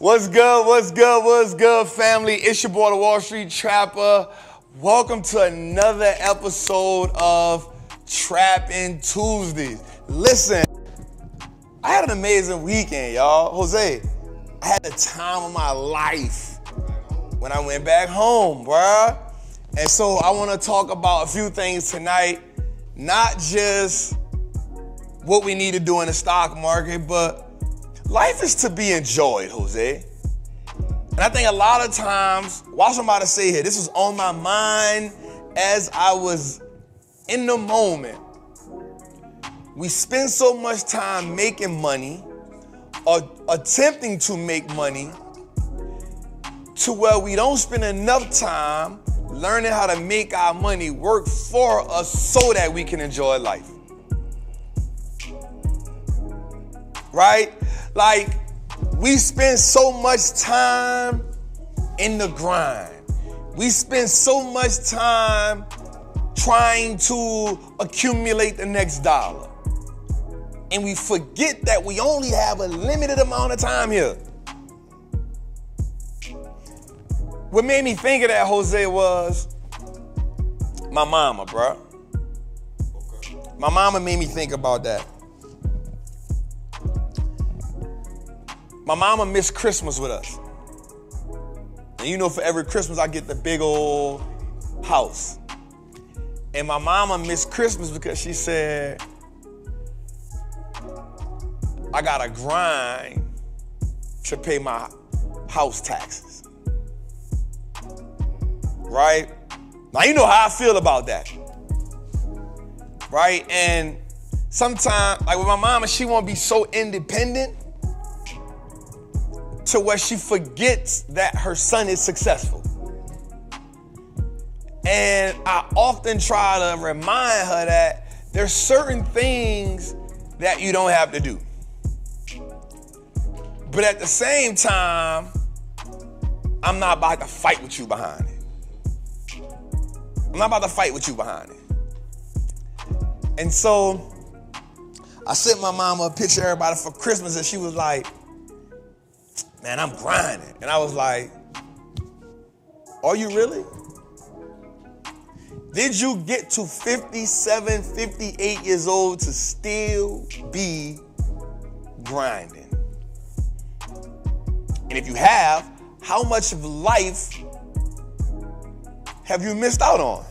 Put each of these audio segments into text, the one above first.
What's good, what's good, what's good, family? It's your boy, the Wallstreet Trapper. Welcome to another episode of Trappin Tuesdays. Listen, I had an amazing weekend, y'all. Jose, I had the time of my life when I went back home, bruh. And so I want to talk about a few things tonight, not just what we need to do in the stock market, but life is to be enjoyed, Jose. And I think a lot of times, watch what I'm about to say here, this was on my mind as I was in the moment. We spend so much time making money or attempting to make money to where we don't spend enough time learning how to make our money work for us so that we can enjoy life. Right? Like, we spend so much time in the grind. We spend so much time trying to accumulate the next dollar. And we forget that we only have a limited amount of time here. What made me think of that, Jose, was my mama, bro. My mama made me think about that. My mama missed Christmas with us. And you know, for every Christmas, I get the big old house. And my mama missed Christmas because she said, I gotta grind to pay my house taxes. Right? Now, you know how I feel about that. Right? And sometimes, like with my mama, she won't be so independent to where she forgets that her son is successful. And I often try to remind her that there's certain things that you don't have to do. But at the same time, I'm not about to fight with you behind it. I'm not about to fight with you behind it. And so I sent my mama a picture of everybody for Christmas, and she was like, man, I'm grinding. And I was like, are you really? Did you get to 57, 58 years old to still be grinding? And if you have, how much of life have you missed out on?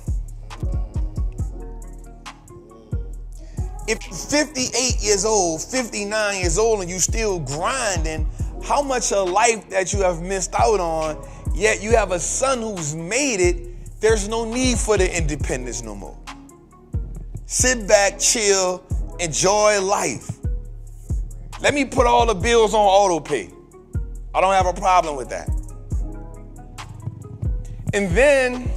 If you're 58 years old, 59 years old, and you still grinding, how much of life that you have missed out on, yet you have a son who's made it, there's no need for the independence no more. Sit back, chill, enjoy life. Let me put all the bills on auto pay. I don't have a problem with that. And then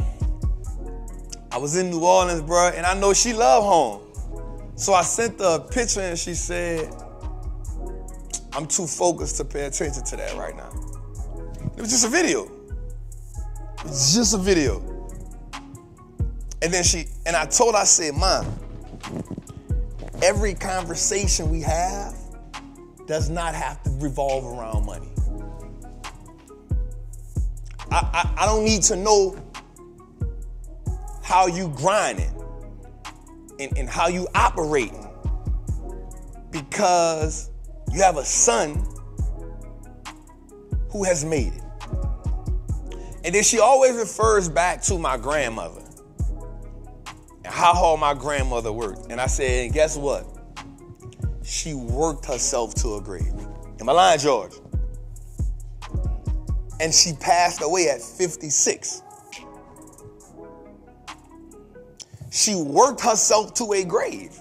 I was in New Orleans, bro, and I know she loved home. So I sent her a picture and she said, I'm too focused to pay attention to that right now. It was just a video. It's just a video. And then I told her, I said, Mom, every conversation we have does not have to revolve around money. I don't need to know how you grinding and how you operating, because you have a son who has made it. And then she always refers back to my grandmother and how hard my grandmother worked. And I said, and guess what? She worked herself to a grave. Am I lying, George? And she passed away at 56. She worked herself to a grave.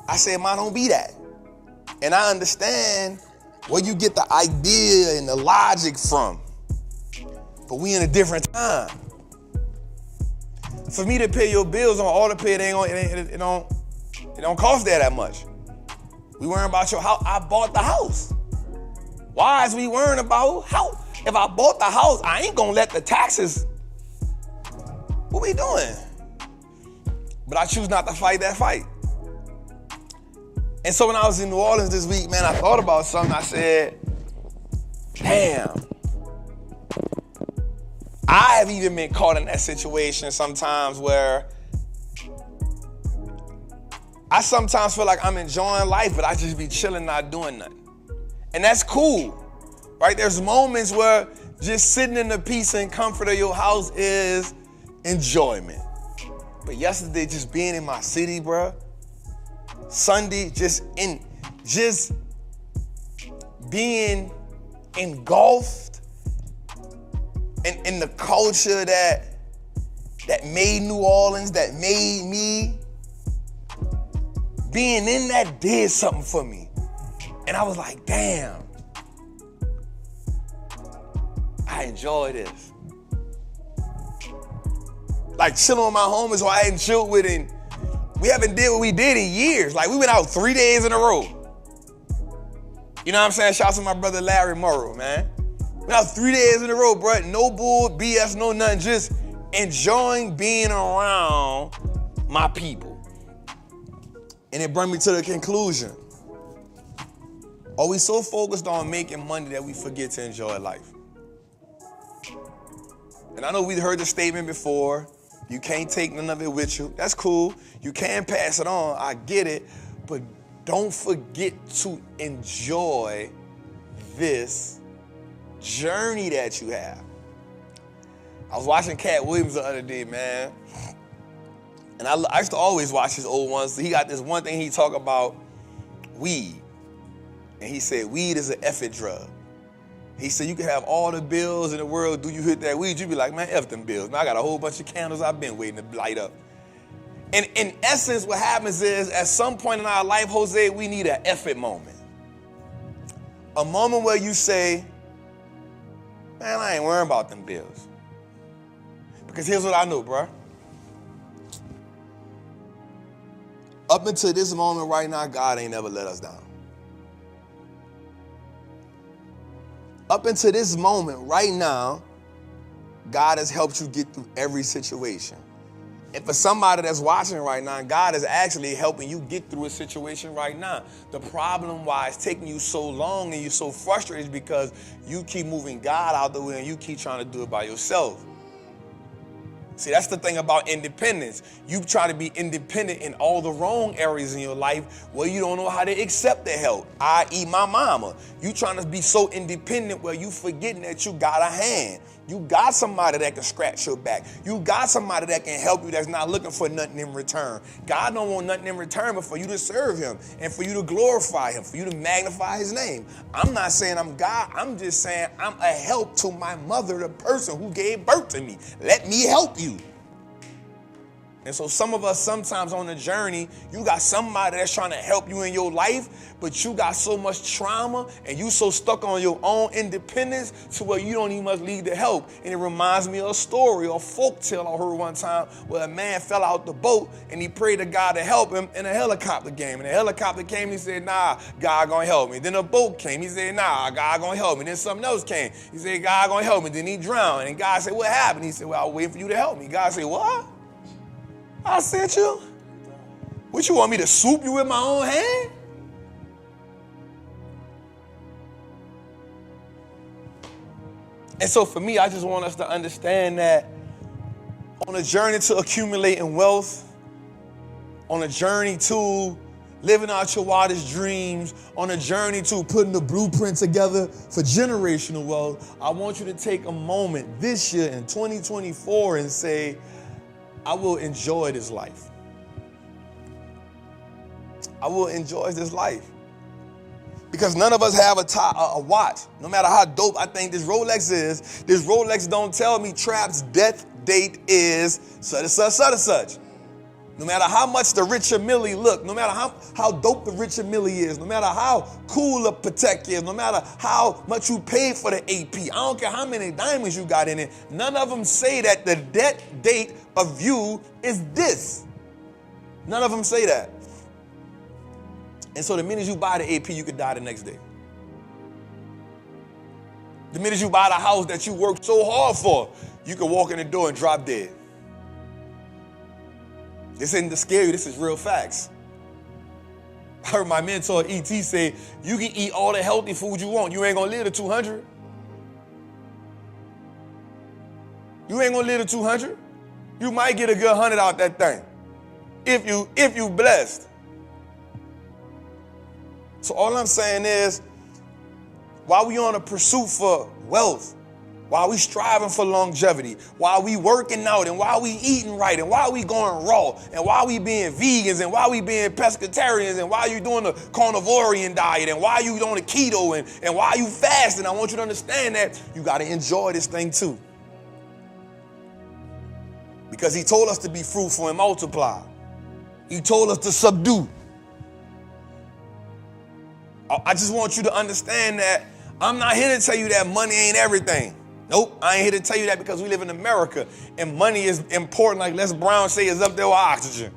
I said, Ma, don't be that. And I understand where you get the idea and the logic from. But we in a different time. For me to pay your bills on auto pay, it don't cost that much. We worrying about your house. I bought the house. Why is we worrying about how? If I bought the house, I ain't gonna let the taxes. What we doing? But I choose not to fight that fight. And so when I was in New Orleans this week, man, I thought about something. I said, damn. I have even been caught in that situation sometimes where I sometimes feel like I'm enjoying life, but I just be chilling, not doing nothing. And that's cool, right? There's moments where just sitting in the peace and comfort of your house is enjoyment. But yesterday, just being in my city, bro, Sunday, just being engulfed in the culture that made New Orleans, that made me, being in that did something for me. And I was like, damn, I enjoy this. Like chilling with my homies who I hadn't chilled with, and we haven't did what we did in years. Like we went out 3 days in a row. You know what I'm saying? Shout out to my brother Larry Morrow, man. Went out 3 days in a row, bro. No bull, BS, no nothing. Just enjoying being around my people. And it brought me to the conclusion. Are we so focused on making money that we forget to enjoy life? And I know we've heard the statement before, you can't take none of it with you. That's cool. You can pass it on. I get it. But don't forget to enjoy this journey that you have. I was watching Cat Williams the other day, man. And I used to always watch his old ones. So he got this one thing he talk about weed. And he said, weed is an effing drug. He said, you can have all the bills in the world. Do you hit that weed? You be like, man, F them bills. Now I got a whole bunch of candles I've been waiting to light up. And in essence, what happens is, at some point in our life, Jose, we need an F it moment. A moment where you say, man, I ain't worrying about them bills. Because here's what I know, bro. Up until this moment right now, God ain't never let us down. Up until this moment right now, God has helped you get through every situation. And for somebody that's watching right now, God is actually helping you get through a situation right now. The problem why it's taking you so long and you're so frustrated is because you keep moving God out the way and you keep trying to do it by yourself. See, that's the thing about independence. You try to be independent in all the wrong areas in your life where you don't know how to accept the help, i.e. my mama. You trying to be so independent where you forgetting that you got a hand. You got somebody that can scratch your back. You got somebody that can help you that's not looking for nothing in return. God don't want nothing in return but for you to serve him and for you to glorify him, for you to magnify his name. I'm not saying I'm God. I'm just saying I'm a help to my mother, the person who gave birth to me. Let me help you. And so some of us sometimes on the journey, you got somebody that's trying to help you in your life, but you got so much trauma and you so stuck on your own independence to where you don't even much need the help. And it reminds me of a story or a folk tale I heard one time where a man fell out the boat and he prayed to God to help him, and a helicopter came. And the helicopter came and he said, nah, God gonna help me. Then a boat came. He said, nah, God gonna help me. Then something else came. He said, God gonna help me. Then he drowned. And God said, what happened? He said, well, I was waiting for you to help me. God said, what? I sent you? What, you want me to swoop you with my own hand? And so for me, I just want us to understand that on a journey to accumulating wealth, on a journey to living out your wildest dreams, on a journey to putting the blueprint together for generational wealth, I want you to take a moment this year in 2024 and say, I will enjoy this life. I will enjoy this life. Because none of us have a watch. No matter how dope I think this Rolex is, this Rolex don't tell me Trap's death date is such and such, such and such. No matter how much the Richard Millie look, no matter how dope the Richard Millie is, no matter how cool the Patek is, no matter how much you paid for the AP, I don't care how many diamonds you got in it, none of them say that the death date of you is this. None of them say that. And so the minute you buy the AP, you could die the next day. The minute you buy the house that you worked so hard for, you could walk in the door and drop dead. This isn't to scare you, this is real facts. I heard my mentor E.T. say, you can eat all the healthy food you want. You ain't gonna live to 200. You ain't gonna live to 200. You might get a good 100 out that thing. If you blessed. So all I'm saying is, while we on a pursuit for wealth, while we striving for longevity, while we working out, and while we eating right, and while we going raw, and while we being vegans, and while we being pescatarians, and while you doing the carnivorian diet, and while you doing the keto, and while you fasting, I want you to understand that you got to enjoy this thing too. Because he told us to be fruitful and multiply. He told us to subdue. I just want you to understand that I'm not here to tell you that money ain't everything. Nope, I ain't here to tell you that because we live in America and money is important, like Les Brown say, is up there with oxygen.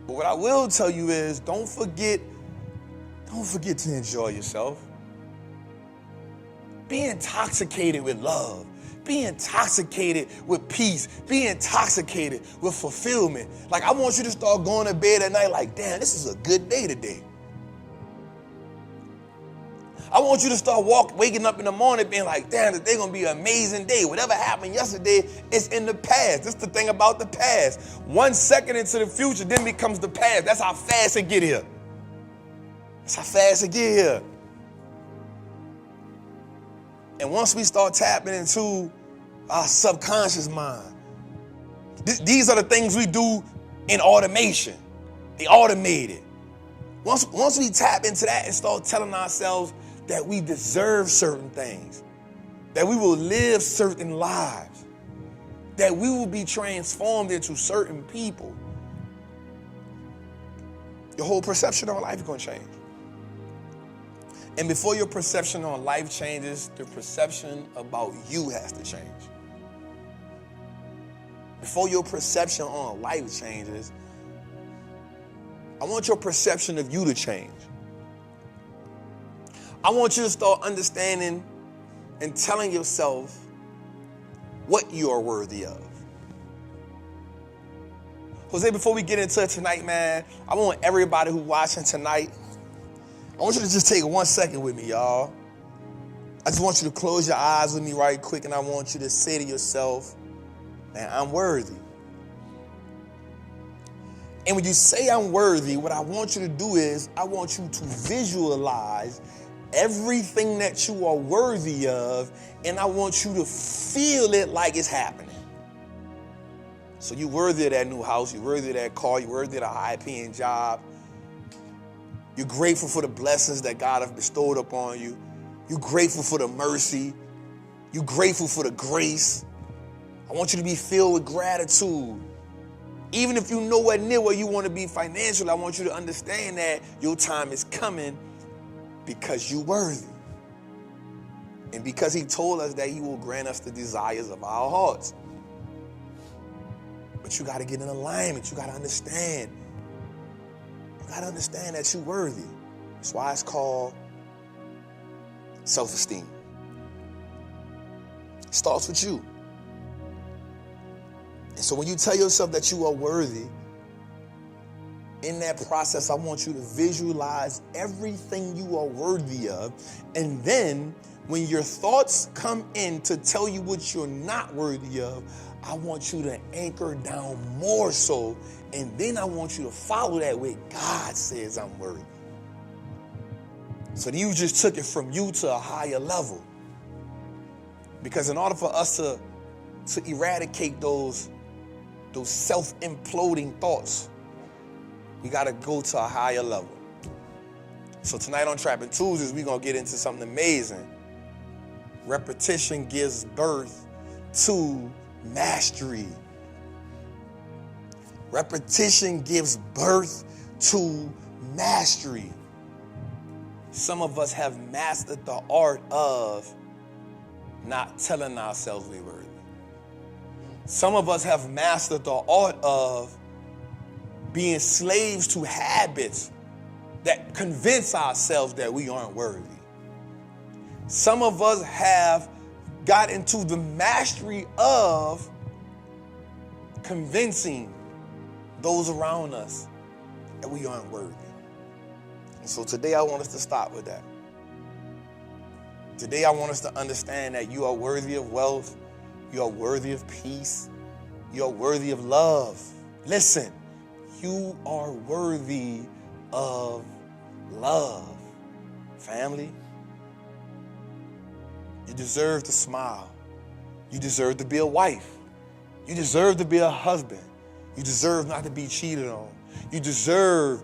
But what I will tell you is don't forget to enjoy yourself. Be intoxicated with love. Be intoxicated with peace. Be intoxicated with fulfillment. Like, I want you to start going to bed at night like, damn, this is a good day today. I want you to start waking up in the morning being like, damn, today's going to be an amazing day. Whatever happened yesterday is in the past. That's the thing about the past. 1 second into the future then becomes the past. That's how fast it get here. That's how fast it get here. And once we start tapping into our subconscious mind, these are the things we do in automation. They automate it. Once we tap into that and start telling ourselves that we deserve certain things, that we will live certain lives, that we will be transformed into certain people, your whole perception on life is going to change. And before your perception on life changes, the perception about you has to change. Before your perception on life changes, I want your perception of you to change. I want you to start understanding and telling yourself what you are worthy of. Jose, before we get into it tonight, man, I want everybody who's watching tonight, I want you to just take 1 second with me, y'all. I just want you to close your eyes with me right quick, and I want you to say to yourself, man, I'm worthy. And when you say I'm worthy, what I want you to do is I want you to visualize everything that you are worthy of, and I want you to feel it like it's happening. So you're worthy of that new house, you're worthy of that car, you're worthy of a high-paying job. You're grateful for the blessings that God has bestowed upon you. You're grateful for the mercy. You're grateful for the grace. I want you to be filled with gratitude. Even if you're nowhere near where you want to be financially, I want you to understand that your time is coming because you're worthy. And because he told us that he will grant us the desires of our hearts. But you got to get in alignment. You got to understand. You got to understand that you're worthy. That's why it's called self-esteem. It starts with you. And so when you tell yourself that you are worthy, in that process, I want you to visualize everything you are worthy of. And then when your thoughts come in to tell you what you're not worthy of, I want you to anchor down more so. And then I want you to follow that way God says I'm worthy. So you just took it from you to a higher level. Because in order for us to eradicate those self-imploding thoughts, we got to go to a higher level. So tonight on Trappin' Tuesdays, we're going to get into something amazing. Repetition gives birth to mastery. Repetition gives birth to mastery. Some of us have mastered the art of not telling ourselves we're worthy. Some of us have mastered the art of being slaves to habits that convince ourselves that we aren't worthy. Some of us have got into the mastery of convincing those around us that we aren't worthy. And so today I want us to stop with that. Today I want us to understand that you are worthy of wealth, You are worthy of peace. You are worthy of love. Listen, you are worthy of love. Family, you deserve to smile. You deserve to be a wife. You deserve to be a husband. You deserve not to be cheated on. You deserve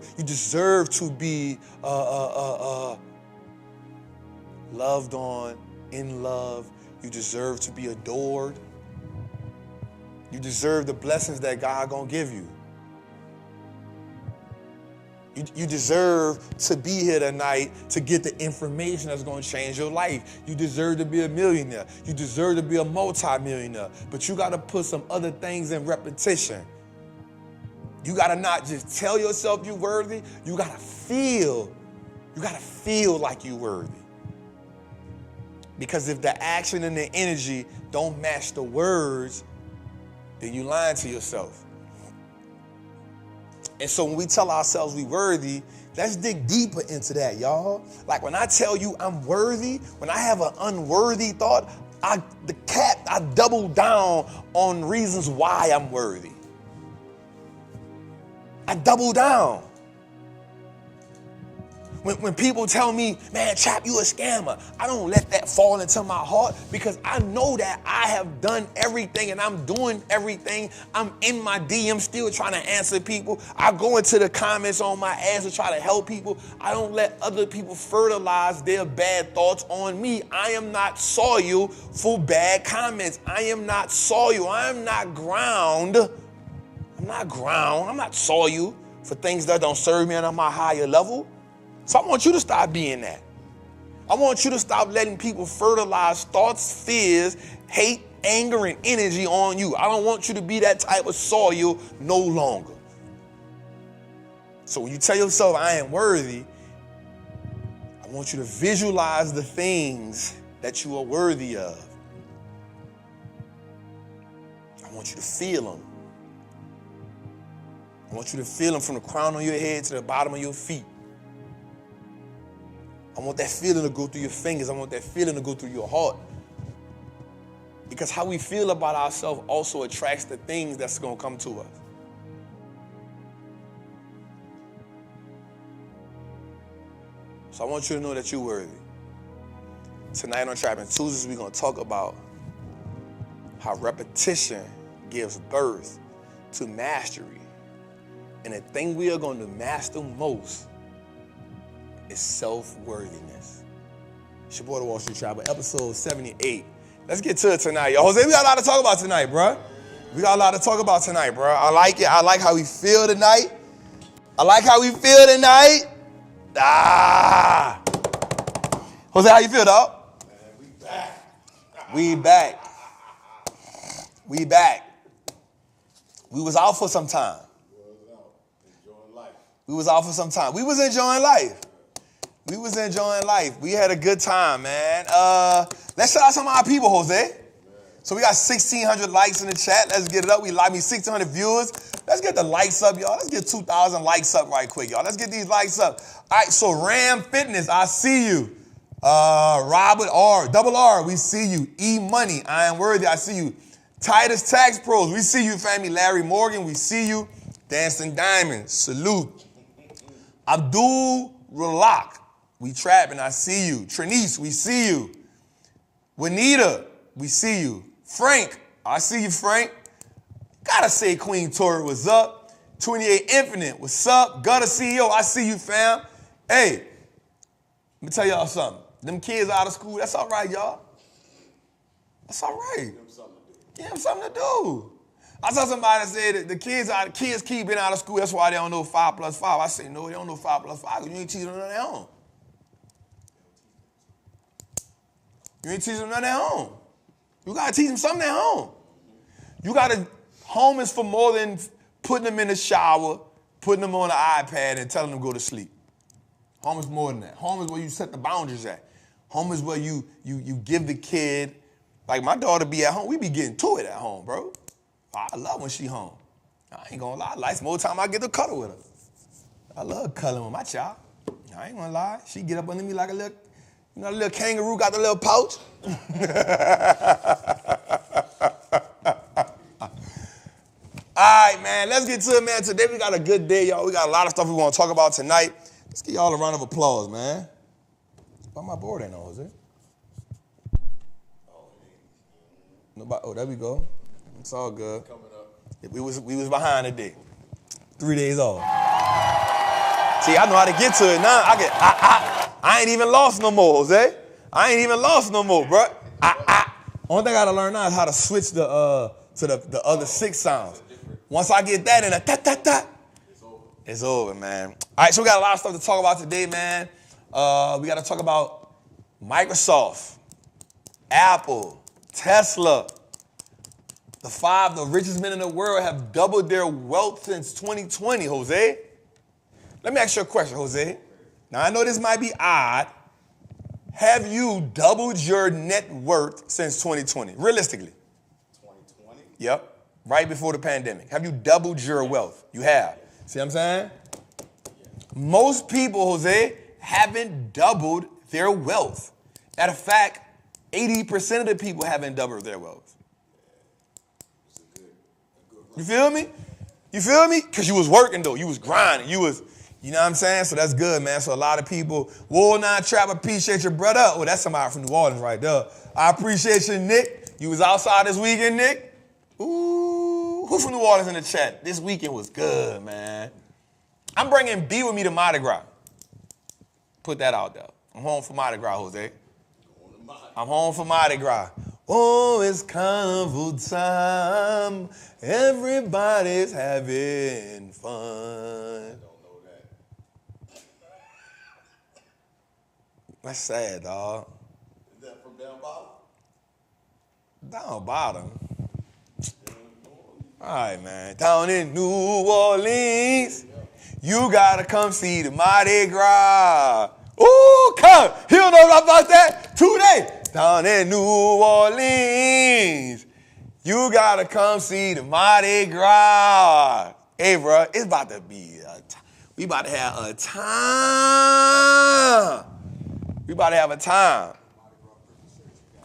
to be loved on, in love. You deserve to be adored. You deserve the blessings that God gonna give you. You deserve to be here tonight to get the information that's going to change your life. You deserve to be a millionaire. You deserve to be a multi-millionaire. But you got to put some other things in repetition. You got to not just tell yourself you're worthy. You got to feel. You got to feel like you're worthy. Because if the action and the energy don't match the words, then you're lying to yourself. And so when we tell ourselves we worthy, let's dig deeper into that, y'all. Like when I tell you I'm worthy, when I have an unworthy thought, I double down on reasons why I'm worthy. I double down. When people tell me, man, Trap, you a scammer, I don't let that fall into my heart because I know that I have done everything and I'm doing everything. I'm in my DM still trying to answer people. I go into the comments on my ass to try to help people. I don't let other people fertilize their bad thoughts on me. I am not soil for bad comments. I am not soil. I am not ground. I'm not soil for things that don't serve me and on my higher level. So I want you to stop being that. I want you to stop letting people fertilize thoughts, fears, hate, anger, and energy on you. I don't want you to be that type of soil no longer. So when you tell yourself I am worthy, I want you to visualize the things that you are worthy of. I want you to feel them. I want you to feel them from the crown of your head to the bottom of your feet. I want that feeling to go through your fingers. I want that feeling to go through your heart. Because how we feel about ourselves also attracts the things that's going to come to us. So I want you to know that you're worthy. Tonight on Trappin' Tuesdays, we're going to talk about how repetition gives birth to mastery. And the thing we are going to master most is self-worthiness. It's your boy, the Wallstreet Trapper, episode 78. Let's get to it tonight, yo. Jose, we got a lot to talk about tonight, bro. We got a lot to talk about tonight, bro. I like it. I like how we feel tonight. Jose, how you feel, dog? Man, We back. We was out for some time. We was enjoying life. We had a good time, man. Let's shout out some of our people, Jose. So we got 1,600 likes in the chat. Let's get it up. We like me 1,600 viewers. Let's get the likes up, y'all. Let's get 2,000 likes up right quick, y'all. Let's get these likes up. All right, so Ram Fitness, I see you. Robert R, Double R, we see you. E Money, I am worthy, I see you. Titus Tax Pros, we see you, family. Larry Morgan, we see you. Dancing Diamonds, salute. Abdul Ralak, we trapping, I see you. Trinice, we see you. Juanita, we see you. Frank, I see you, Frank. Gotta say Queen Tori, what's up? 28 Infinite, what's up? Gutter CEO, I see you, fam. Hey, let me tell y'all something. Them kids out of school, that's all right, y'all. That's all right. Give them something to do. I saw somebody say that the kids keep being out of school, that's why they don't know 5 plus 5. I say, no, they don't know 5 plus 5 because you ain't teaching them nothing at home. You ain't teaching them nothing at home. You got to teach them something at home. You got to, home is for more than putting them in the shower, putting them on the iPad and telling them to go to sleep. Home is more than that. Home is where you set the boundaries at. Home is where you give the kid, like my daughter be at home, we be getting to it at home, bro. I love when she home. I ain't gonna lie, like more time I get to cuddle with her. I love cuddling with my child. I ain't gonna lie. She get up under me like a little, a little kangaroo got the little pouch. All right, man, let's get to it, man. Today we got a good day, y'all. We got a lot of stuff we want to talk about tonight. Let's give y'all a round of applause, man. Why my board ain't on, Jose? Nobody, oh, there we go. It's all good. Coming up. We was behind today. 3 days off. See, I know how to get to it now. I ain't even lost no more, Jose. I ain't even lost no more, bro. Only thing I gotta learn now is how to switch to the other 6 sounds. Once I get that in a ta-ta-ta, it's over, man. All right, so we got a lot of stuff to talk about today, man. We got to talk about Microsoft, Apple, Tesla. The richest men in the world have doubled their wealth since 2020, Jose. Let me ask you a question, Jose. Now, I know this might be odd. Have you doubled your net worth since 2020, realistically? 2020? Yep. Right before the pandemic. Have you doubled your wealth? You have. See what I'm saying? Most people, Jose, haven't doubled their wealth. Matter of fact, 80% of the people haven't doubled their wealth. You feel me? You feel me? Because you was working, though. You was grinding. You know what I'm saying? So that's good, man. So a lot of people, Wall 9 Trap, appreciate your brother. Oh, that's somebody from New Orleans right there. I appreciate you, Nick. You was outside this weekend, Nick? Ooh, who from New Orleans in the chat? This weekend was good, man. I'm bringing B with me to Mardi Gras. Put that out there. I'm home for Mardi Gras, Jose. I'm home for Mardi Gras. Oh, it's carnival time. Everybody's having fun. I don't know that. That's sad, dog. Is that from down bottom? Down bottom. All right, man. Down in New Orleans, you gotta come see the Mardi Gras. Ooh, come. You don't know about that? Today. Down in New Orleans, you gotta come see the Mardi Gras. Hey, bro, it's about to be we about to have a time. We about to have a time.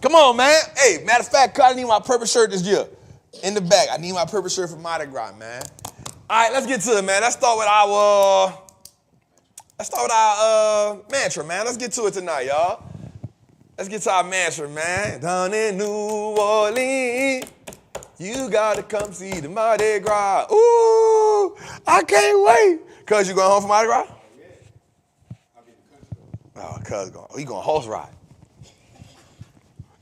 Come on, man. Hey, matter of fact, I need my purple shirt this year. In the back, I need my purple shirt for Mardi Gras, man. All right, let's get to it, man. Let's start with our mantra, man. Let's get to it tonight, y'all. Let's get to our mantra, man. Down in New Orleans, you gotta come see the Mardi Gras. Ooh, I can't wait. Cuz, you going home for Mardi Gras? Yeah. I'll be in the country though. Oh, cuz going. Oh, you going horse ride?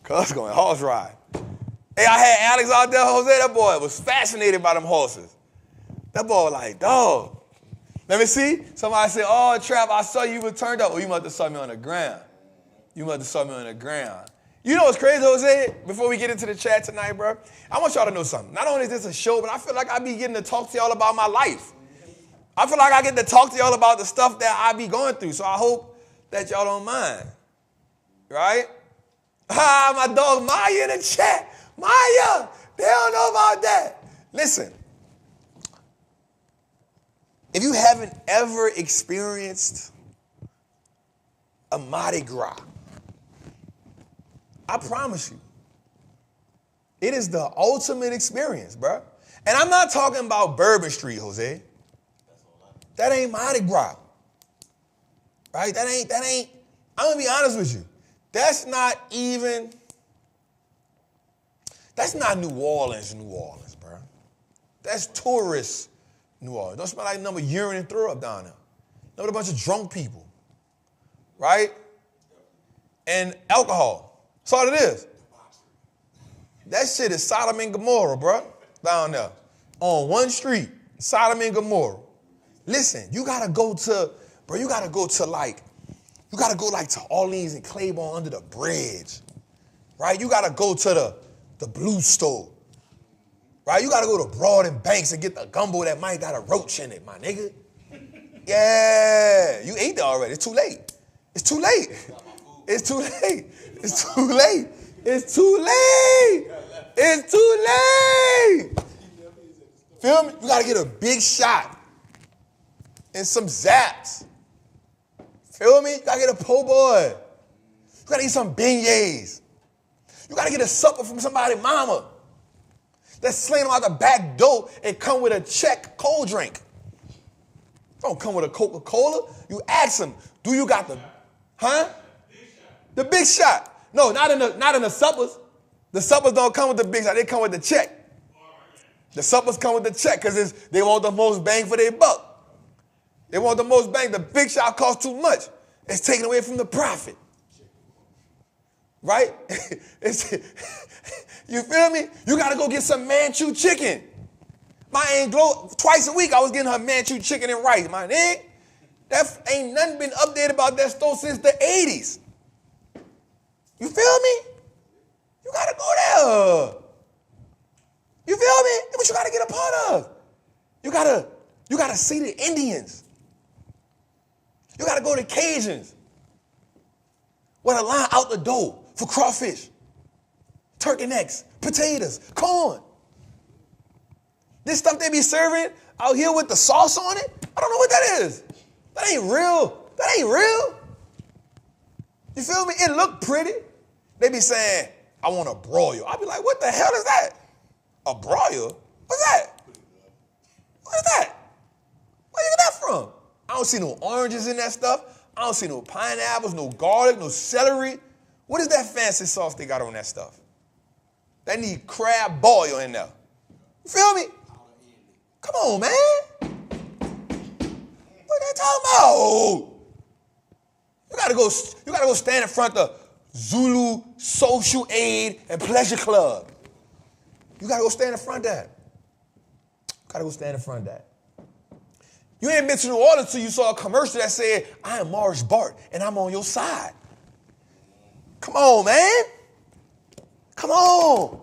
Cuz going horse ride. Hey, I had Alex out there, Jose. That boy was fascinated by them horses. That boy was like, dog. Let me see. Somebody said, oh, Trap, I saw you turned up. Oh, you must have saw me on the ground. You must have saw me on the ground. You know what's crazy, Jose? Before we get into the chat tonight, bro, I want y'all to know something. Not only is this a show, but I feel like I be getting to talk to y'all about my life. I feel like I get to talk to y'all about the stuff that I be going through. So I hope that y'all don't mind. Right? Ah, my dog Maya in the chat. Maya, they don't know about that. Listen, if you haven't ever experienced a Mardi Gras, I promise you, it is the ultimate experience, bro. And I'm not talking about Bourbon Street, Jose. That ain't Mardi Gras. Right? That ain't, I'm gonna be honest with you. That's not New Orleans, bro. That's tourist New Orleans. Don't smell like number urine and throw up down there. Not a bunch of drunk people, right? And alcohol. That's all it is. That shit is Sodom and Gomorrah, bro, down there. On one street, Sodom and Gomorrah. Listen, you gotta go to Orleans and Claiborne under the bridge, right? You gotta go to the Blue Store, right? You gotta go to Broad and Banks and get the gumbo that might got a roach in it, my nigga. Yeah, you ate that already. It's too late. It's too late. It's too late. It's too late. It's too late. It's too late. Feel me? You gotta get a big shot and some zaps. Feel me? You gotta get a po' boy. You gotta eat some beignets. You gotta get a supper from somebody's mama. That's slaying them out the back door and come with a check cold drink. Don't come with a Coca-Cola. You ask them, do you got the, huh? The big shot. No, not in the suppers. The suppers don't come with the big shot. They come with the check. The suppers come with the check because they want the most bang for their buck. They want the most bang. The big shot costs too much. It's taken away from the profit. Right? You feel me? You got to go get some Manchu chicken. My Aunt Glo, twice a week I was getting her Manchu chicken and rice. My nigga, that ain't nothing been updated about that store since the 80s. You feel me? You got to go there. You feel me? That's what you got to get a part of. You got to see the Indians. You got to go to Cajuns. With a line out the door for crawfish, turkey necks, potatoes, corn. This stuff they be serving out here with the sauce on it, I don't know what that is. That ain't real. That ain't real. You feel me? It look pretty. They be saying, I want a broil. I be like, what the hell is that? A broil? What's that? What is that? Where you get that from? I don't see no oranges in that stuff. I don't see no pineapples, no garlic, no celery. What is that fancy sauce they got on that stuff? They need crab boil in there. You feel me? Come on, man. What are they talking about? You gotta go stand in front of Zulu Social Aid and Pleasure Club. You gotta go stand in front of that. Gotta go stand in front of that. You ain't been to New Orleans until you saw a commercial that said, I am Morris Bart and I'm on your side. Come on, man. Come on.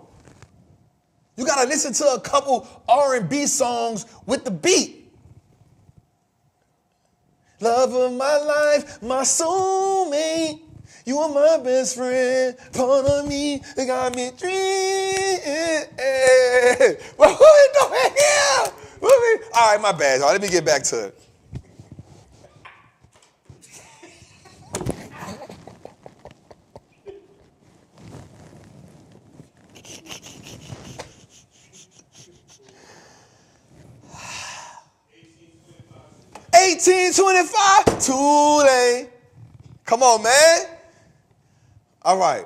You got to listen to a couple R&B songs with the beat. Love of my life, my soulmate. You are my best friend. Part of me, they got me dreaming. What we doing here? All right, my bad, y'all. Let me get back to it. $18.25, too late. Come on, man. All right.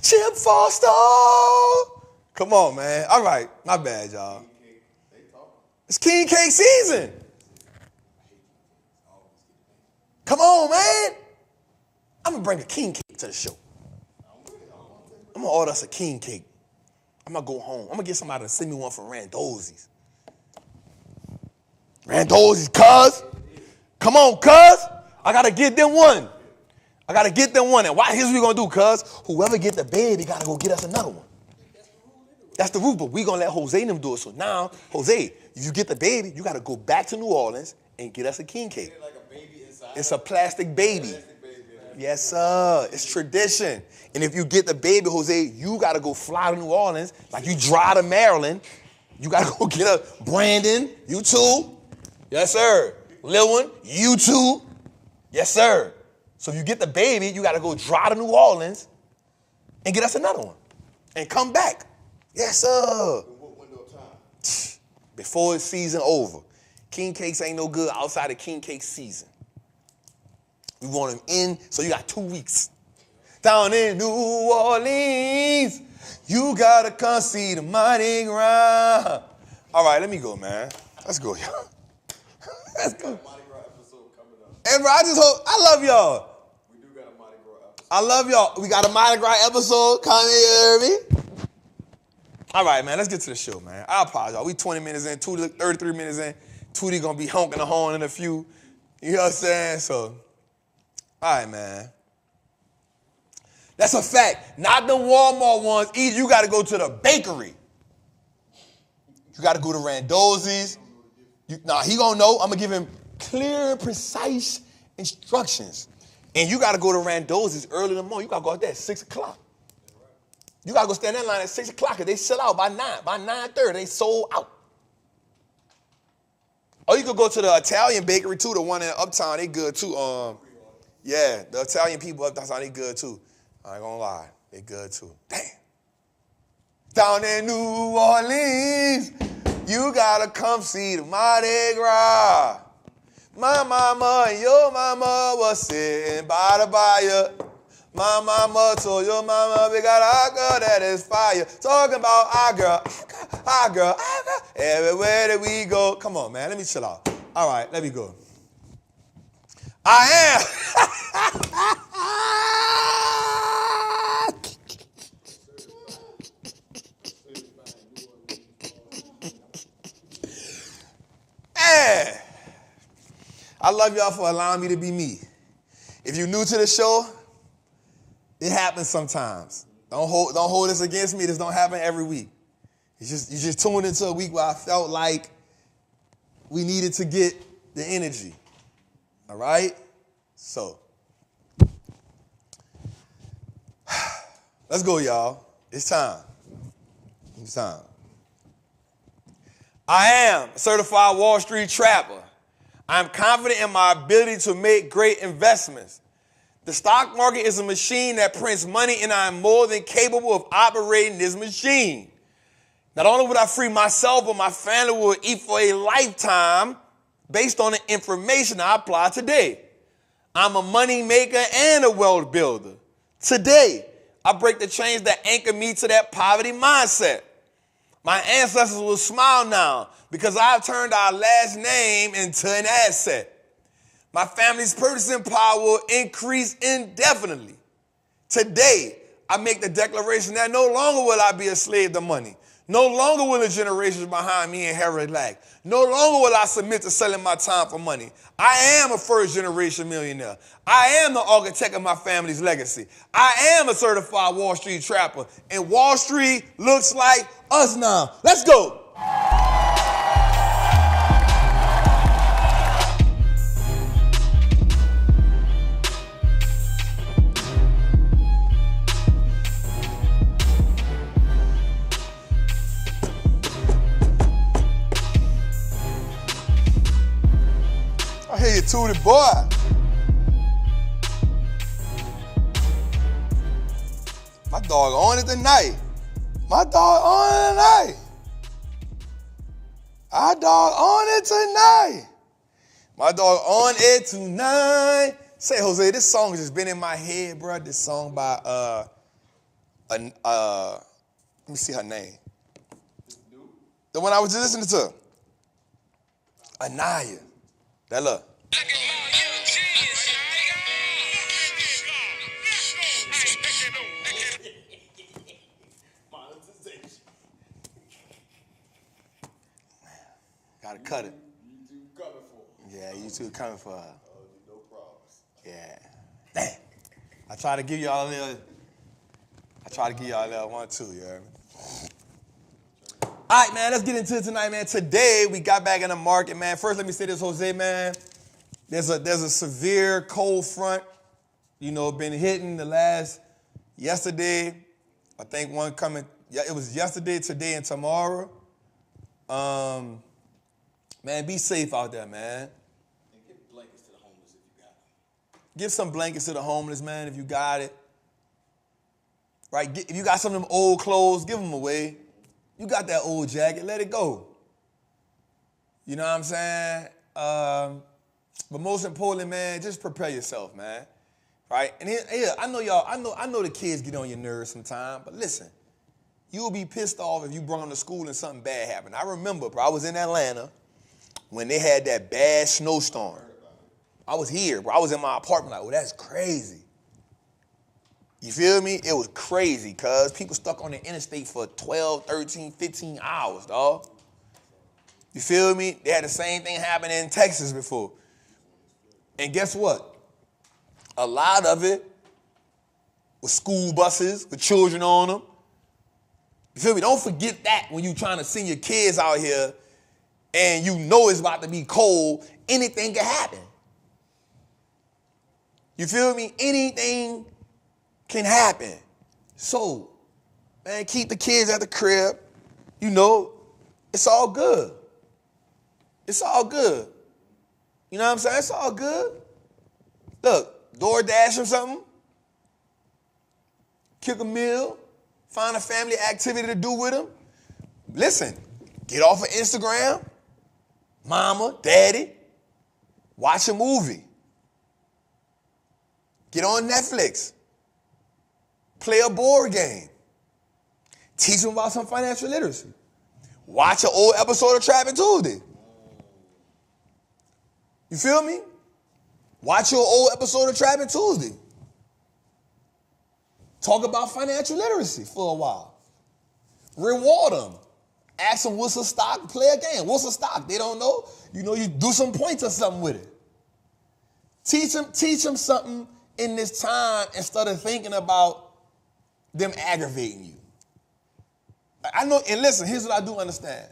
Chip Foster. Come on, man. All right. My bad, y'all. It's king cake season. Come on, man. I'm going to bring a king cake to the show. I'm going to order us a king cake. I'm going to go home. I'm going to get somebody to send me one from Randozzi's. Randozzi's, cuz. Come on, cuz. I got to get them one. I got to get them one. And here's what we going to do, cuz. Whoever get the baby got to go get us another one. That's the rule, but we going to let Jose and them do it. So now, Jose, if you get the baby, you got to go back to New Orleans and get us a king cake. Like a baby inside? It's a plastic baby. Yes, sir. It's tradition. And if you get the baby, Jose, you got to go fly to New Orleans. Like you drive to Maryland. You got to go get a Brandon. You too. Yes, sir. Lil one. You too. Yes, sir. So if you get the baby, you got to go drive to New Orleans and get us another one. And come back. Yes, sir. What window of time? Before it's season over. King cakes ain't no good outside of king cake season. We want them in, so you got 2 weeks. Down in New Orleans, you gotta come see the Mardi Gras. All right, let me go, man. Let's go, y'all. Let's go. Mardi Gras episode coming up. And bro, I love y'all. We do got a Mardi Gras episode. I love y'all. We got a Mardi Gras episode coming, you hear me? All right, man, let's get to the show, man. I apologize. We 20 minutes in, 33 minutes in. Tootie gonna be honking the horn in a few. You know what I'm saying? So, all right, man. That's a fact. Not the Walmart ones. Either you got to go to the bakery. You got to go to Randozzi's. He gonna know. I'm gonna give him clear, precise instructions. And you got to go to Randozzi's early in the morning. You got to go out there at 6 o'clock. You got to go stand in that line at 6 o'clock because they sell out by 9. By 9:30, they sold out. Or you could go to the Italian bakery, too, the one in Uptown. They good, too. Yeah, the Italian people Uptown, they good, too. I ain't going to lie. They good, too. Damn. Down in New Orleans, you gotta come see the Mardi Gras. My mama and your mama was sitting by the fire. My mama told your mama we got our girl that is fire. Talking about our girl, our girl, our girl. Everywhere that we go. Come on, man, let me chill out. All right, let me go. I am. Man, I love y'all for allowing me to be me. If you're new to the show, it happens sometimes. Don't hold this against me. This don't happen every week. You just tuned into a week where I felt like we needed to get the energy. All right? So, let's go, y'all. It's time. It's time. I am a certified Wall Street trapper. I'm confident in my ability to make great investments. The stock market is a machine that prints money, and I am more than capable of operating this machine. Not only would I free myself, but my family will eat for a lifetime based on the information I apply today. I'm a money maker and a wealth builder. Today, I break the chains that anchor me to that poverty mindset. My ancestors will smile now because I've turned our last name into an asset. My family's purchasing power will increase indefinitely. Today, I make the declaration that no longer will I be a slave to money. No longer will the generations behind me inherit lack. No longer will I submit to selling my time for money. I am a first-generation millionaire. I am the architect of my family's legacy. I am a certified Wall Street trapper, and Wall Street looks like us now. Let's go. I hear you tooted, boy. My dog on it tonight. My dog on it tonight. Our dog on it tonight. My dog on it tonight. Say, Jose, this song has just been in my head, bro. This song by, let me see her name. The one I was just listening to. Anaya. That look. Gotta cut it. YouTube coming for her. Yeah, YouTube coming for her. No problems. Yeah. Damn. I try to give y'all a little one too, you heard me? All right, man, let's get into it tonight, man. Today, we got back in the market, man. First, let me say this, Jose, man. There's a severe cold front, been hitting yesterday. I think one coming, it was yesterday, today, and tomorrow. Man, be safe out there, man. And give blankets to the homeless if you got them. Give some blankets to the homeless, man, if you got it. Right? If you got some of them old clothes, give them away. You got that old jacket, let it go. You know what I'm saying? But most importantly, man, just prepare yourself, man. Right? And here, I know the kids get on your nerves sometimes, but listen, you'll be pissed off if you brought them to school and something bad happened. I remember, bro, I was in Atlanta when they had that bad snowstorm. I was here, bro. I was in my apartment like, oh, that's crazy. You feel me? It was crazy, cuz people stuck on the interstate for 12, 13, 15 hours, dog. You feel me? They had the same thing happen in Texas before. And guess what? A lot of it was school buses with children on them. You feel me? Don't forget that when you trying to send your kids out here and you know it's about to be cold, anything can happen. You feel me? Anything can happen. So, man, keep the kids at the crib. It's all good. It's all good. You know what I'm saying? It's all good. Look, DoorDash or something. Kick a meal. Find a family activity to do with them. Listen, get off of Instagram, mama, daddy, watch a movie. Get on Netflix. Play a board game. Teach them about some financial literacy. Watch an old episode of Trappin Tuesday. You feel me? Watch your old episode of Trappin Tuesday. Talk about financial literacy for a while. Reward them. Ask them what's a stock, play a game. What's a stock? They don't know. You do some points or something with it. Teach them something in this time instead of thinking about them aggravating you. I know, and listen, here's what I do understand.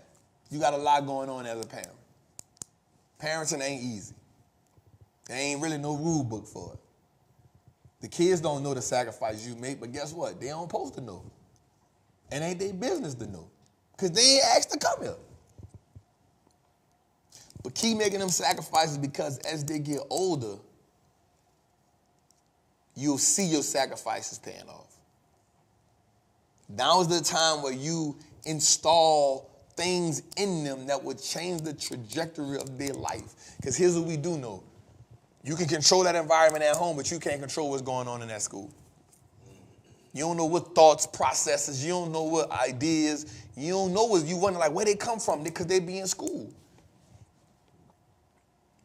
You got a lot going on as a parent. Parenting ain't easy. There ain't really no rule book for it. The kids don't know the sacrifice you make, but guess what? They don't supposed to know. And ain't their business to know. Because they ain't asked to come here. But keep making them sacrifices because as they get older, you'll see your sacrifices paying off. Now is the time where you install things in them that would change the trajectory of their life. Because here's what we do know. You can control that environment at home, but you can't control what's going on in that school. You don't know what thoughts, processes, you don't know what ideas, you don't know what, you wonder like where they come from because they be in school.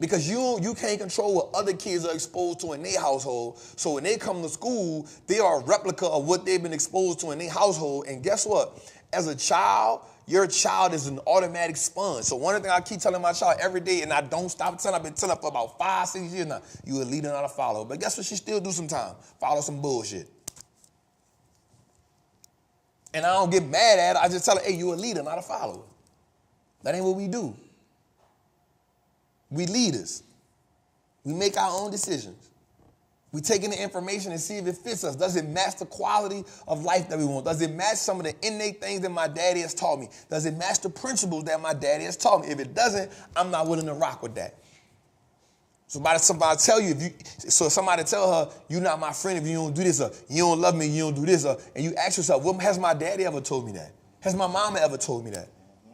Because you can't control what other kids are exposed to in their household. So when they come to school, they are a replica of what they've been exposed to in their household. And guess what? As a child, your child is an automatic sponge. So one thing I keep telling my child every day, and I don't stop telling, I've been telling her for about 5-6 years now, you a leader, not a follower. But guess what? She still do sometimes. Follow some bullshit. And I don't get mad at her. I just tell her, hey, you a leader, not a follower. That ain't what we do. We leaders. We make our own decisions. We take in the information and see if it fits us. Does it match the quality of life that we want? Does it match some of the innate things that my daddy has taught me? Does it match the principles that my daddy has taught me? If it doesn't, I'm not willing to rock with that. Somebody tell you, so somebody tell her, you're not my friend if you don't do this, or you don't love me, you don't do this, and you ask yourself, well, has my daddy ever told me that? Has my mama ever told me that?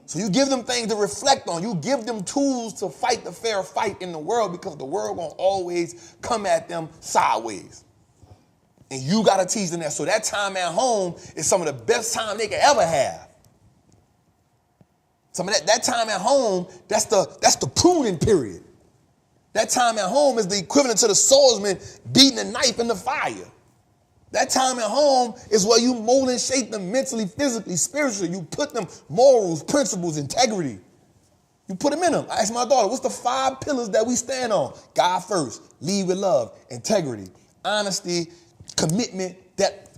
So you give them things to reflect on. You give them tools to fight the fair fight in the world because the world gonna always come at them sideways. And you gotta teach them that. So that time at home is some of the best time they can ever have. Some of that time at home, that's the pruning period. That time at home is the equivalent to the swordsman beating a knife in the fire. That time at home is where you mold and shape them mentally, physically, spiritually. You put them morals, principles, integrity. You put them in them. I asked my daughter, what's the 5 pillars that we stand on? God first, lead with love, integrity, honesty, commitment,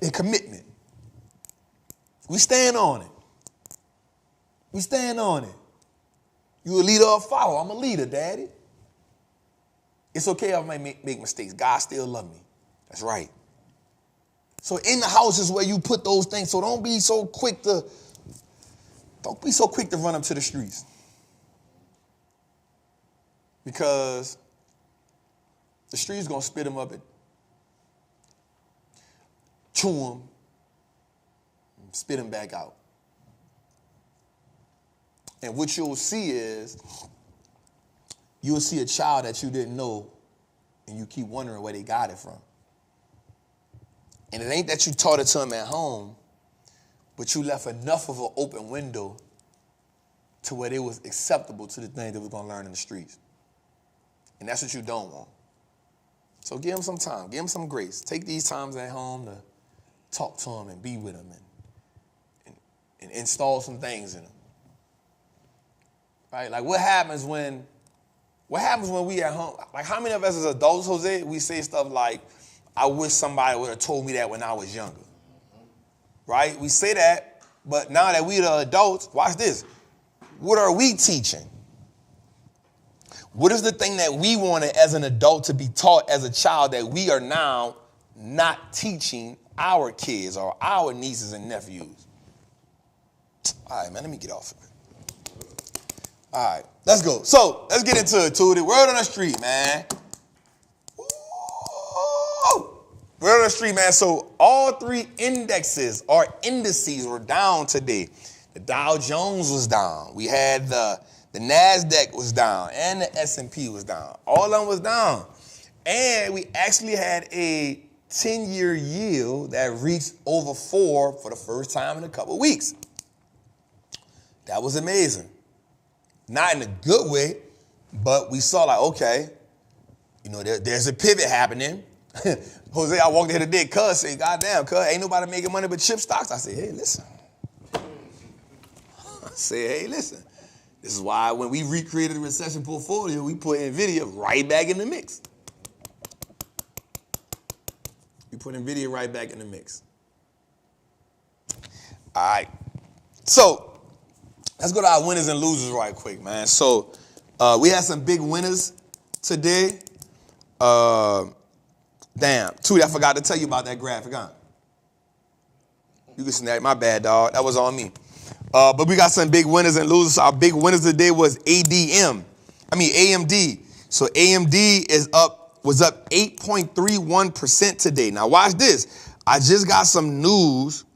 and commitment. We stand on it. We stand on it. You a leader or a follower? I'm a leader, Daddy. It's okay if I might make mistakes. God still loves me. That's right. So in the house is where you put those things. So don't be so quick to run up to the streets. Because the streets gonna spit them up and chew them, and spit them back out. And what you'll see is, you'll see a child that you didn't know, and you keep wondering where they got it from. And it ain't that you taught it to them at home, but you left enough of an open window to where it was acceptable to the things that we're going to learn in the streets. And that's what you don't want. So give them some time. Give them some grace. Take these times at home to talk to them and be with them and install some things in them. Right? Like what happens when we at home? Like how many of us as adults, Jose, we say stuff like, I wish somebody would have told me that when I was younger. Right? We say that, but now that we the adults, watch this. What are we teaching? What is the thing that we wanted as an adult to be taught as a child that we are now not teaching our kids or our nieces and nephews? All right, man, let me get off of it. All right, let's go. So let's get into it, too. The word on the street, man. We're on the street, man. So all three indices or indices were down today. The Dow Jones was down. We had the NASDAQ was down and the S&P was down. All of them was down. And we actually had a 10-year yield that reached over 4 for the first time in a couple of weeks. That was amazing. Not in a good way, but we saw like, okay, you know, there's a pivot happening. Jose, I walked in here today, cuz said, goddamn, cuz, ain't nobody making money but chip stocks. I said, hey, listen. I said, hey, listen. This is why when we recreated the recession portfolio, we put NVIDIA right back in the mix. We put NVIDIA right back in the mix. All right. So let's go to our winners and losers right quick, man. So we had some big winners today. Damn, Tootie, I forgot to tell you about that graphic, huh? You can snap, my bad, dog. That was on me. But we got some big winners and losers. So our big winners today was AMD. So AMD was up 8.31% today. Now watch this. I just got some news,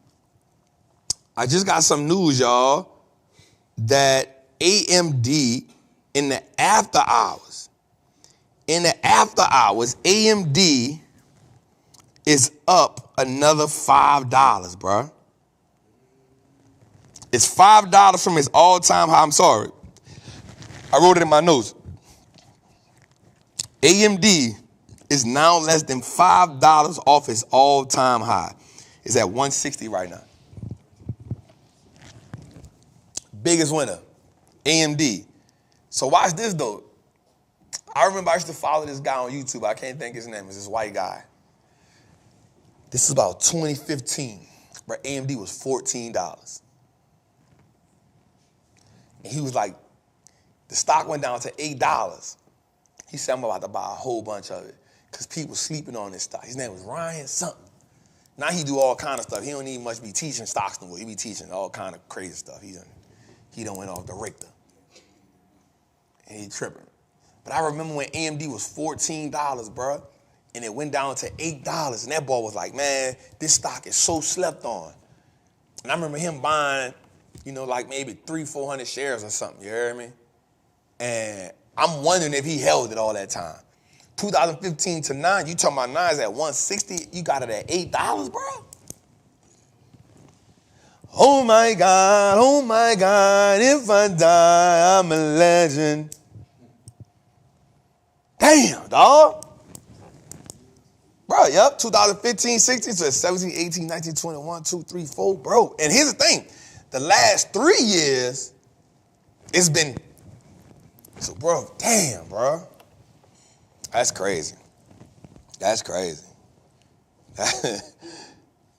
y'all, that AMD in the after hours, AMD is up another $5, bro. It's $5 from its all-time high. I'm sorry. I wrote it in my notes. AMD is now less than $5 off its all-time high. It's at 160 right now. Biggest winner, AMD. So watch this, though. I remember I used to follow this guy on YouTube. I can't think his name. It's this white guy. This is about 2015, where AMD was $14. And he was like, the stock went down to $8. He said, I'm about to buy a whole bunch of it because people sleeping on this stock. His name was Ryan something. Now he do all kind of stuff. He don't even much be teaching stocks no more. He be teaching all kind of crazy stuff. He done went off the Richter. And he tripping. But I remember when AMD was $14, bro, and it went down to $8. And that boy was like, man, this stock is so slept on. And I remember him buying, you know, like maybe 300-400 shares or something, you hear me? And I'm wondering if he held it all that time. 2015 to 9, you talking about 9's at 160, you got it at $8, bro? Oh my God, if I die, I'm a legend. Damn, dog. Bro, yep, 2015, 16 to 17, 18, 19, 21, 2, 3, 4, bro. And here's the thing. The last 3 years, it's been, so bro, damn, bro. That's crazy. That's crazy.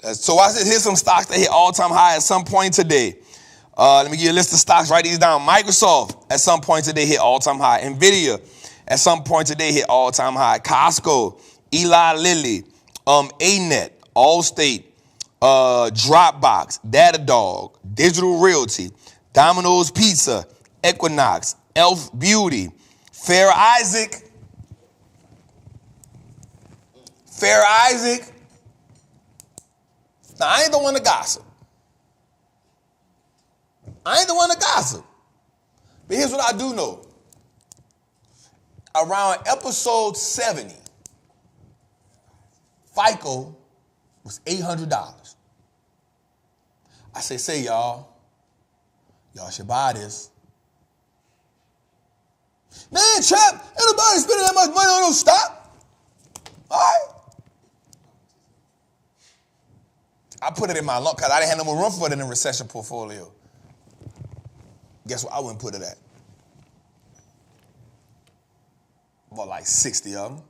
So watch this. Here's some stocks that hit all-time high at some point today. Let me give you a list of stocks. Write these down. Microsoft, at some point today, hit all-time high. NVIDIA, at some point today, hit all-time high. Costco, Eli Lilly, ANET, Allstate, Dropbox, Datadog, Digital Realty, Domino's Pizza, Equinox, Elf Beauty, Fair Isaac. Now, I ain't the one to gossip. But here's what I do know. Around episode 70, FICO was $800. I say y'all should buy this. Man, Trap, ain't nobody spending that much money on no stock. All right. I put it in my lump because I didn't have no more room for it in the recession portfolio. Guess what I wouldn't put it at? About like 60 of them.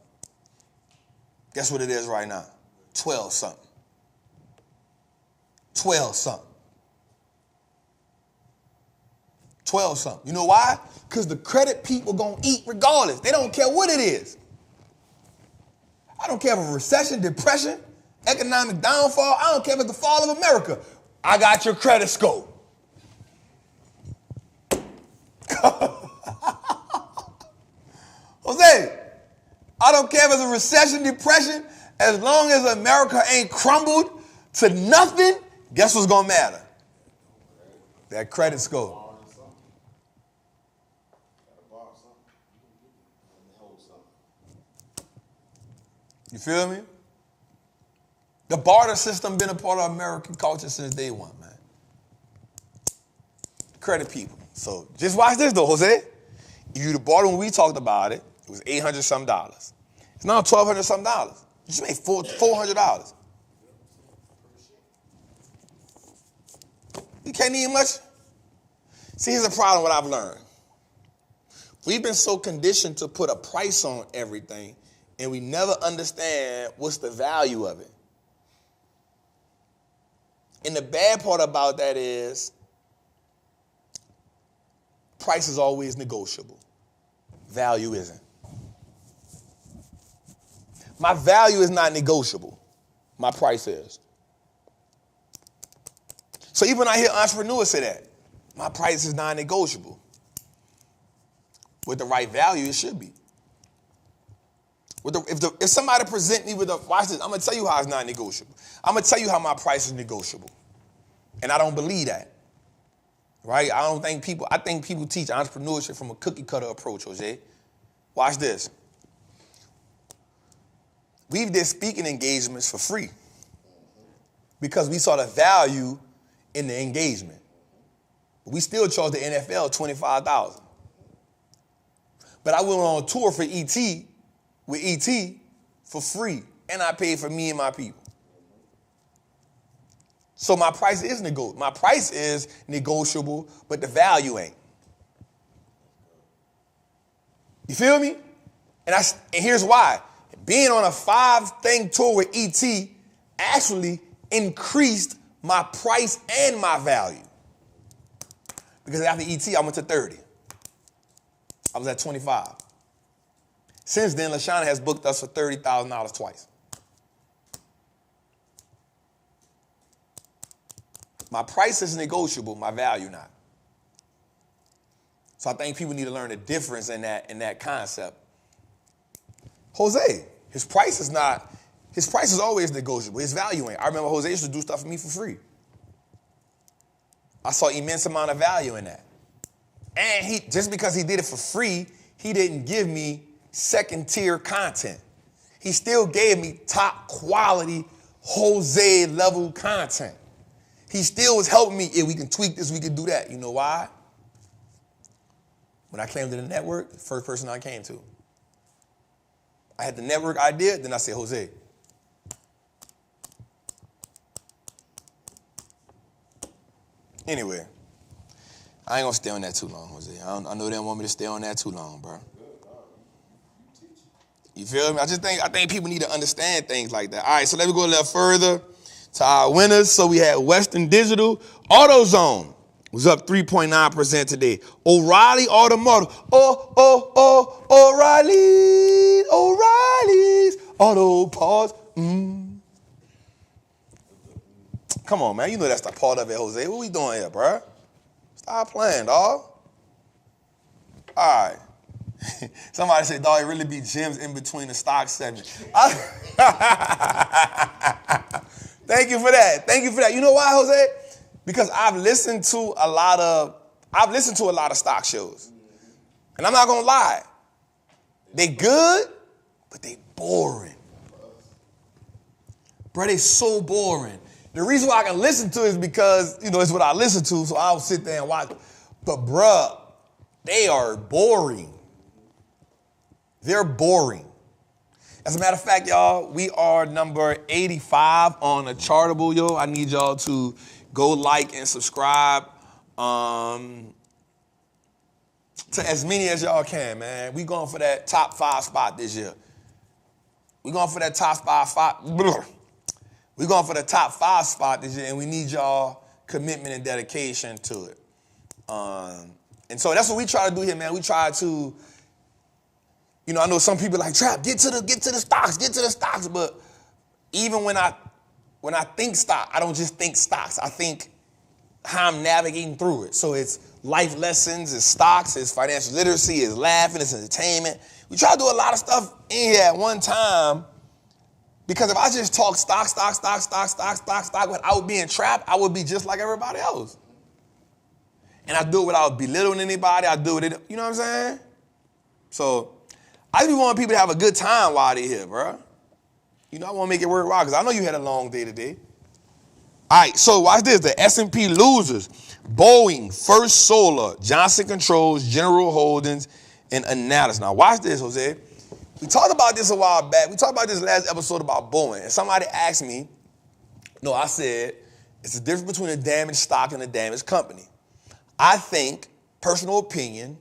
Guess what it is right now? 12 something. 12 something. 12 something. You know why? Because the credit people gonna eat regardless. They don't care what it is. I don't care if it's a recession, depression, economic downfall. I don't care if it's the fall of America. I got your credit score. Jose, I don't care if it's a recession, depression, As long as America ain't crumbled to nothing, guess what's going to matter? That credit score. You feel me? The barter system been a part of American culture since day one, man. Credit people. So just watch this though, Jose. If you'd have bought it when we talked about it, it was $800 some. It's now $1,200 some. You just made $400. You can't need much. See, here's the problem what I've learned. We've been so conditioned to put a price on everything, and we never understand what's the value of it. And the bad part about that is price is always negotiable. Value isn't. My value is not negotiable. My price is. So even when I hear entrepreneurs say that, my price is non-negotiable. With the right value, it should be. If somebody present me with watch this, I'm going to tell you how it's non-negotiable. I'm going to tell you how my price is negotiable. And I don't believe that. Right? I think people teach entrepreneurship from a cookie cutter approach, Jose. Watch this. We did speaking engagements for free because we saw the value in the engagement. But we still charged the NFL $25,000. But I went on tour for with ET for free, and I paid for me and my people. So my price is negotiable. My price is negotiable, but the value ain't. You feel me? And here's why. Being on a 5-thing tour with ET actually increased my price and my value. Because after ET, I went to 30. I was at 25. Since then, LaShawna has booked us for $30,000 twice. My price is negotiable, my value not. So I think people need to learn the difference in that concept. Jose, his price is always negotiable. His value ain't. I remember Jose used to do stuff for me for free. I saw immense amount of value in that. And just because he did it for free, he didn't give me second-tier content. He still gave me top quality Jose level content. He still was helping me. Yeah, we can tweak this, we can do that. You know why? When I came to the network, the first person I came to. I had the network idea, then I said, Jose. Anyway, I ain't gonna stay on that too long, Jose. I know they don't want me to stay on that too long, bro. You feel me? I think people need to understand things like that. All right, so let me go a little further to our winners. So we had Western Digital. AutoZone was up 3.9% today. O'Reilly Automotive. O'Reilly's Auto Parts. Come on, man. You know that's the part of it, Jose. What we doing here, bro? Stop playing, dog. All right. Somebody said, dog, it really be gems in between the stock segment. Thank you for that. Thank you for that. You know why, Jose? Because I've listened to a lot of stock shows. And I'm not gonna lie. They good, but they boring. Bro, they so boring. The reason why I can listen to it is because, it's what I listen to, so I'll sit there and watch. But bruh, they are boring. They're boring. As a matter of fact, y'all, we are number 85 on the Chartable, yo. I need y'all to go like and subscribe to as many as y'all can, man. We going for that top 5 spot this year. We going for that top 5. We're going for the top 5 spot this year, and we need y'all commitment and dedication to it. And so that's what we try to do here, man. We try to, I know some people like, Trap, get to the stocks. But even when I think stock, I don't just think stocks. I think how I'm navigating through it. So it's life lessons, it's stocks, it's financial literacy, it's laughing, it's entertainment. We try to do a lot of stuff in here at one time. Because if I just talk stock without being trapped, I would be just like everybody else. And I do it without belittling anybody. I do it, you know what I'm saying? So I just want people to have a good time while they're here, bro. You know, I want to make it worthwhile because I know you had a long day today. All right, so watch this. The S&P losers. Boeing, First Solar, Johnson Controls, General Holdings, and Analysis. Now watch this, Jose. We talked about this a while back. We talked about this last episode about Boeing. And somebody asked me, no, I said, it's the difference between a damaged stock and a damaged company. I think, personal opinion,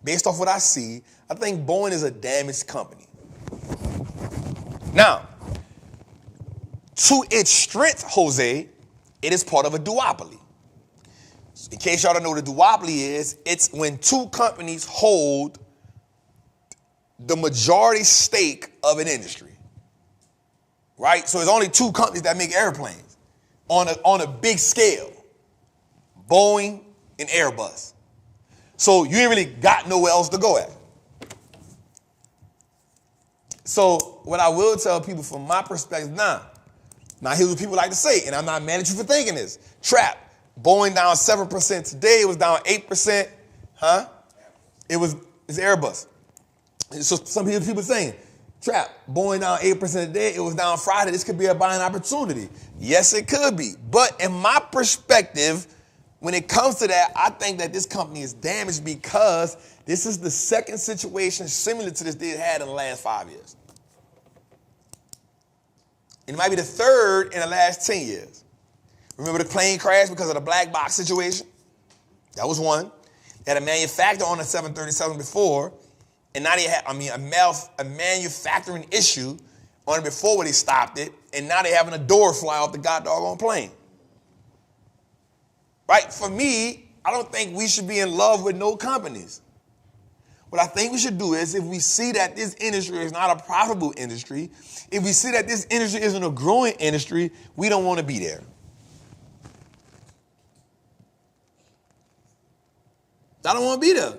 based off what I see, I think Boeing is a damaged company. Now, to its strength, Jose, it is part of a duopoly. In case y'all don't know what a duopoly is, it's when two companies hold the majority stake of an industry, right? So there's only two companies that make airplanes on a big scale, Boeing and Airbus. So you ain't really got nowhere else to go at. So what I will tell people from my perspective now here's what people like to say, and I'm not mad at you for thinking this. Trap, Boeing down 7% today, it was down 8%, It's Airbus. So some people saying, Trap, Boeing down 8% today, it was down Friday, this could be a buying opportunity. Yes, it could be. But in my perspective, when it comes to that, I think that this company is damaged because this is the second situation similar to this they had in the last 5 years. And it might be the third in the last 10 years. Remember the plane crash because of the black box situation? That was one. They had a manufacturer on the 737 before, and now they had, a manufacturing issue on it before when they stopped it, and now they're having a door fly off the goddamn plane. Right? For me, I don't think we should be in love with no companies. What I think we should do is, if we see that this industry is not a profitable industry, if we see that this industry isn't a growing industry, we don't want to be there. I don't want to be there.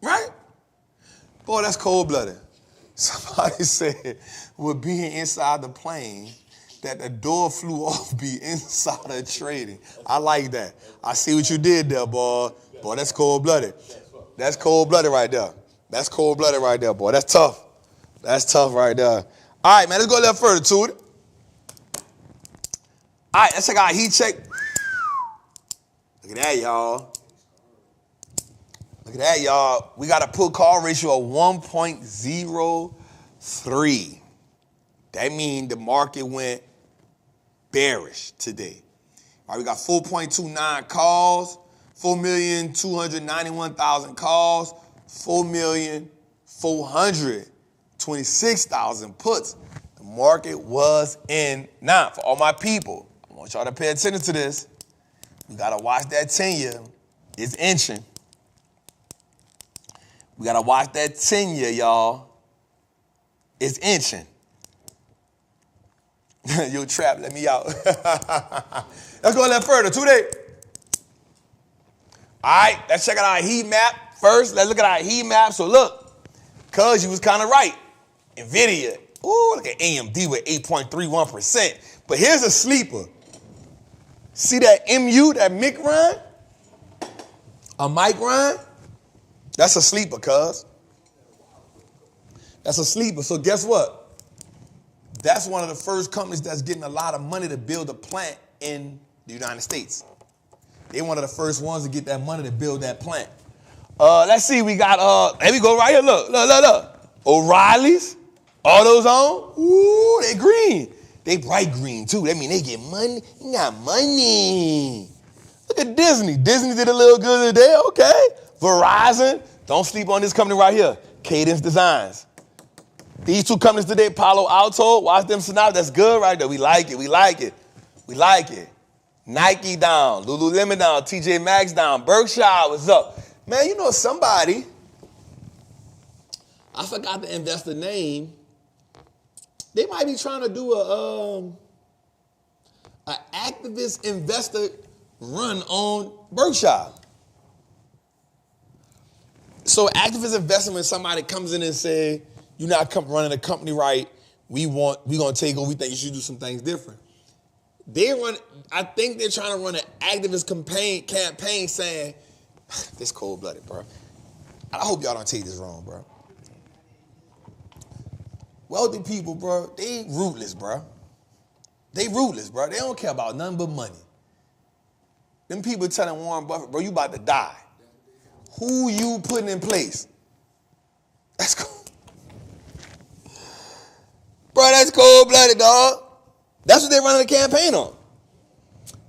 Right? Boy, that's cold-blooded. Somebody said, with being inside the plane, that the door flew off be inside of trading. I like that. I see what you did there, boy. Boy, that's cold-blooded. That's cold-blooded right there. That's cold-blooded right there, boy. That's tough. That's tough right there. All right, man, let's go a little further to it. All right, let's check out heat check. Look at that, y'all. Look at that, y'all. We got a put-call ratio of 1.03. That means the market went bearish today. All right, we got 4.29 calls, 4,291,000 calls, 4,426,000 puts. The market was in. Now, for all my people, I want y'all to pay attention to this. We got to watch that 10-year. It's inching. We got to watch that 10-year, y'all. It's inching. Yo, Trap, let me out. Let's go a little further. 2 days. All right, let's check out our heat map first. Let's look at our heat map. So look, cuz you was kind of right. NVIDIA. Ooh, look at AMD with 8.31%. But here's a sleeper. See that MU, that micron? A micron? That's a sleeper, cuz. That's a sleeper. So guess what? That's one of the first companies that's getting a lot of money to build a plant in the United States. They're one of the first ones to get that money to build that plant. Let's see, we got, here we go right here, look. O'Reilly's, AutoZone, ooh, they green. They bright green too. That mean they get money, they got money. Look at Disney. Disney did a little good today, okay. Verizon, don't sleep on this company right here, Cadence Designs. These two companies today, Palo Alto, watch them synopsis. That's good right there. We like it. We like it. We like it. Nike down. Lululemon down. TJ Maxx down. Berkshire was up. Man, you know somebody, I forgot the investor name. They might be trying to do a activist investor run on Berkshire. So activist investment when somebody comes in and say, you're not running the company right, we're gonna take over, we think you should do some things different. I think they're trying to run an activist campaign saying, this cold-blooded, bro. I hope y'all don't take this wrong, bro. Wealthy people, bro, they ruthless, bro. They ruthless, bro. They don't care about nothing but money. Them people telling Warren Buffett, bro, you about to die. Who you putting in place? That's cool. Bro, that's cold-blooded, dog. That's what they're running the campaign on.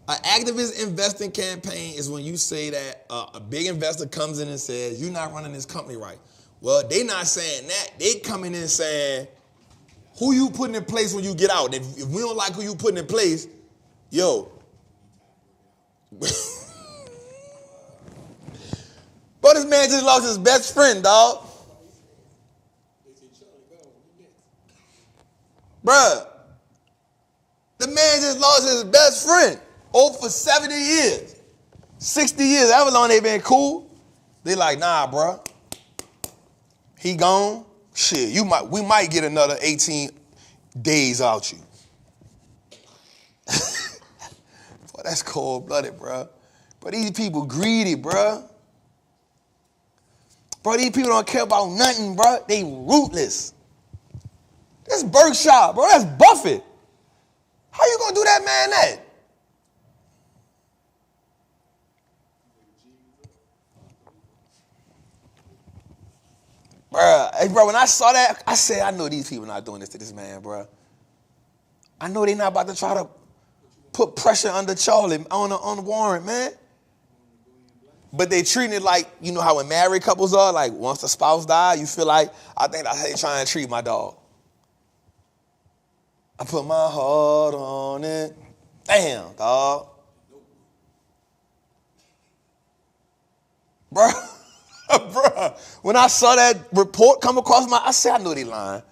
An activist investing campaign is when you say that a big investor comes in and says, you're not running this company right. Well, they not saying that. They coming in saying, who you putting in place when you get out? If we don't like who you putting in place, yo. Bro, this man just lost his best friend, dog. Bruh, the man just lost his best friend. For 70 years, 60 years, however long they been cool. They like, nah, bro. He gone. Shit, we might get another 18 days out you. Boy, that's cold-blooded, bro. But these people greedy, bro. Bro, these people don't care about nothing, bro. They ruthless. That's Berkshire, bro. That's Buffett. How you gonna do that man that? Bro, when I saw that, I said, I know these people not doing this to this man, bro. I know they not about to try to put pressure under Charlie on Warren, man. But they treating it like, you know how when married couples are, like once the spouse dies, you feel like, I think that's how they trying to treat my dog. I put my heart on it. Damn, dog. Bro. Bruh, when I saw that report come across I said, I know they lying.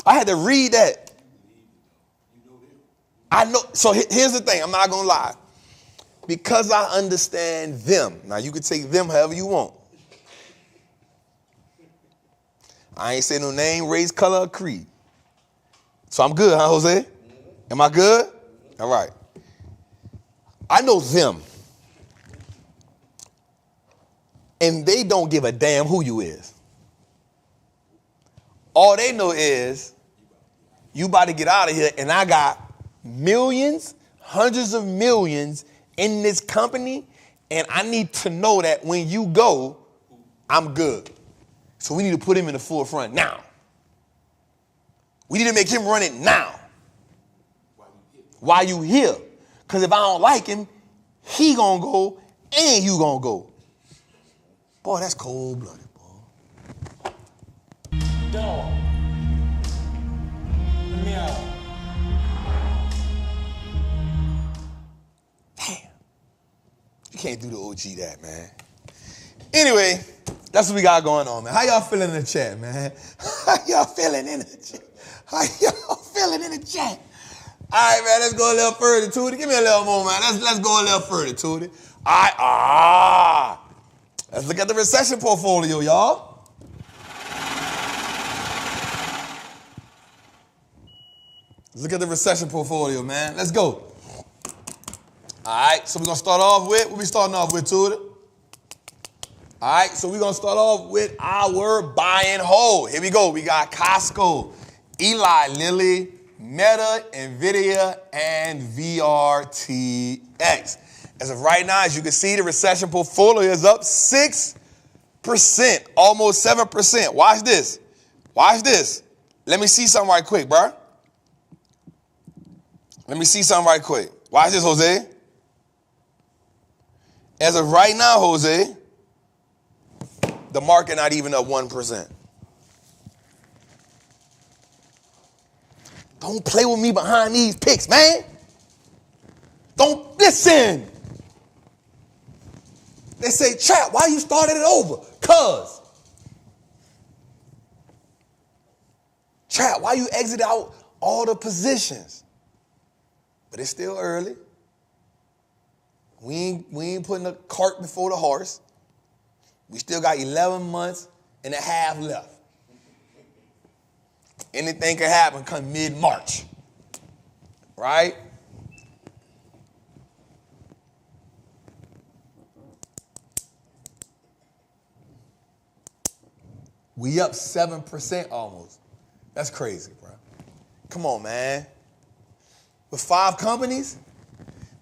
I had to read that. I know. So here's the thing. I'm not going to lie. Because I understand them. Now, you can take them however you want. I ain't saying no name, race, color, or creed. So I'm good, huh, Jose? Am I good? All right. I know them. And they don't give a damn who you is. All they know is you about to get out of here and I got millions, hundreds of millions in this company and I need to know that when you go, I'm good. So we need to put him in the forefront now. We need to make him run it now. While you here. Because if I don't like him, he gonna go and you gonna go. Boy, that's cold-blooded, boy. Dog. Let me out. Damn. You can't do the OG that, man. Anyway, that's what we got going on, man. How y'all feeling in the chat, man? How y'all feeling in the chat? How y'all feeling in the chat? All right, man, let's go a little further, Tootie. Give me a little more, man. Let's go a little further, Tootie. All right, let's look at the recession portfolio, y'all. Let's look at the recession portfolio, man. Let's go. All right, so we're going to start off with, what we starting off with, Tootie? All right, so we're going to start off with our buy and hold. Here we go. We got Costco, Eli Lilly, Meta, NVIDIA, and VRTX. As of right now, as you can see, the recession portfolio is up 6%, almost 7%. Watch this. Watch this. Let me see something right quick, bro. Let me see something right quick. Watch this, Jose. As of right now, Jose, the market not even up 1%. Don't play with me behind these picks, man. Don't listen. They say, Trap, why you started it over? Cuz. Trap, why you exit out all the positions? But it's still early. We ain't putting the cart before the horse. We still got 11 months and a half left. Anything can happen come mid-March, right? We up 7% almost. That's crazy, bro. Come on, man. With 5 companies,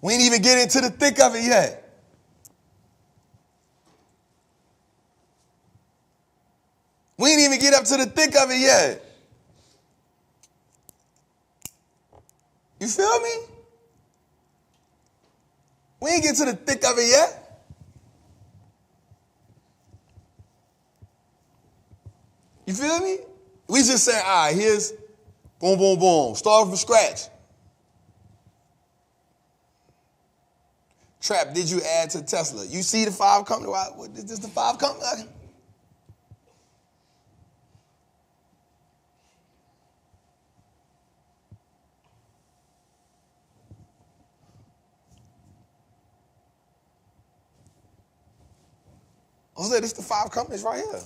we ain't even get into the thick of it yet. We ain't even get up to the thick of it yet. You feel me? We ain't get to the thick of it yet. You feel me? We just say, all right, here's boom, boom, boom. Start from scratch. Trap, did you add to Tesla? You see the 5 company? What is this the 5 company? Jose, this is the 5 companies right here.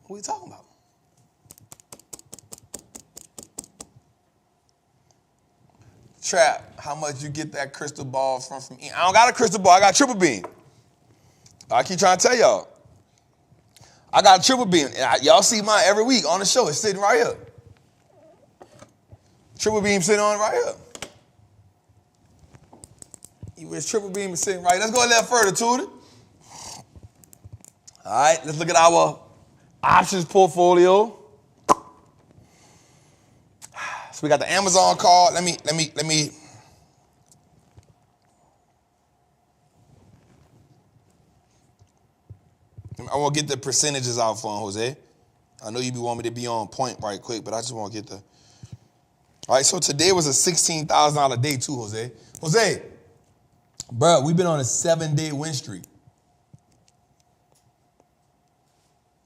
What are we talking about? Trap, how much you get that crystal ball from? I don't got a crystal ball. I got triple beam. I keep trying to tell y'all. I got a triple beam. Y'all see mine every week on the show. It's sitting right here. Triple beam sitting on right here. It's triple beam is sitting right. Let's go a little further, Tudor. All right, let's look at our options portfolio. So we got the Amazon call. Let me. I want to get the percentages out for him, Jose. I know you be wanting me to be on point right quick, but I just want to get the. All right, so today was a $16,000 day too, Jose. Jose, bro, we've been on a 7-day win streak.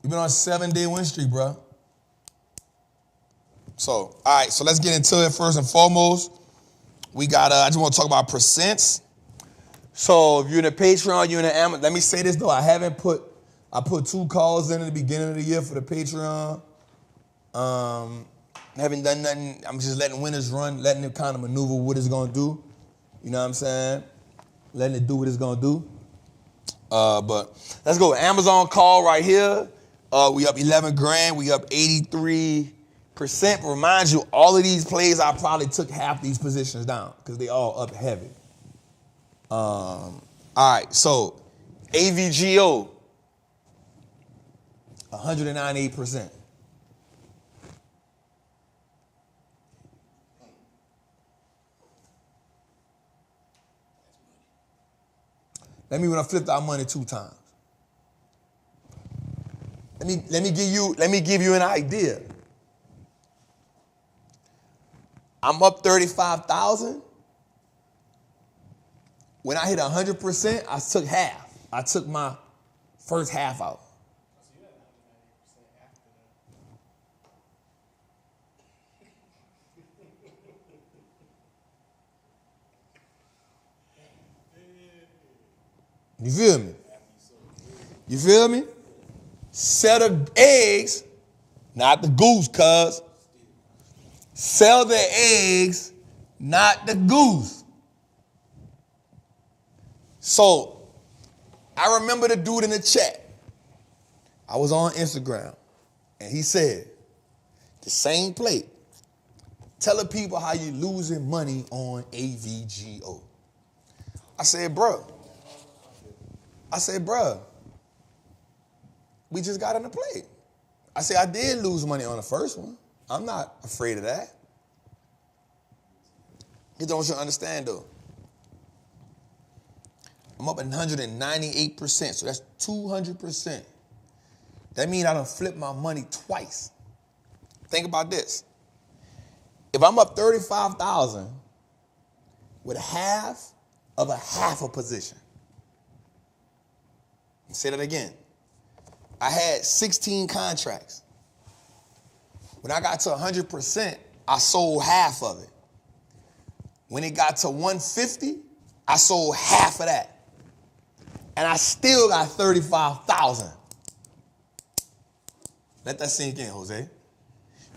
We've been on a 7-day win streak, bro. So, all right, so let's get into it first and foremost. We got, I just want to talk about percents. So if you're in the Patreon, you're in the Amazon. Let me say this, though. I put 2 calls in at the beginning of the year for the Patreon. Haven't done nothing. I'm just letting winners run, letting it kind of maneuver what it's going to do. You know what I'm saying? Letting it do what it's going to do. But let's go. Amazon call right here. We up 11 grand. We up 83%. Remind you, all of these plays, I probably took half these positions down because they all up heavy. All right, so AVGO, 198%. Let me flip our money 2 times. Let me give you an idea. I'm up 35,000. When I hit 100%, I took half. I took my first half out. So you had 198% after that. You feel me? You feel me? Set of eggs, not the goose, cuz. Sell the eggs, not the goose. So, I remember the dude in the chat. I was on Instagram, and he said, the same plate. Telling people how you losing money on AVGO. I said, bruh, we just got in the plate. I said, I did lose money on the first one. I'm not afraid of that. You don't you understand, though. I'm up at 198%, so that's 200%. That means I done flipped my money twice. Think about this. If I'm up 35,000 with half of a position. Say that again. I had 16 contracts. When I got to 100%, I sold half of it. When it got to 150, I sold half of that. And I still got 35,000. Let that sink in, Jose.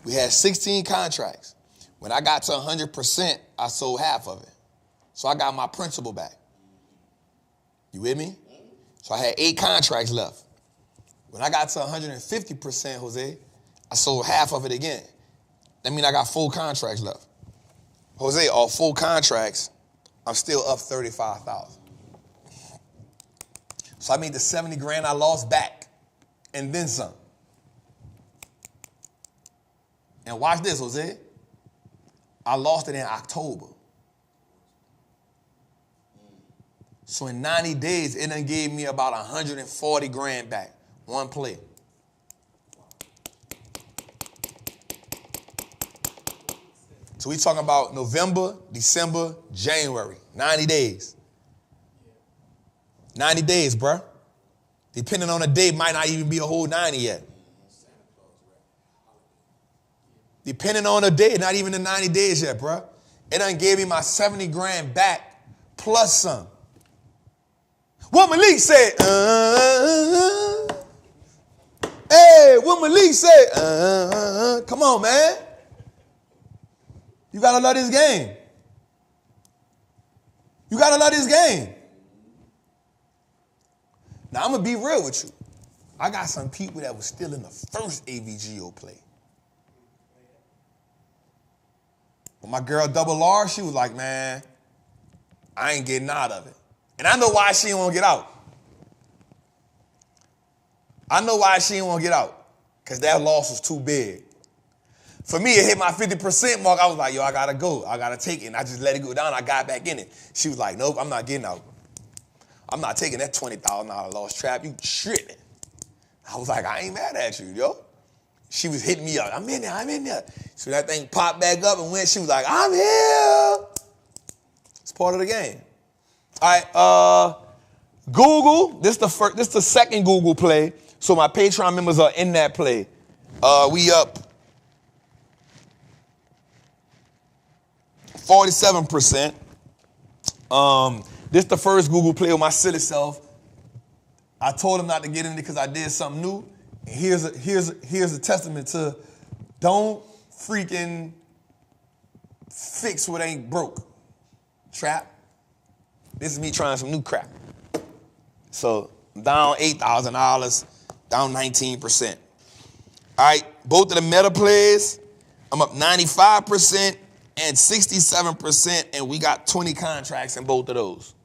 We had 16 contracts. When I got to 100%, I sold half of it. So I got my principal back. You with me? So I had 8 contracts left. When I got to 150%, Jose, I sold half of it again. That means I got 4 contracts left. Jose, all 4 contracts, I'm still up 35,000. So I made the 70 grand I lost back and then some. And watch this, Jose. I lost it in October. So in 90 days, it done gave me about 140 grand back. One play. So we talking about November, December, January. 90 days. 90 days, bruh. Depending on the day, might not even be a whole 90 yet. Depending on the day, not even the 90 days yet, bruh. It done gave me my 70 grand back plus some. What Malik said, hey, what Malik said, come on, man. You gotta love this game. You gotta love this game. Now, I'm gonna be real with you. I got some people that was still in the first AVGO play. When my girl Double R, she was like, man, I ain't getting out of it. And I know why she didn't want to get out. I know why she didn't want to get out. Because that loss was too big. For me, it hit my 50% mark. I was like, yo, I got to go. I got to take it. And I just let it go down. I got back in it. She was like, nope, I'm not getting out. I'm not taking that $20,000 loss trap. You tripping. I was like, I ain't mad at you, yo. She was hitting me up. I'm in there. So that thing popped back up and went. She was like, I'm here. It's part of the game. All right, Google. This the second Google play. So my Patreon members are in that play. We up 47%. This the first Google play with my silly self. I told him not to get in it because I did something new. And here's a testament to don't freaking fix what ain't broke. Trap. This is me trying some new crap. So I'm down $8,000, down 19%. All right, both of the meta plays, I'm up 95% and 67%, and we got 20 contracts in both of those.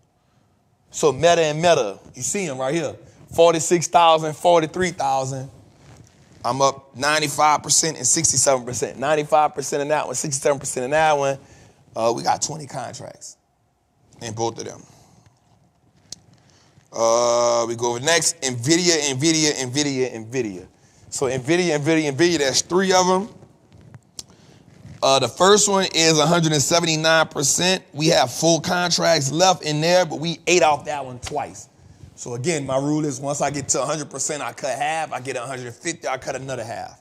So meta and meta, you see them right here. 46,000, 43,000. I'm up 95% and 67%. 95% in that one, 67% in that one. We got 20 contracts in both of them. We go over next. NVIDIA. So NVIDIA, there's 3 of them. The first one is 179%. We have full contracts left in there, but we ate off that one twice. So again, my rule is once I get to 100%, I cut half. I get 150, I cut another half.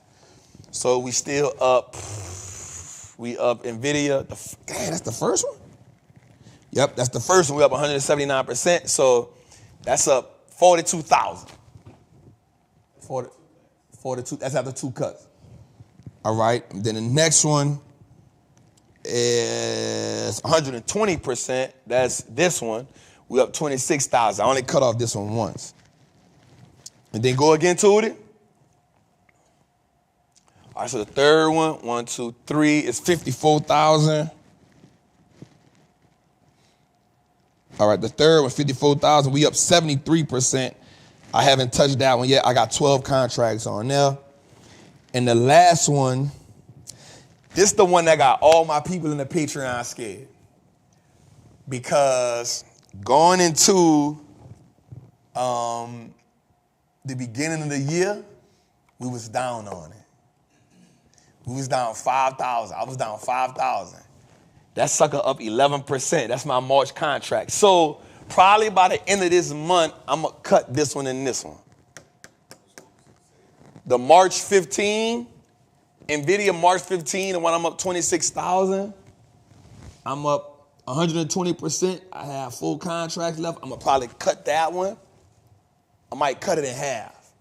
So we still up. We up NVIDIA. Damn, that's the first one? Yep, that's the first one. We up 179%. So that's up 42,000. 42, that's after 2 cuts. All right, and then the next one is 120%. That's this one. We up 26,000. I only cut off this one once. And then go again to it. All right, so the third one, 1, 2, 3, is 54,000. All right, the third one, 54,000. We up 73%. I haven't touched that one yet. I got 12 contracts on there. And the last one, this is the one that got all my people in the Patreon scared. Because going into the beginning of the year, we was down on it. We was down 5,000. I was down 5,000. That sucker up 11%. That's my March contract. So probably by the end of this month, I'm going to cut this one and this one. The March 15, NVIDIA March 15, and when I'm up 26,000, I'm up 120%. I have full contracts left. I'm going to probably cut that one. I might cut it in half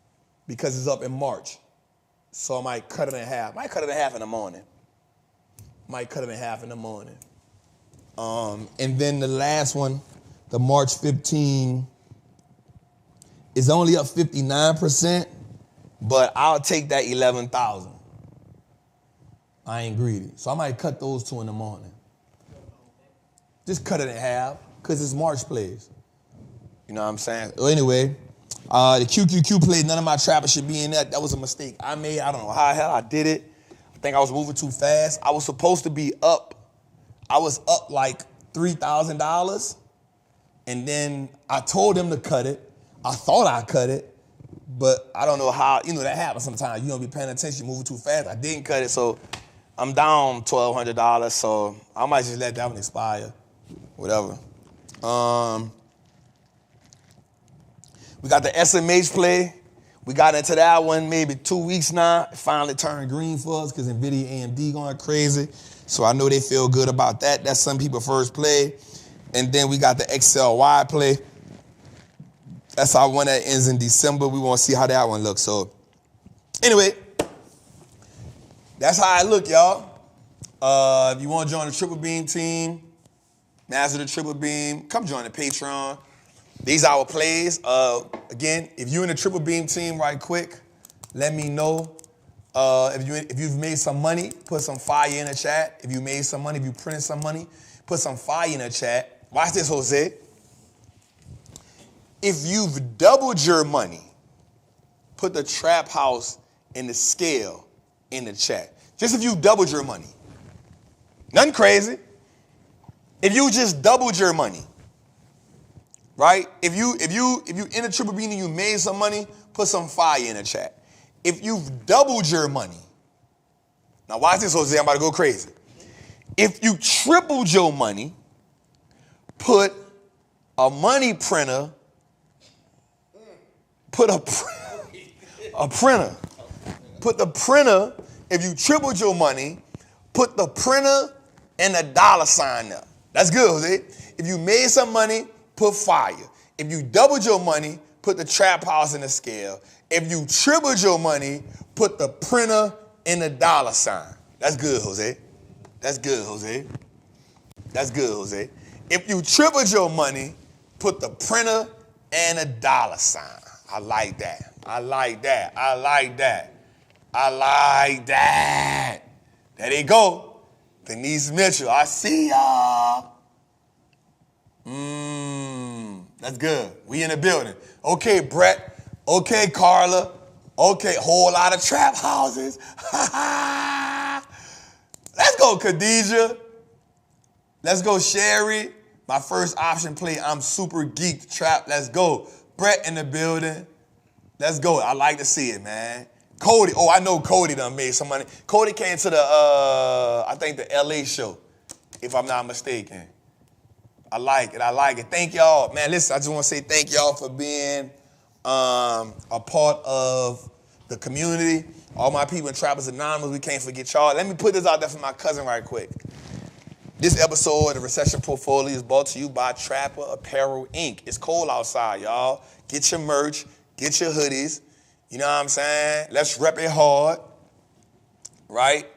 because it's up in March. So I might cut it in half. Might cut it in half in the morning. Might cut it in half in the morning. And then the last one, the March 15, is only up 59%, but I'll take that 11,000. I ain't greedy. So I might cut those two in the morning. Just cut it in half, because it's March plays. You know what I'm saying? Well, anyway, the QQQ play, none of my trappers should be in that. That was a mistake I made. I don't know how the hell I did it. I think I was moving too fast. I was supposed to be up. I was up like $3,000. And then I told him to cut it. I thought I cut it. But I don't know how, that happens sometimes. You don't be paying attention, moving too fast. I didn't cut it, so I'm down $1,200. So I might just let that one expire. Whatever. We got the SMH play. We got into that one maybe 2 weeks now. It finally turned green for us because NVIDIA AMD going crazy. So I know they feel good about that. That's some people's first play. And then we got the XLY play. That's our one that ends in December. We want to see how that one looks. So anyway, that's how I look, y'all. If you want to join the Triple Beam team, Master the Triple Beam, come join the Patreon. These are our plays. Again, if you're in the Triple Beam team right quick, let me know. If you've made some money, put some fire in the chat. If you made some money, if you printed some money, put some fire in the chat. Watch this, Jose. If you've doubled your money, put the trap house and the scale in the chat. Just if you've doubled your money. Nothing crazy. If you just doubled your money, right? If you in a Triple Beam and you made some money, put some fire in the chat. If you've doubled your money, now watch this, Jose, I'm about to go crazy. If you tripled your money, put a money printer, put a printer. Put the printer, if you tripled your money, put the printer and a $sign up. That's good, Jose. If you made some money, put fire. If you doubled your money, put the trap house in the scale. If you tripled your money, put the printer and a $sign. That's good, Jose. That's good, Jose. That's good, Jose. If you tripled your money, put the printer and a $sign. I like that. I like that. I like that. I like that. There they go. Denise Mitchell, I see y'all. That's good. We in the building. Okay, Brett. Okay, Carla. Okay, whole lot of trap houses. Let's go, Khadijah. Let's go, Sherry. My first option play, I'm super geeked trap. Let's go. Brett in the building. Let's go. I like to see it, man. Cody. Oh, I know Cody done made some money. Cody came to the, I think the LA show, if I'm not mistaken. I like it. I like it. Thank y'all. Man, listen, I just want to say thank y'all for being a part of the community. All my people in Trappers Anonymous, we can't forget y'all. Let me put this out there for my cousin right quick. This episode of the Recession Portfolio is brought to you by Trapper Apparel, Inc. It's cold outside, y'all. Get your merch. Get your hoodies. You know what I'm saying? Let's rep it hard. Right?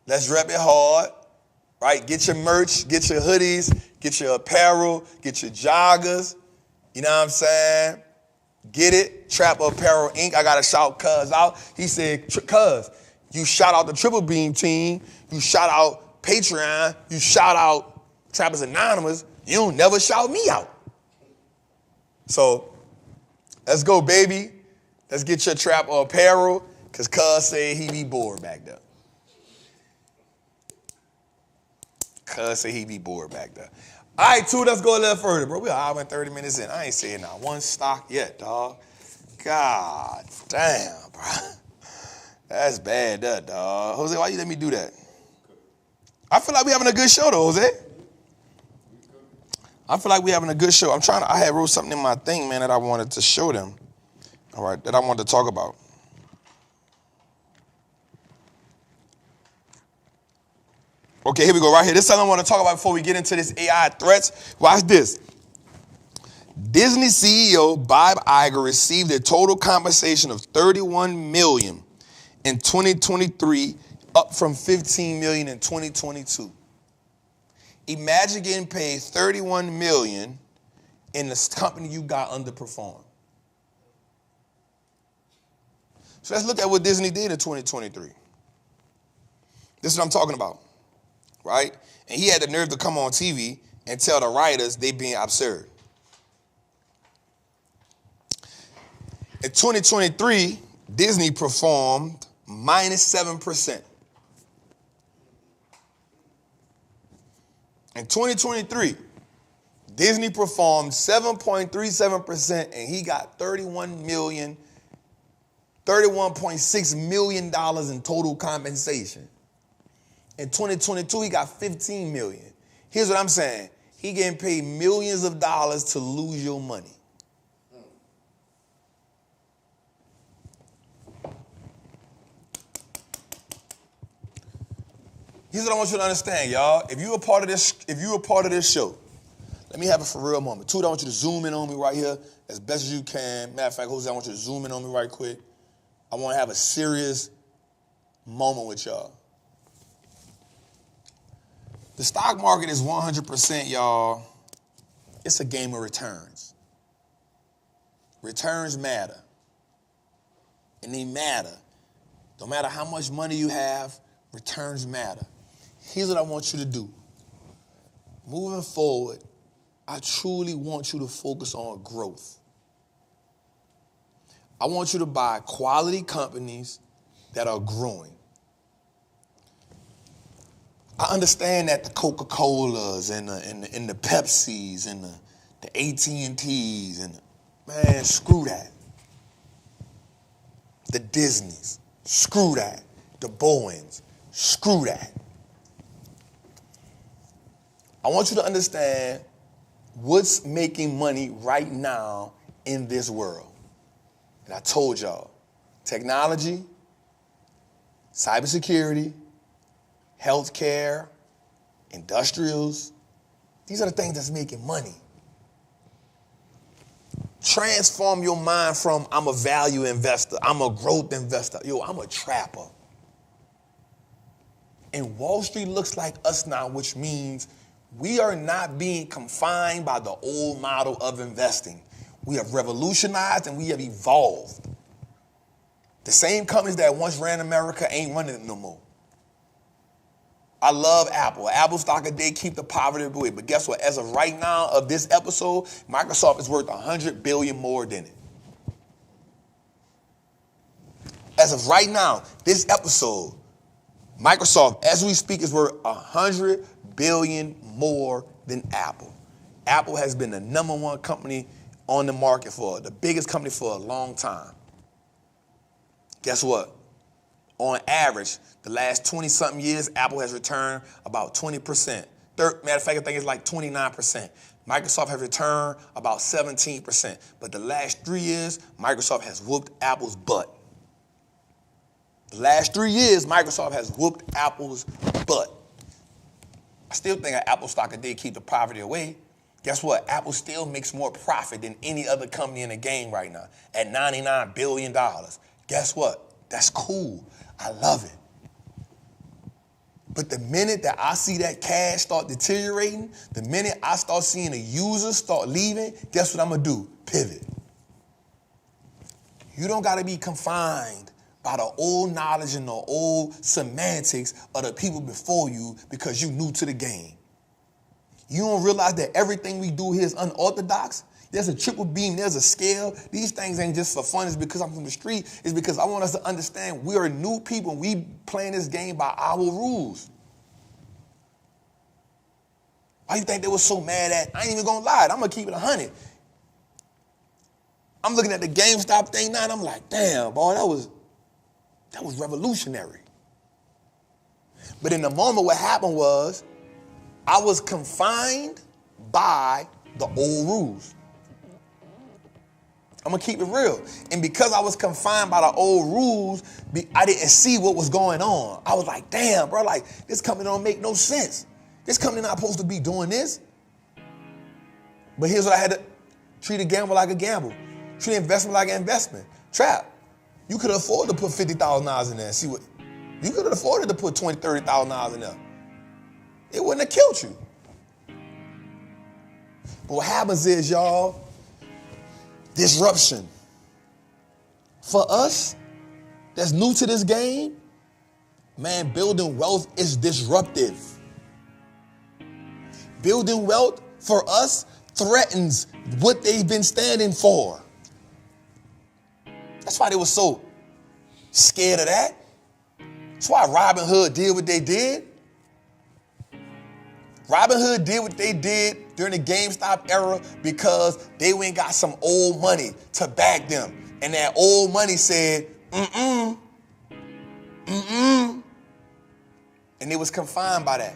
Let's rep it hard. Right? Get your merch. Get your hoodies. Get your apparel. Get your joggers. You know what I'm saying? Get it. Trapper Apparel, Inc. I got to shout Cuz out. He said, Cuz, you shout out the Triple Beam team. You shout out Patreon, you shout out Trappers Anonymous, you don't never shout me out. So, let's go, baby. Let's get your trap apparel, because Cuz said he be bored back there. Cuz said he be bored back there. All right, two, let's go a little further, bro. We're an hour and 30 minutes in. I ain't saying not one stock yet, dog. God damn, bro. That's bad, that, dog. Jose, why you let me do that? I feel like we having a good show, though, Jose. I feel like we having a good show. I had wrote something in my thing, man, that I wanted to show them. All right, that I wanted to talk about. Okay, here we go, right here. This is something I want to talk about before we get into this AI threats. Watch this. Disney CEO Bob Iger received a total compensation of $31 million in 2023, up from $15 million in 2022. Imagine getting paid $31 million in the company you got underperformed. So let's look at what Disney did in 2023. This is what I'm talking about, right? And he had the nerve to come on TV and tell the writers they being absurd. In 2023, Disney performed minus 7%. In 2023, Disney performed 7.37%, and he got $31.6 million in total compensation. In 2022, he got $15 million. Here's what I'm saying. He getting paid millions of dollars to lose your money. Here's what I want you to understand, y'all. If you were part of this show, let me have a for real moment. Two, I want you to zoom in on me right here as best as you can. Matter of fact, Jose, I want you to zoom in on me right quick. I want to have a serious moment with y'all. The stock market is 100%, y'all. It's a game of returns. Returns matter. And they matter. No matter how much money you have, returns matter. Here's what I want you to do. Moving forward, I truly want you to focus on growth. I want you to buy quality companies that are growing. I understand that the Coca-Colas and the Pepsis and the AT&Ts man, screw that. The Disneys, screw that. The Boeings, screw that. I want you to understand what's making money right now in this world. And I told y'all, technology, cybersecurity, healthcare, industrials, these are the things that's making money. Transform your mind from I'm a value investor, I'm a growth investor, I'm a trapper. And Wall Street looks like us now, which means we are not being confined by the old model of investing. We have revolutionized and we have evolved. The same companies that once ran America ain't running it no more. I love Apple. Apple stock a day keep the poverty away. But guess what? As of right now of this episode, Microsoft is worth $100 billion more than it. As of right now, this episode, Microsoft, as we speak, is worth $100 billion more than Apple. Apple has been the number one company on the market the biggest company for a long time. Guess what? On average, the last 20-something years, Apple has returned about 20%. Matter of fact, I think it's like 29%. Microsoft has returned about 17%. But the last 3 years, Microsoft has whooped Apple's butt. The last 3 years, Microsoft has whooped Apple's butt. I still think an Apple stock a day keep the poverty away. Guess what? Apple still makes more profit than any other company in the game right now at $99 billion. Guess what? That's cool. I love it. But the minute that I see that cash start deteriorating, the minute I start seeing the users start leaving, guess what I'm going to do? Pivot. You don't got to be confined by the old knowledge and the old semantics of the people before you because you new to the game. You don't realize that everything we do here is unorthodox? There's a triple beam, there's a scale. These things ain't just for fun. It's because I'm from the street. It's because I want us to understand we are new people and we playing this game by our rules. Why you think they were so mad at? I ain't even gonna lie, I'm gonna keep it 100. I'm looking at the GameStop thing now and I'm like, damn, boy, that was revolutionary. But in the moment, what happened was I was confined by the old rules. I'm going to keep it real. And because I was confined by the old rules, I didn't see what was going on. I was like, damn, bro, like this company don't make no sense. This company not supposed to be doing this. But here's what I had to, Treat a gamble like a gamble. Treat an investment like an investment. Trap. You could afford to put $50,000 in there and see what. You could have afforded to put $20,000, $30,000 in there. It wouldn't have killed you. But what happens is, y'all, disruption. For us that's new to this game, man, building wealth is disruptive. Building wealth for us threatens what they've been standing for. That's why they were so scared of that. That's why Robin Hood did what they did. Robin Hood did what they did during the GameStop era because they went and got some old money to back them. And that old money said, and they was confined by that.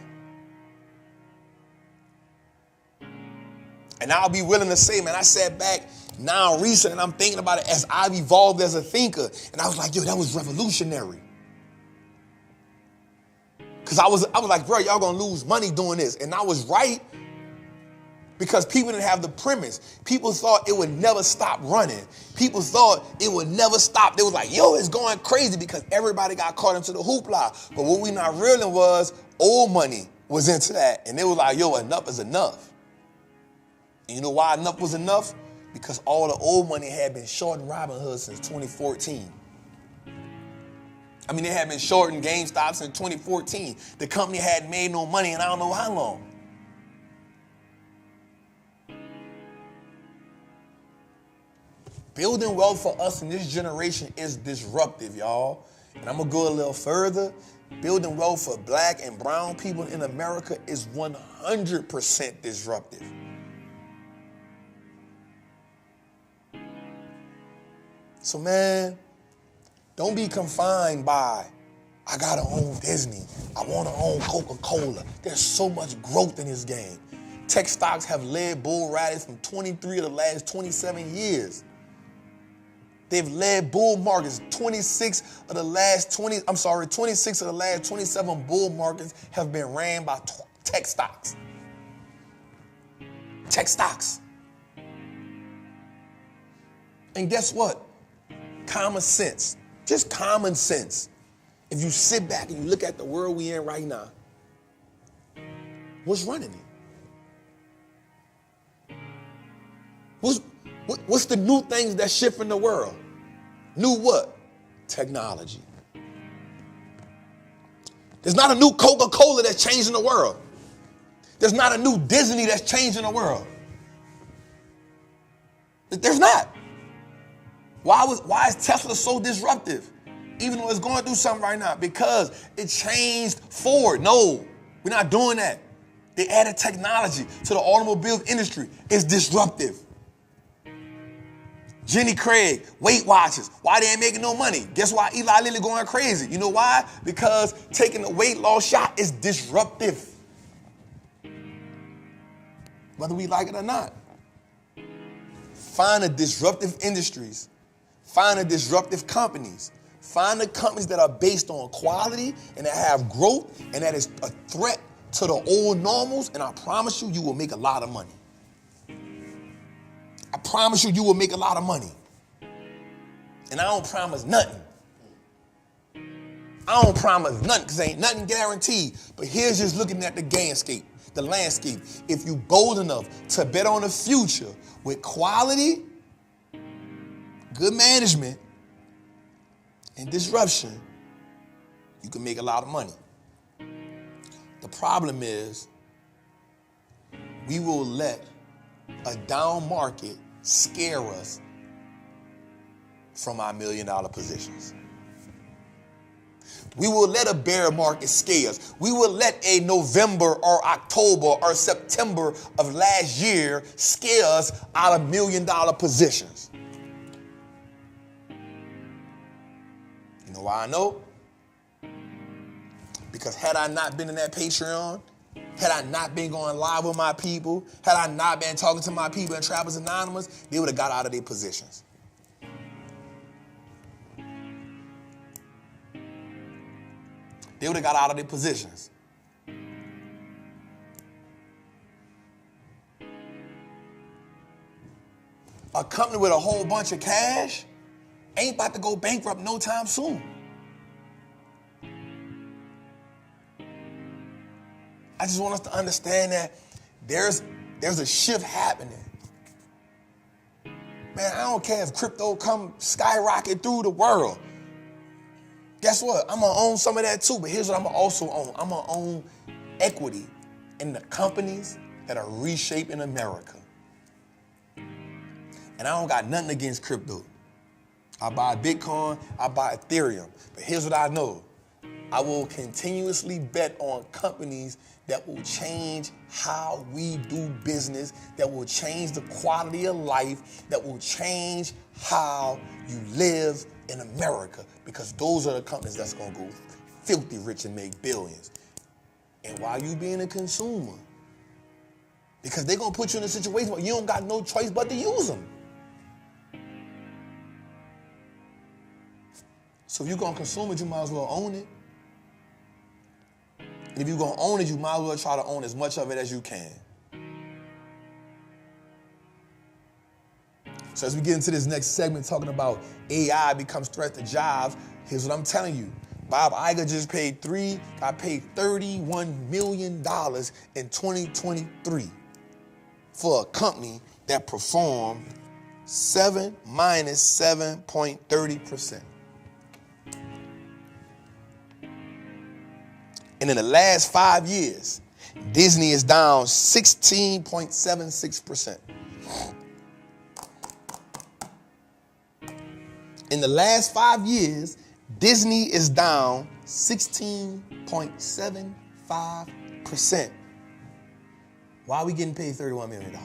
And I'll be willing to say, man, I sat back now recent and I'm thinking about it as I've evolved as a thinker. And I was like, yo, that was revolutionary. Because I was like, bro, y'all gonna lose money doing this. And I was right because people didn't have the premise. People thought it would never stop running. People thought it would never stop. They was like, yo, it's going crazy because everybody got caught into the hoopla. But what we not realizing was old money was into that. And they was like, yo, enough is enough. And you know why enough was enough? Because all the old money had been shorting Robinhood since 2014. I mean, they had been shorting GameStop since 2014. The company hadn't made no money in I don't know how long. Building wealth for us in this generation is disruptive, y'all. And I'm going to go a little further. Building wealth for black and brown people in America is 100% disruptive. So, man, don't be confined by, I got to own Disney. I want to own Coca-Cola. There's so much growth in this game. Tech stocks have led bull rallies from 23 of the last 27 years. They've led bull markets. 26 of the last 27 bull markets have been ran by tech stocks. Tech stocks. And guess what? Common sense. Just common sense. If you sit back and you look at the world we're in right now, what's running it? What's the new things that shift in the world? New what? Technology. There's not a new Coca-Cola that's changing the world. There's not a new Disney that's changing the world. There's not. Why is Tesla so disruptive? Even though it's going through something right now, because it changed Ford. No, we're not doing that. They added technology to the automobile industry. It's disruptive. Jenny Craig, Weight Watchers. Why they ain't making no money? Guess why Eli Lilly going crazy? You know why? Because taking a weight loss shot is disruptive. Whether we like it or not. Find the disruptive industries. Find the disruptive companies. Find the companies that are based on quality and that have growth and that is a threat to the old normals, and I promise you, you will make a lot of money. I promise you, you will make a lot of money. And I don't promise nothing. I don't promise nothing because ain't nothing guaranteed. But here's just looking at the landscape. If you bold enough to bet on the future with quality, good management, and disruption, you can make a lot of money. The problem is we will let a down market scare us from our $1 million positions. We will let a bear market scare us. We will let a November or October or September of last year scare us out of $1 million positions. You know why I know? Because had I not been in that Patreon, had I not been going live with my people, had I not been talking to my people in Trappers Anonymous, they would have got out of their positions. They would have got out of their positions. a company with a whole bunch of cash ain't about to go bankrupt no time soon. I just want us to understand that there's a shift happening. Man, I don't care if crypto come skyrocket through the world. Guess what? I'm going to own some of that too, but here's what I'm going to also own. I'm going to own equity in the companies that are reshaping America. And I don't got nothing against crypto. I buy Bitcoin, I buy Ethereum. But here's what I know. I will continuously bet on companies that will change how we do business, that will change the quality of life, that will change how you live in America. Because those are the companies that's going to go filthy rich and make billions. And while you being a consumer, because they're going to put you in a situation where you don't got no choice but to use them. So if you're going to consume it, you might as well own it. And if you're going to own it, you might as well try to own as much of it as you can. So as we get into this next segment talking about AI becomes threat to jobs, here's what I'm telling you. Bob Iger just paid $31 million in 2023 for a company that performed 7-7.30%. And in the last 5 years, Disney is down 16.76%. In the last 5 years, Disney is down 16.75%. Why are we getting paid $31 million?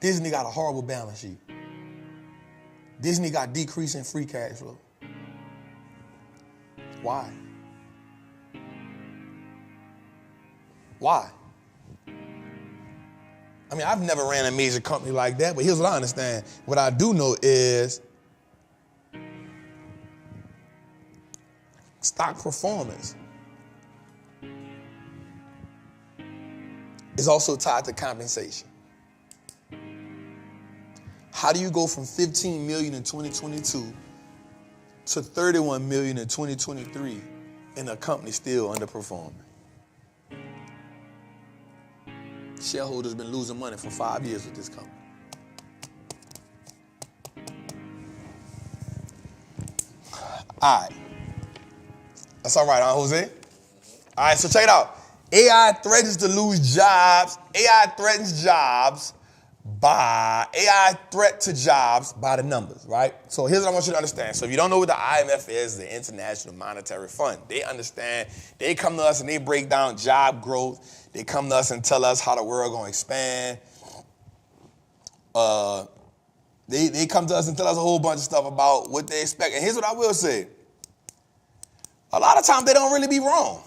Disney got a horrible balance sheet. Disney got decreasing free cash flow. Why? Why? I mean, I've never ran a major company like that, but here's what I understand. What I do know is stock performance is also tied to compensation. How do you go from 15 million in 2022 to 31 million in 2023 and a company still underperforming? Shareholders been losing money for 5 years with this company. All right. That's all right, huh, Jose? All right, so check it out. AI threatens to lose jobs. AI threat to jobs by the numbers, right? So here's what I want you to understand. So if you don't know what the IMF is, the International Monetary Fund, they understand, they come to us and they break down job growth. They come to us and tell us how the world going to expand. They come to us and tell us a whole bunch of stuff about what they expect. And here's what I will say. A lot of times they don't really be wrong.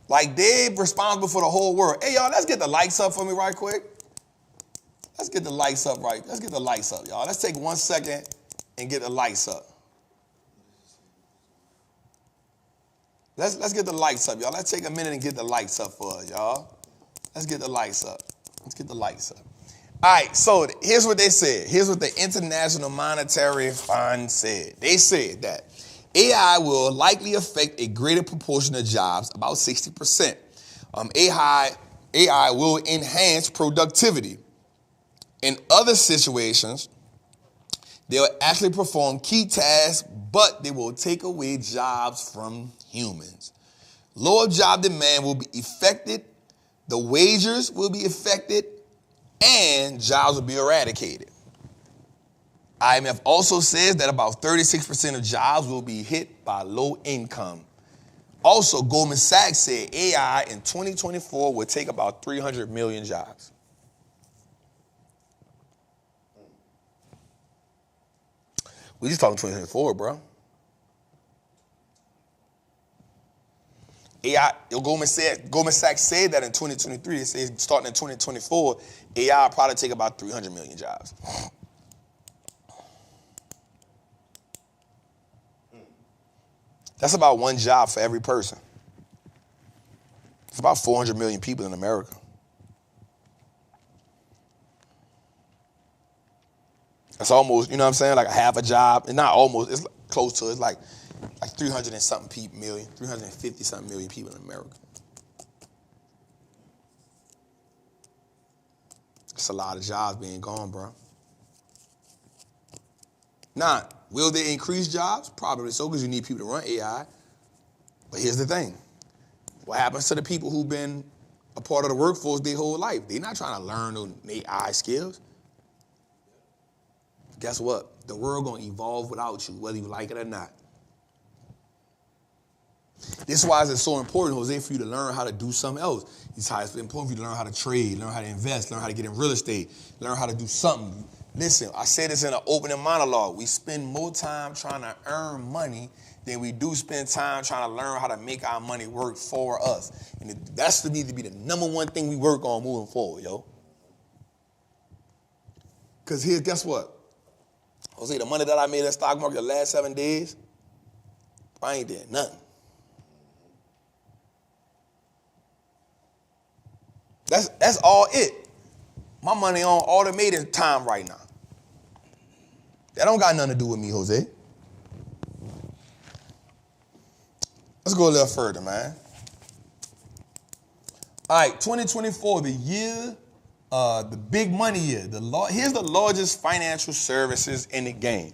Like they're responsible for the whole world. Hey, y'all, let's get the lights up for me right quick. Let's get the lights up, right? Let's get the lights up, y'all. Let's take 1 second and get the lights up. Let's get the lights up, y'all. Let's take a minute and get the lights up for us, y'all. Let's get the lights up. Let's get the lights up. All right, so here's what they said. Here's what the International Monetary Fund said. They said that AI will likely affect a greater proportion of jobs, about 60%. AI will enhance productivity. In other situations, they'll actually perform key tasks, but they will take away jobs from humans. Lower job demand will be affected, the wages will be affected, and jobs will be eradicated. IMF also says that about 36% of jobs will be hit by low income. Also, Goldman Sachs said AI in 2024 will take about 300 million jobs. We just talking 2024, bro. AI, Goldman Sachs said that in 2023. It says starting in 2024, AI will probably take about 300 million jobs. That's about one job for every person. It's about 400 million people in America. That's almost, you know what I'm saying, like a half a job. And not almost, it's close to it. It's like 300 and something million, 350 something million people in America. It's a lot of jobs being gone, bro. Now, will they increase jobs? Probably so, because you need people to run AI. But here's the thing. What happens to the people who've been a part of the workforce their whole life? They're not trying to learn those AI skills. Guess what? The world gonna evolve without you, whether you like it or not. This is why it's so important, Jose, for you to learn how to do something else. It's how it's important for you to learn how to trade, learn how to invest, learn how to get in real estate, learn how to do something. Listen, I said this in an opening monologue. We spend more time trying to earn money than we do spend time trying to learn how to make our money work for us. And that's to need to be the number one thing we work on moving forward, yo. Because here, guess what? Jose, the money that I made in the stock market the last 7 days, I ain't did nothing. That's all it. My money on automated time right now. That don't got nothing to do with me, Jose. Let's go a little further, man. All right, 2024, the year, the big money year. Here's the largest financial services in the game.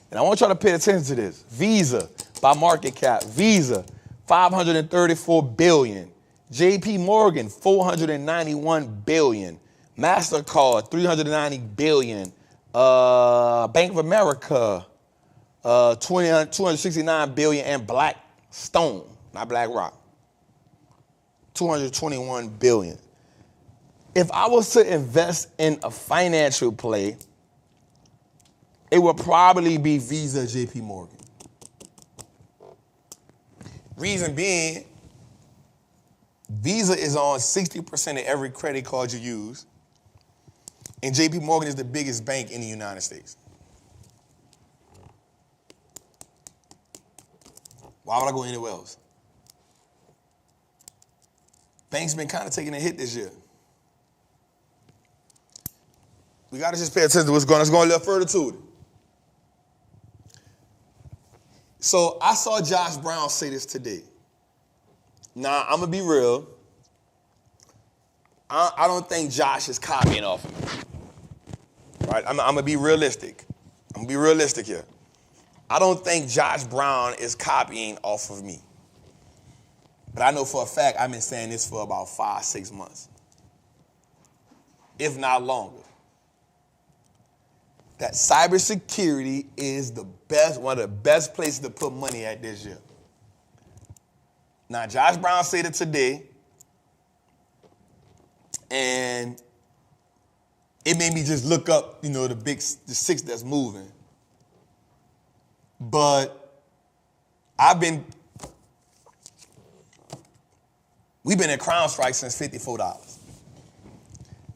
And I want y'all to pay attention to this. Visa, by market cap. Visa, $534 billion. JP Morgan, $491 billion. MasterCard, $390 billion. Bank of America, $269 billion. And Blackstone, not BlackRock, $221 billion. If I was to invest in a financial play, it would probably be Visa, JP Morgan. Reason being, Visa is on 60% of every credit card you use, and JP Morgan is the biggest bank in the United States. Why would I go anywhere else? Banks been kind of taking a hit this year. We got to just pay attention to what's going on. Let's go a little further to it. So I saw Josh Brown say this today. Now, I'm going to be real. I don't think Josh is copying off of me. Right? I'm going to be realistic. I'm going to be realistic here. I don't think Josh Brown is copying off of me. But I know for a fact I've been saying this for about 5-6 months, if not longer, that cybersecurity is one of the best places to put money at this year. Now, Josh Brown said it today, and it made me just look up, the six that's moving. But we've been at CrowdStrike since $54.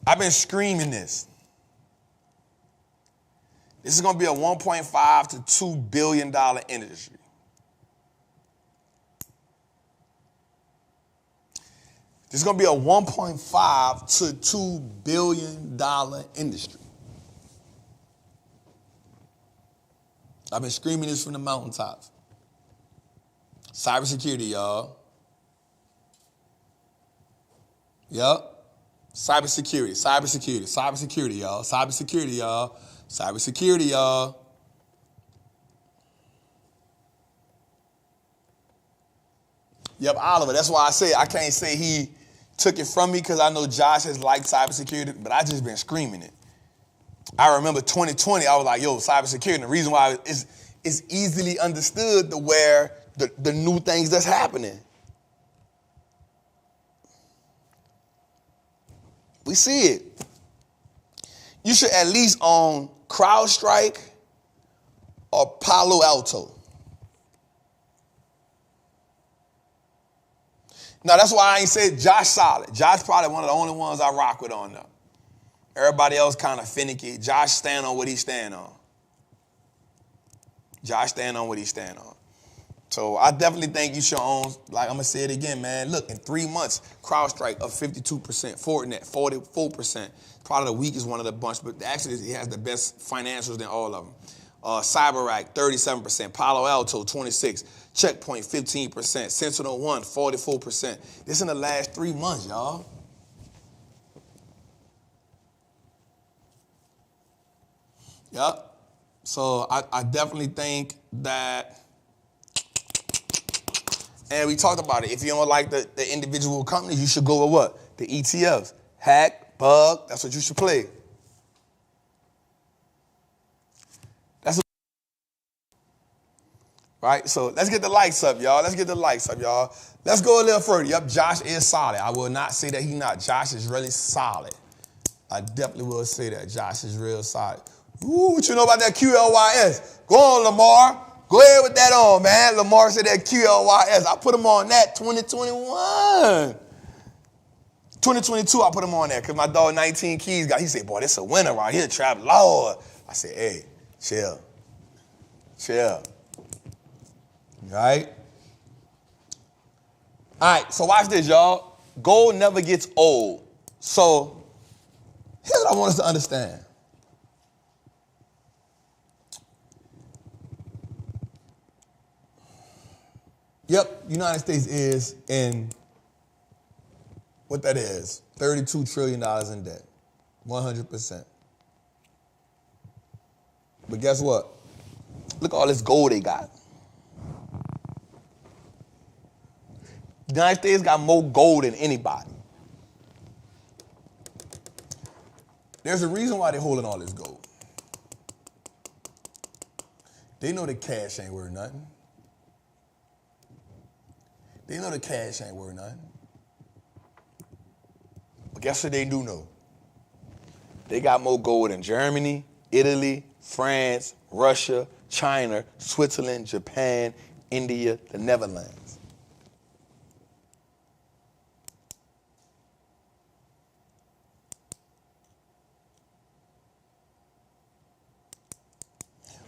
I've been screaming this. This is going to be a $1.5 to $2 billion industry. This is going to be a $1.5 to $2 billion industry. I've been screaming this from the mountaintops. Cybersecurity, y'all. Yup. Cybersecurity, y'all. Cybersecurity, y'all. Cybersecurity, y'all. Yep, Oliver. That's why I say I can't say he took it from me, because I know Josh has liked cybersecurity, but I just been screaming it. I remember 2020, I was like, yo, cybersecurity. And the reason why it's easily understood the new things that's happening. We see it. You should at least own CrowdStrike or Palo Alto. Now, that's why I ain't said Josh solid. Josh probably one of the only ones I rock with on there. Everybody else kind of finicky. Josh stand on what he stand on. So I definitely think you should own, like I'm going to say it again, man. Look, in 3 months, CrowdStrike up 52%, Fortinet 44%. Probably the weakest one of the bunch, but actually he has the best financials than all of them. CyberArk 37%, Palo Alto 26%, Checkpoint 15%, SentinelOne 44%. This in the last 3 months, y'all. Yep. So I definitely think that. And we talked about it. If you don't like the individual companies, you should go with what? The ETFs. Hack, bug, that's what you should play. Right? So let's get the likes up, y'all. Let's get the likes up, y'all. Let's go a little further. Yep, Josh is solid. I will not say that he's not. Josh is really solid. I definitely will say that. Josh is real solid. Ooh, what you know about that QLYS? Go on, Lamar. Go ahead with that on, man. Lamar said that QLYS. I put him on that 2021. 2022, I put him on there because my dog 19 Keys got, he said, boy, this a winner right here, Trap Lord. I said, hey, chill. Chill. Right? All right, so watch this, y'all. Gold never gets old. So here's what I want us to understand. Yep, United States is in, what that is, $32 trillion in debt, 100%. But guess what? Look at all this gold they got. The United States got more gold than anybody. There's a reason why they're holding all this gold. They know the cash ain't worth nothing. They know the cash ain't worth nothing. But guess what they do know? They got more gold in Germany, Italy, France, Russia, China, Switzerland, Japan, India, the Netherlands.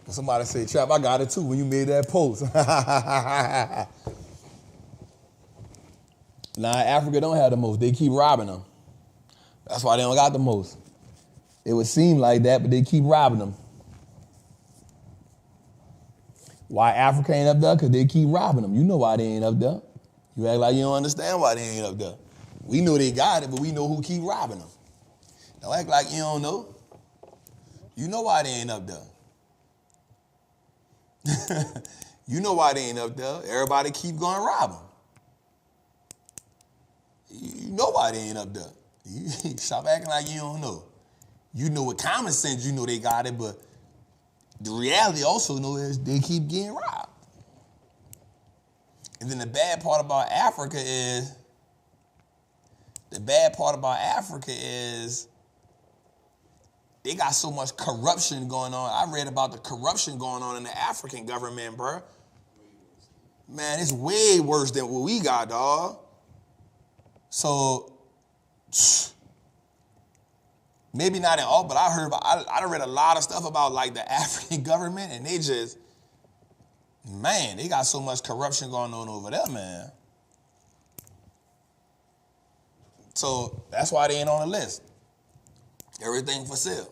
But somebody say, Trap, I got it too when you made that post. Nah, Africa don't have the most. They keep robbing them. That's why they don't got the most. It would seem like that, but they keep robbing them. Why Africa ain't up there? Because they keep robbing them. You know why they ain't up there. You act like you don't understand why they ain't up there. We know they got it, but we know who keep robbing them. Don't act like you don't know. You know why they ain't up there. You know why they ain't up there. Everybody keep going rob them. You know why they ain't up there. Stop acting like you don't know. You know with common sense, you know they got it, but the reality also know is they keep getting robbed. And then the bad part about Africa is they got so much corruption going on. I read about the corruption going on in the African government, bro. Man, it's way worse than what we got, dog. So, maybe not in all, but I read a lot of stuff about like the African government, and they just, man, they got so much corruption going on over there, man. So that's why they ain't on the list. Everything for sale.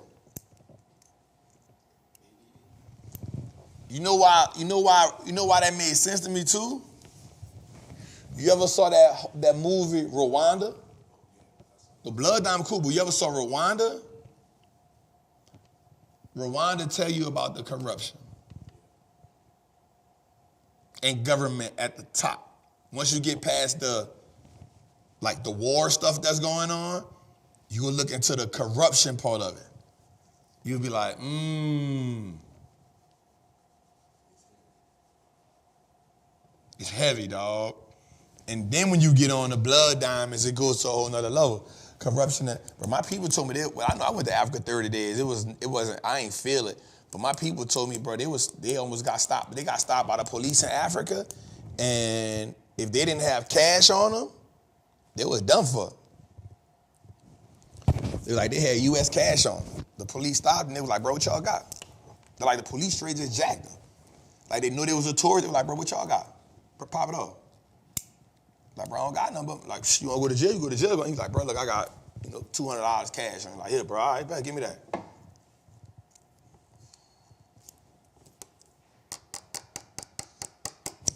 You know why that made sense to me too? You ever saw that movie Rwanda? The Blood Diamond Cool, but you ever saw Rwanda? Rwanda tell you about the corruption and government at the top. Once you get past the war stuff that's going on, you will look into the corruption part of it. You'll be like, it's heavy, dog. And then when you get on the blood diamonds, it goes to a whole nother level. Corruption. But my people told me I know I went to Africa 30 days. It wasn't, I ain't feel it. But my people told me, bro, they almost got stopped. They got stopped by the police in Africa. And if they didn't have cash on them, they was done for. They had U.S. cash on them. The police stopped and they was like, bro, what y'all got? They're like, the police straight just jacked them. Like they knew there was a tourist. They were like, bro, what y'all got? pop it off. Like, bro, I don't got nothing. Like, you want to go to jail? You go to jail. He's like, bro, look, I got, $200 cash. I'm like, here, bro, all right, better give me that.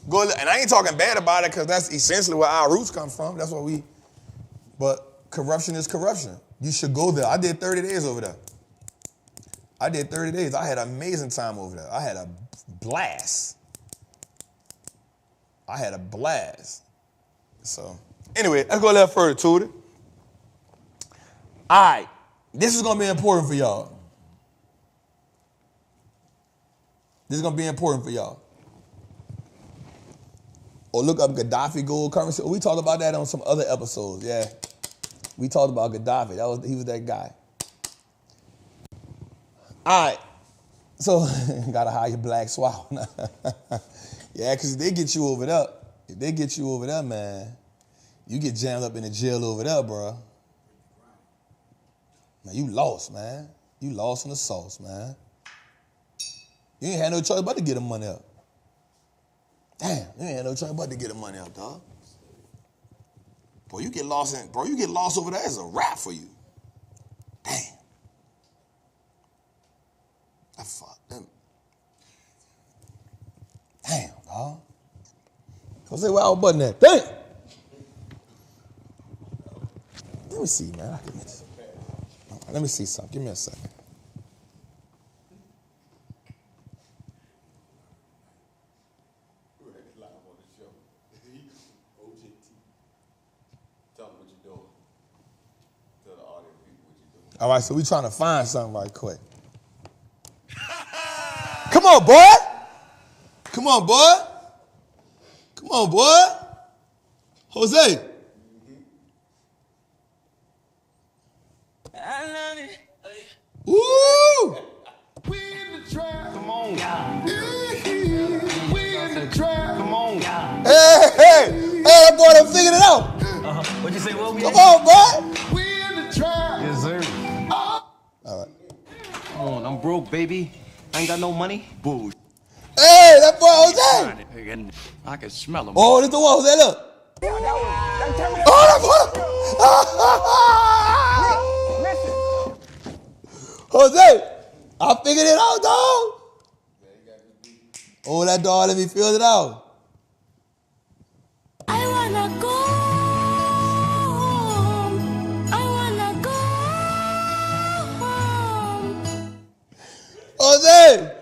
Go, and I ain't talking bad about it because that's essentially where our roots come from. That's what but corruption is corruption. You should go there. I did 30 days over there. I did 30 days. I had an amazing time over there. I had a blast. So, anyway, let's go a little further to it. All right. This is going to be important for y'all. Or look up Gaddafi gold currency. We talked about that on some other episodes. Yeah. We talked about Gaddafi. He was that guy. All right. So, gotta hire your black swallow. Yeah, because if they get you over there, man, you get jammed up in the jail over there, bro. Man, you lost, man. You lost in the sauce, man. You ain't had no choice but to get the money up. Damn, you ain't had no choice but to get the money up, dog. Boy, you get lost over there, it's a wrap for you. Damn. That fuck. Damn, dog. Jose, where our button at? Damn. Let me see, man. Let me see something. Give me a second. All right, so we trying to find something right quick. Come on, boy. Come on, boy. Jose. Woo! We in the trap. Come on. We in the trap. Come on. Hey, boy, done figured it out. What'd you say? What we Come on, boy. We in the trap. Yes, sir. All right. Come on, I'm broke, baby. I ain't got no money. Bull. Hey, that boy Jose. I can smell him. Oh, this the one, Jose, look. Jose, I figured it out, dog. Oh, that dog, let me feel it out. I wanna go home. I wanna go home. Jose.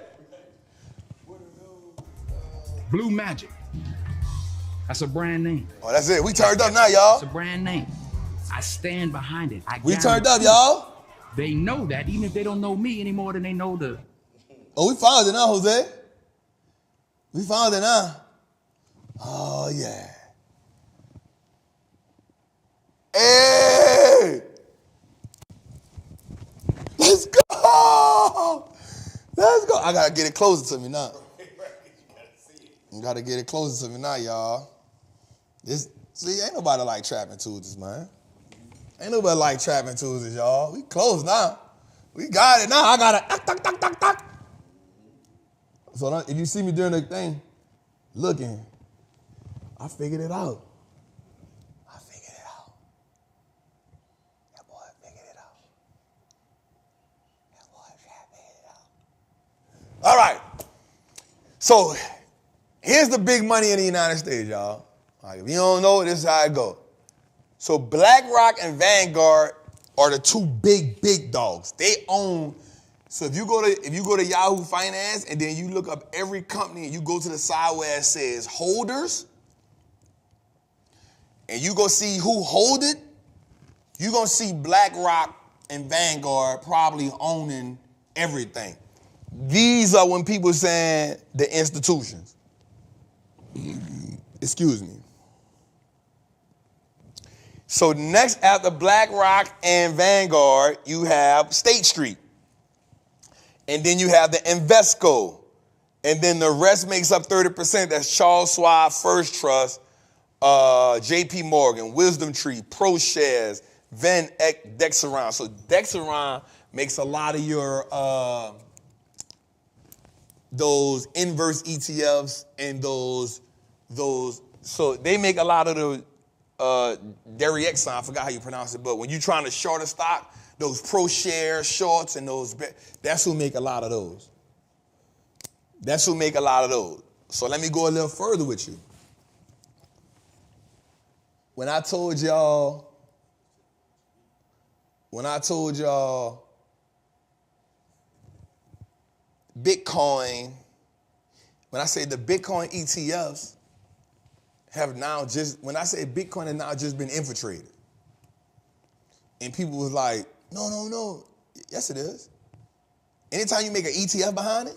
Blue Magic. That's a brand name. Oh, that's it. We turned up now, y'all. It's a brand name. I stand behind it. We turned up, y'all. They know that, even if they don't know me any more than they know the... Oh, we found it now, Jose. We found it now. Oh, yeah. Hey! Let's go! Let's go. I got to get it closer to me now. You got to get it closer to me now, y'all. See, ain't nobody like trapping Tuesdays, man. Ain't nobody like trapping Tuesdays, y'all. We close now. We got it now. I got it. Tuck. So if you see me during the thing, looking, I figured it out. That boy figured it out. All right. So here's the big money in the United States, y'all. All right, if you don't know, this is how it go. So BlackRock and Vanguard are the two big dogs. They own. So if you go to Yahoo Finance and then you look up every company and you go to the side where it says holders, and you go see who hold it, you're gonna see BlackRock and Vanguard probably owning everything. These are when people saying the institutions. Excuse me. So next after BlackRock and Vanguard, you have State Street. And then you have the Invesco. And then the rest makes up 30%. That's Charles Schwab, First Trust, JP Morgan, Wisdom Tree, ProShares, Venn, Dexeron. So Dexeron makes a lot of your those inverse ETFs and those those, so they make a lot of the Derriex, I forgot how you pronounce it, but when you're trying to short a stock, those pro-share shorts and those, that's who make a lot of those. That's who make a lot of those. So let me go a little further with you. When I told y'all Bitcoin, when I say the Bitcoin ETFs have now just, when I say Bitcoin has now just been infiltrated. And people was like, no. Yes, it is. Anytime you make an ETF behind it,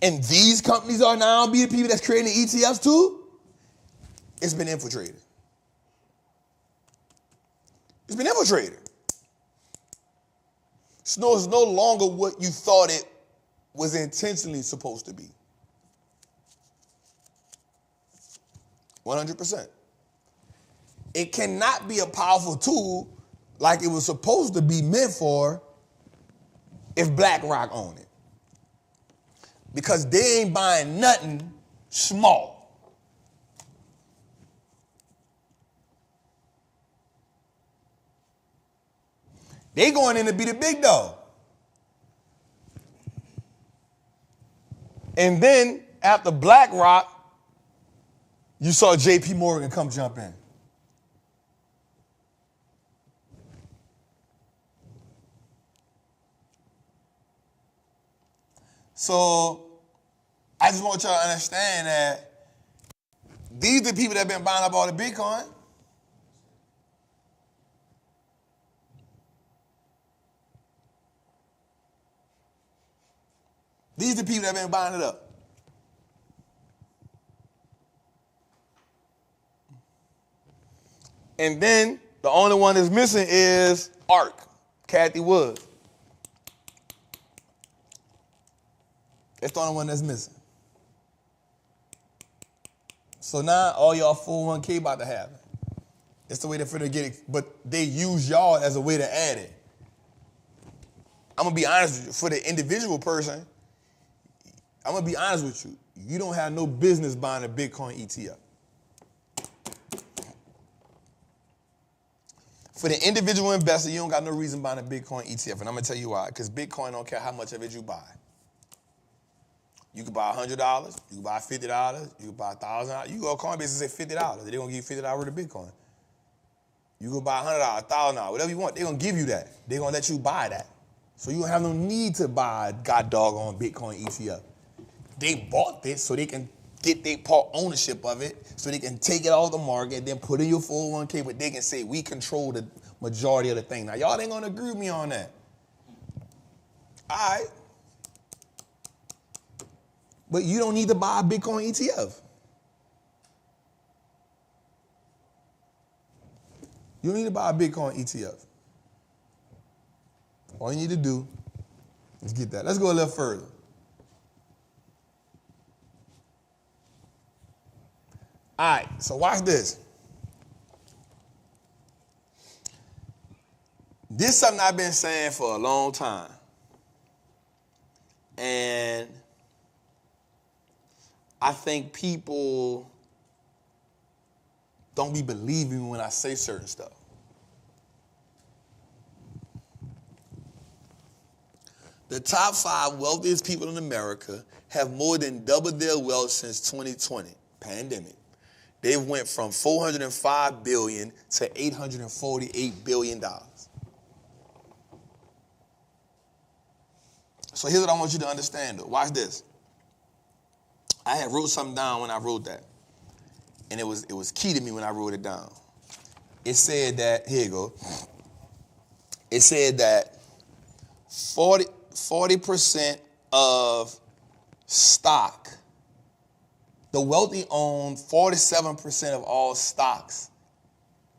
and these companies are now be the people that's creating the ETFs too, it's been infiltrated. It's been infiltrated. It's no longer what you thought it was intentionally supposed to be. 100%. It cannot be a powerful tool like it was supposed to be meant for if BlackRock owned it. Because they ain't buying nothing small. They going in to be the big dog. And then after BlackRock, you saw JP Morgan come jump in. So I just want y'all to understand that these are the people that have been buying up all the Bitcoin. These are the people that have been buying it up. And then the only one that's missing is ARK, Kathy Wood. It's the only one that's missing. So now all y'all 401k about to have it. It's the way they're finna get it, but they use y'all as a way to add it. I'm gonna be honest with you, for the individual person, I'm gonna be honest with you, you don't have no business buying a Bitcoin ETF. For the individual investor, you don't got no reason buying a Bitcoin ETF, and I'm gonna tell you why, because Bitcoin don't care how much of it you buy. You can buy $100, you can buy $50, you can buy $1,000. You go to Coinbase and say $50. They're gonna give you $50 worth of Bitcoin. You go buy $100, $1,000, whatever you want, they're gonna give you that. They're gonna let you buy that. So you don't have no need to buy a god doggone Bitcoin ETF. They bought this so they can get their part ownership of it, so they can take it off the market, then put in your 401k, but they can say we control the majority of the thing. Now y'all ain't gonna agree with me on that. All right. But you don't need to buy a Bitcoin ETF. You don't need to buy a Bitcoin ETF. All you need to do is get that. Let's go a little further. All right, so watch this. This is something I've been saying for a long time. And I think people don't be believing me when I say certain stuff. The top 5 wealthiest people in America have more than doubled their wealth since 2020, pandemic. They've went from $405 billion to $848 billion. So here's what I want you to understand, though. Watch this. I had wrote something down when I wrote that. And it was key to me when I wrote it down. It said that, here you go. It said that 40% of stock, the wealthy own 47% of all stocks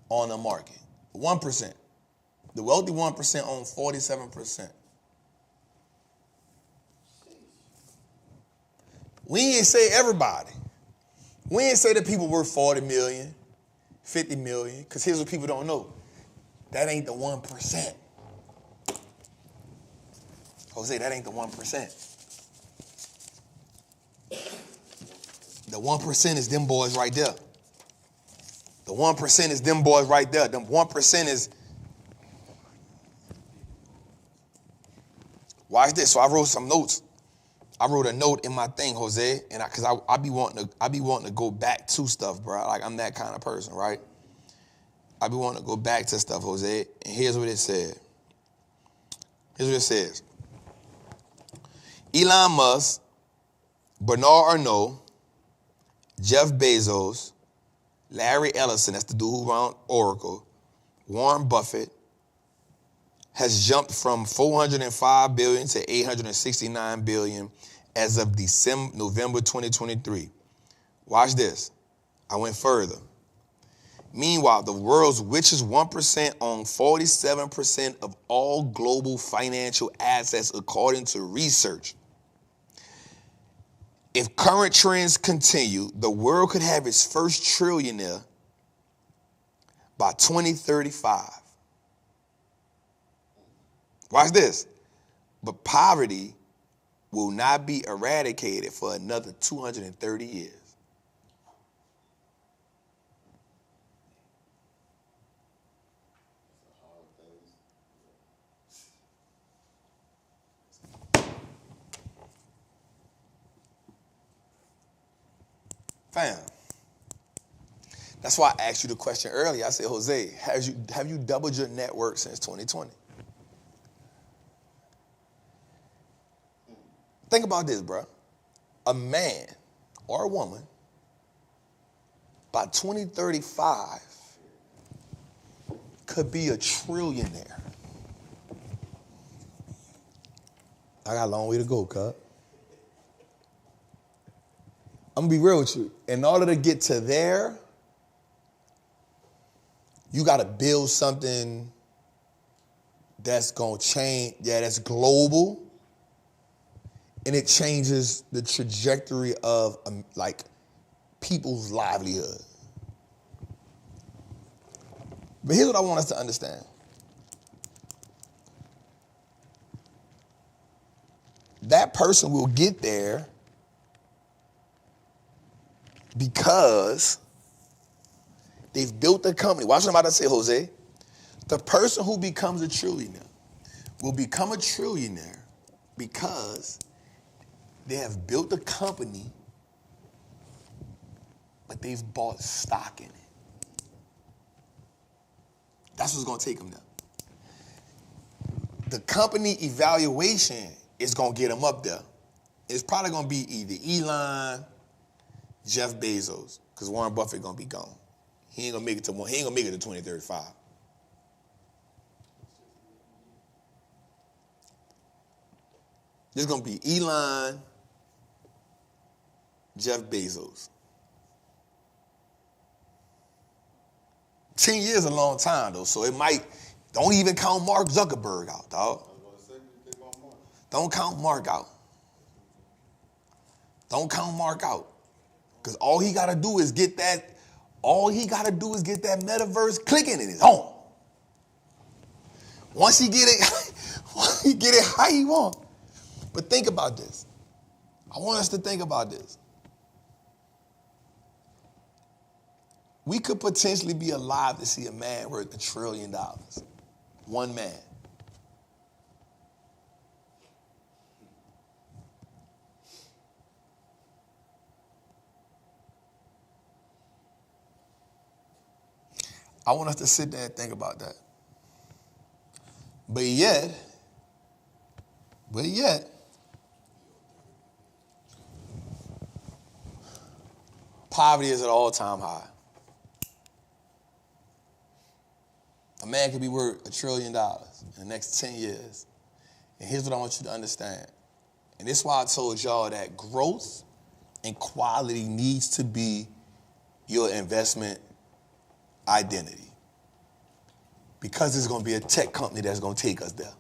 on the market. 1%. The wealthy 1% own 47%. We ain't say everybody. We ain't say that people worth 40 million, 50 million, because here's what people don't know. That ain't the 1%. Jose, that ain't the 1%. The 1% is them boys right there. The 1% is them boys right there. The 1% is. Watch this. So I wrote some notes. I wrote a note in my thing, Jose, and because I be wanting to go back to stuff, bro. Like I'm that kind of person, right? I be wanting to go back to stuff, Jose. And here's what it said. Here's what it says. Elon Musk, Bernard Arnault, Jeff Bezos, Larry Ellison, that's the dude who ran Oracle, Warren Buffett, has jumped from $405 billion to $869 billion as of November 2023. Watch this. I went further. Meanwhile, the world's richest 1% own 47% of all global financial assets, according to research. If current trends continue, the world could have its first trillionaire by 2035. Watch this. But poverty will not be eradicated for another 230 years. Fam, that's why I asked you the question earlier. I said, Jose, have you doubled your net worth since 2020? Think about this, bro. A man or a woman by 2035 could be a trillionaire. I got a long way to go, cuz. I'm gonna be real with you. In order to get to there, you gotta build something that's gonna change, that's global, and it changes the trajectory of like people's livelihood. But here's what I want us to understand. That person will get there because they've built a company. Watch what I'm about to say, Jose. The person who becomes a trillionaire will become a trillionaire because they have built a company, but they've bought stock in it. That's what's going to take them there. The company evaluation is going to get them up there. It's probably going to be either Elon, Jeff Bezos, because Warren Buffett gonna be gone. He ain't gonna make it to 2035. There's gonna be Elon, Jeff Bezos. 10 years is a long time though, so it might, don't even count Mark Zuckerberg out, dog. Don't count Mark out. Don't count Mark out. Because all he got to do is get that metaverse clicking in his home. Once he get it how he want. But think about this. I want us to think about this. We could potentially be alive to see a man worth $1 trillion. One man. I want us to sit there and think about that. But yet, poverty is at an all-time high. A man could be worth $1 trillion in the next 10 years. And here's what I want you to understand. And this is why I told y'all that growth and quality needs to be your investment identity. Because there's going to be a tech company that's going to take us there.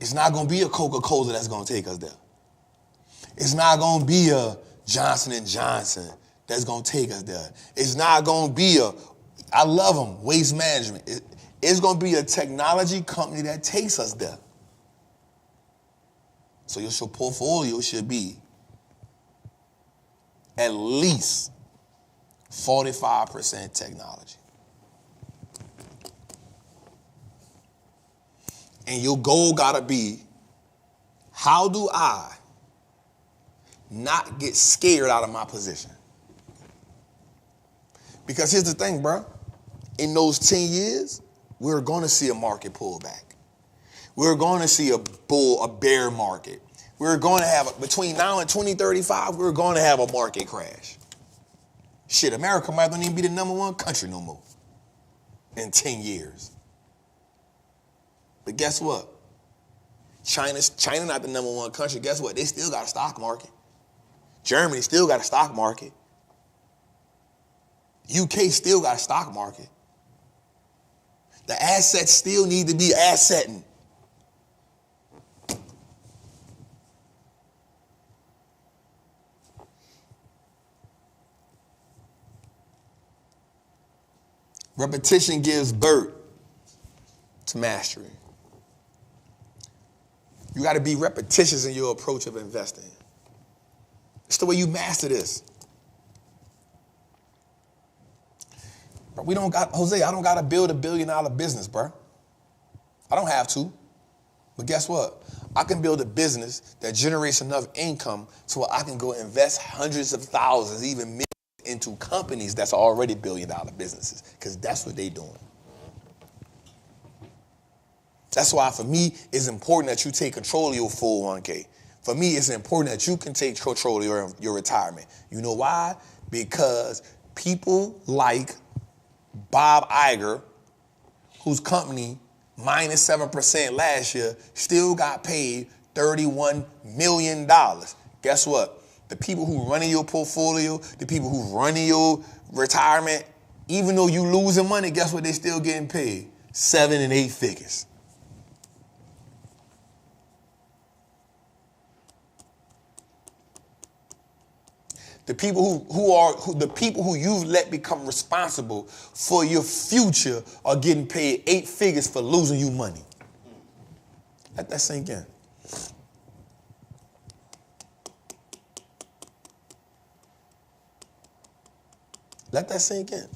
It's not going to be a Coca-Cola that's going to take us there. It's not going to be a Johnson & Johnson that's going to take us there. It's not going to be I love them, Waste Management. It's going to be a technology company that takes us there. So your portfolio should be at least 45% technology. And your goal gotta be, how do I not get scared out of my position? Because here's the thing, bro. In those 10 years, we're going to see a market pullback. We're going to see a bear market. We're going to have, between now and 2035, we're going to have a market crash. Shit, America might not even be the #1 country no more in 10 years. But guess what? China not the #1 country. Guess what? They still got a stock market. Germany still got a stock market. UK still got a stock market. The assets still need to be assetting. Repetition gives birth to mastery. You got to be repetitious in your approach of investing. It's the way you master this. But I don't got to build $1 billion business, bro. I don't have to. But guess what? I can build a business that generates enough income so I can go invest hundreds of thousands, even millions, into companies that's already $1 billion businesses, because that's what they're doing. That's why, for me, it's important that you take control of your 401k. For me, it's important that you can take control of your retirement. You know why? Because people like Bob Iger, whose company, minus 7% last year, still got paid $31 million. Guess what? The people who running your portfolio, the people who running your retirement, even though you losing money, guess what? They still getting paid 7 and 8 figures. The people who you've let become responsible for your future are getting paid 8 figures for losing you money. Let that sink in. Let that sink in.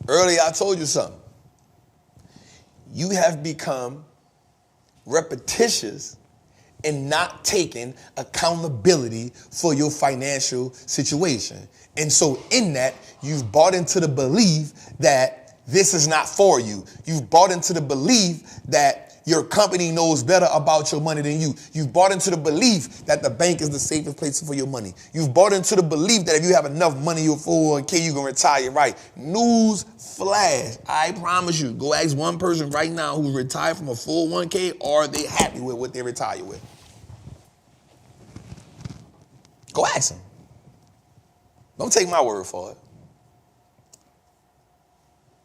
Earlier, I told you something. You have become repetitious in not taking accountability for your financial situation. And so in that, you've bought into the belief that this is not for you. You've bought into the belief that your company knows better about your money than you. You've bought into the belief that the bank is the safest place for your money. You've bought into the belief that if you have enough money in your 401k, you can retire right. News flash. I promise you, go ask one person right now who's retired from a 401k, are they happy with what they retire with? Go ask them. Don't take my word for it.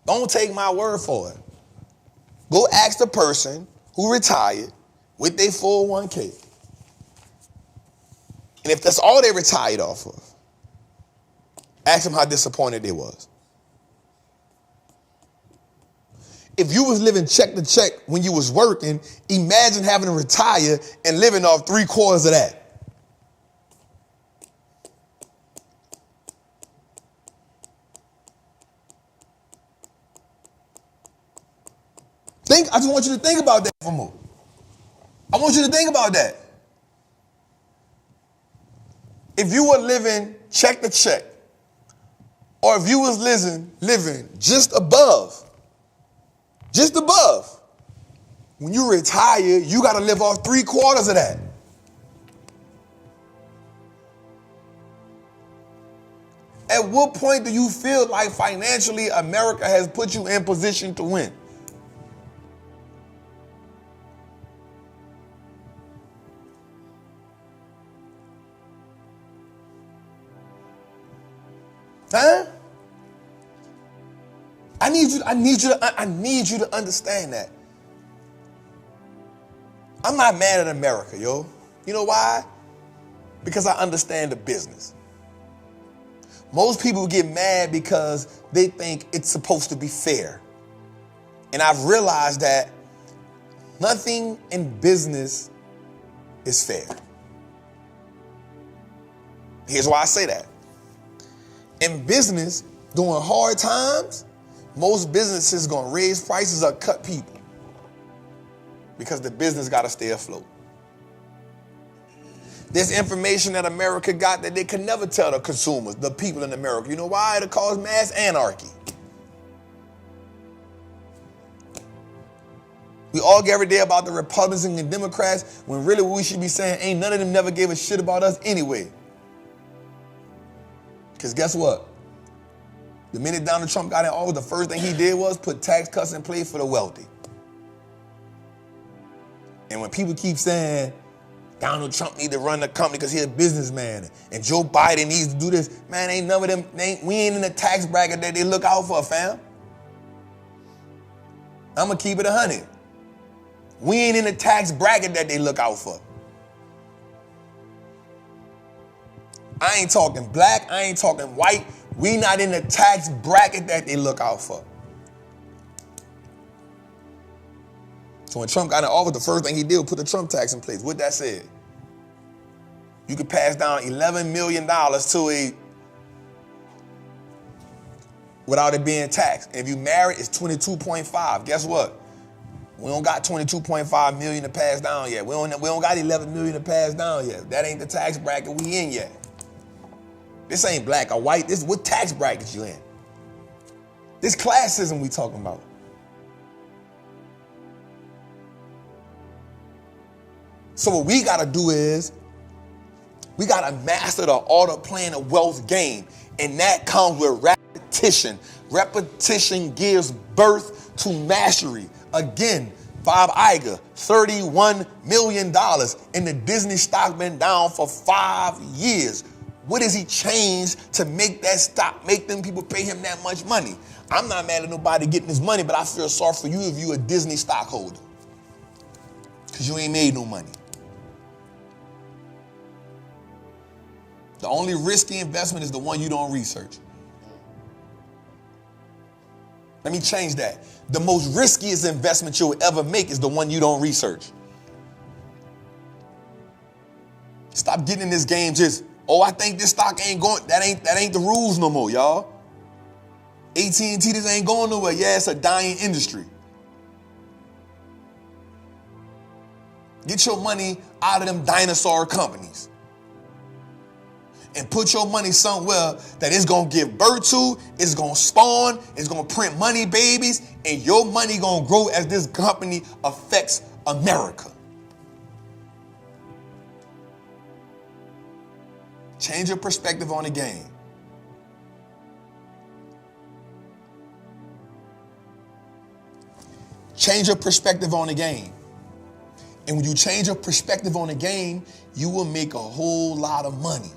Don't take my word for it. Go ask the person who retired with their 401k. And if that's all they retired off of, ask them how disappointed they was. If you was living check to check when you was working, imagine having to retire and living off 3/4 of that. I just want you to think about that for a moment. I want you to think about that. If you were living check to check, or if you was living just above, when you retire, you got to live off 3/4 of that. At what point do you feel like financially America has put you in position to win? Huh? I need you to understand that. I'm not mad at America, yo. You know why? Because I understand the business. Most people get mad because they think it's supposed to be fair. And I've realized that nothing in business is fair. Here's why I say that. In business, during hard times, most businesses gonna raise prices or cut people because the business gotta stay afloat. There's information that America got that they can never tell the consumers, the people in America. You know why? It'll cause mass anarchy. We argue every day about the Republicans and Democrats when really what we should be saying ain't none of them never gave a shit about us anyway. Because guess what? The minute Donald Trump got in office, the first thing he did was put tax cuts in place for the wealthy. And when people keep saying Donald Trump need to run the company because he's a businessman and Joe Biden needs to do this, man, ain't none of them, we ain't in the tax bracket that they look out for, fam. I'm going to keep it 100. We ain't in the tax bracket that they look out for. I ain't talking black, I ain't talking white. We not in the tax bracket that they look out for. So when Trump got in office, the first thing he did was put the Trump tax in place. What that said? You could pass down $11 million to a, without it being taxed. And if you married, it's 22.5. Guess what? We don't got 22.5 million to pass down yet. We don't got 11 million to pass down yet. That ain't the tax bracket we in yet. This ain't black or white. This what tax bracket you in? This classism we talking about. So what we gotta do is we gotta master the art of playing a wealth game, and that comes with repetition. Repetition gives birth to mastery. Again, Bob Iger, $31 million, and the Disney stock been down for 5 years. What has he changed to make that stock, make them people pay him that much money? I'm not mad at nobody getting his money, but I feel sorry for you if you're a Disney stockholder, because you ain't made no money. The only risky investment is the one you don't research. Let me change that. The most riskiest investment you'll ever make is the one you don't research. Stop getting in this game just, oh, I think this stock ain't going. That ain't the rules no more, y'all. AT&T, this ain't going nowhere. Yeah, it's a dying industry. Get your money out of them dinosaur companies and put your money somewhere that it's going to give birth to, it's going to spawn, it's going to print money babies, and your money going to grow as this company affects America. Change your perspective on the game. Change your perspective on the game. And when you change your perspective on the game, you will make a whole lot of money.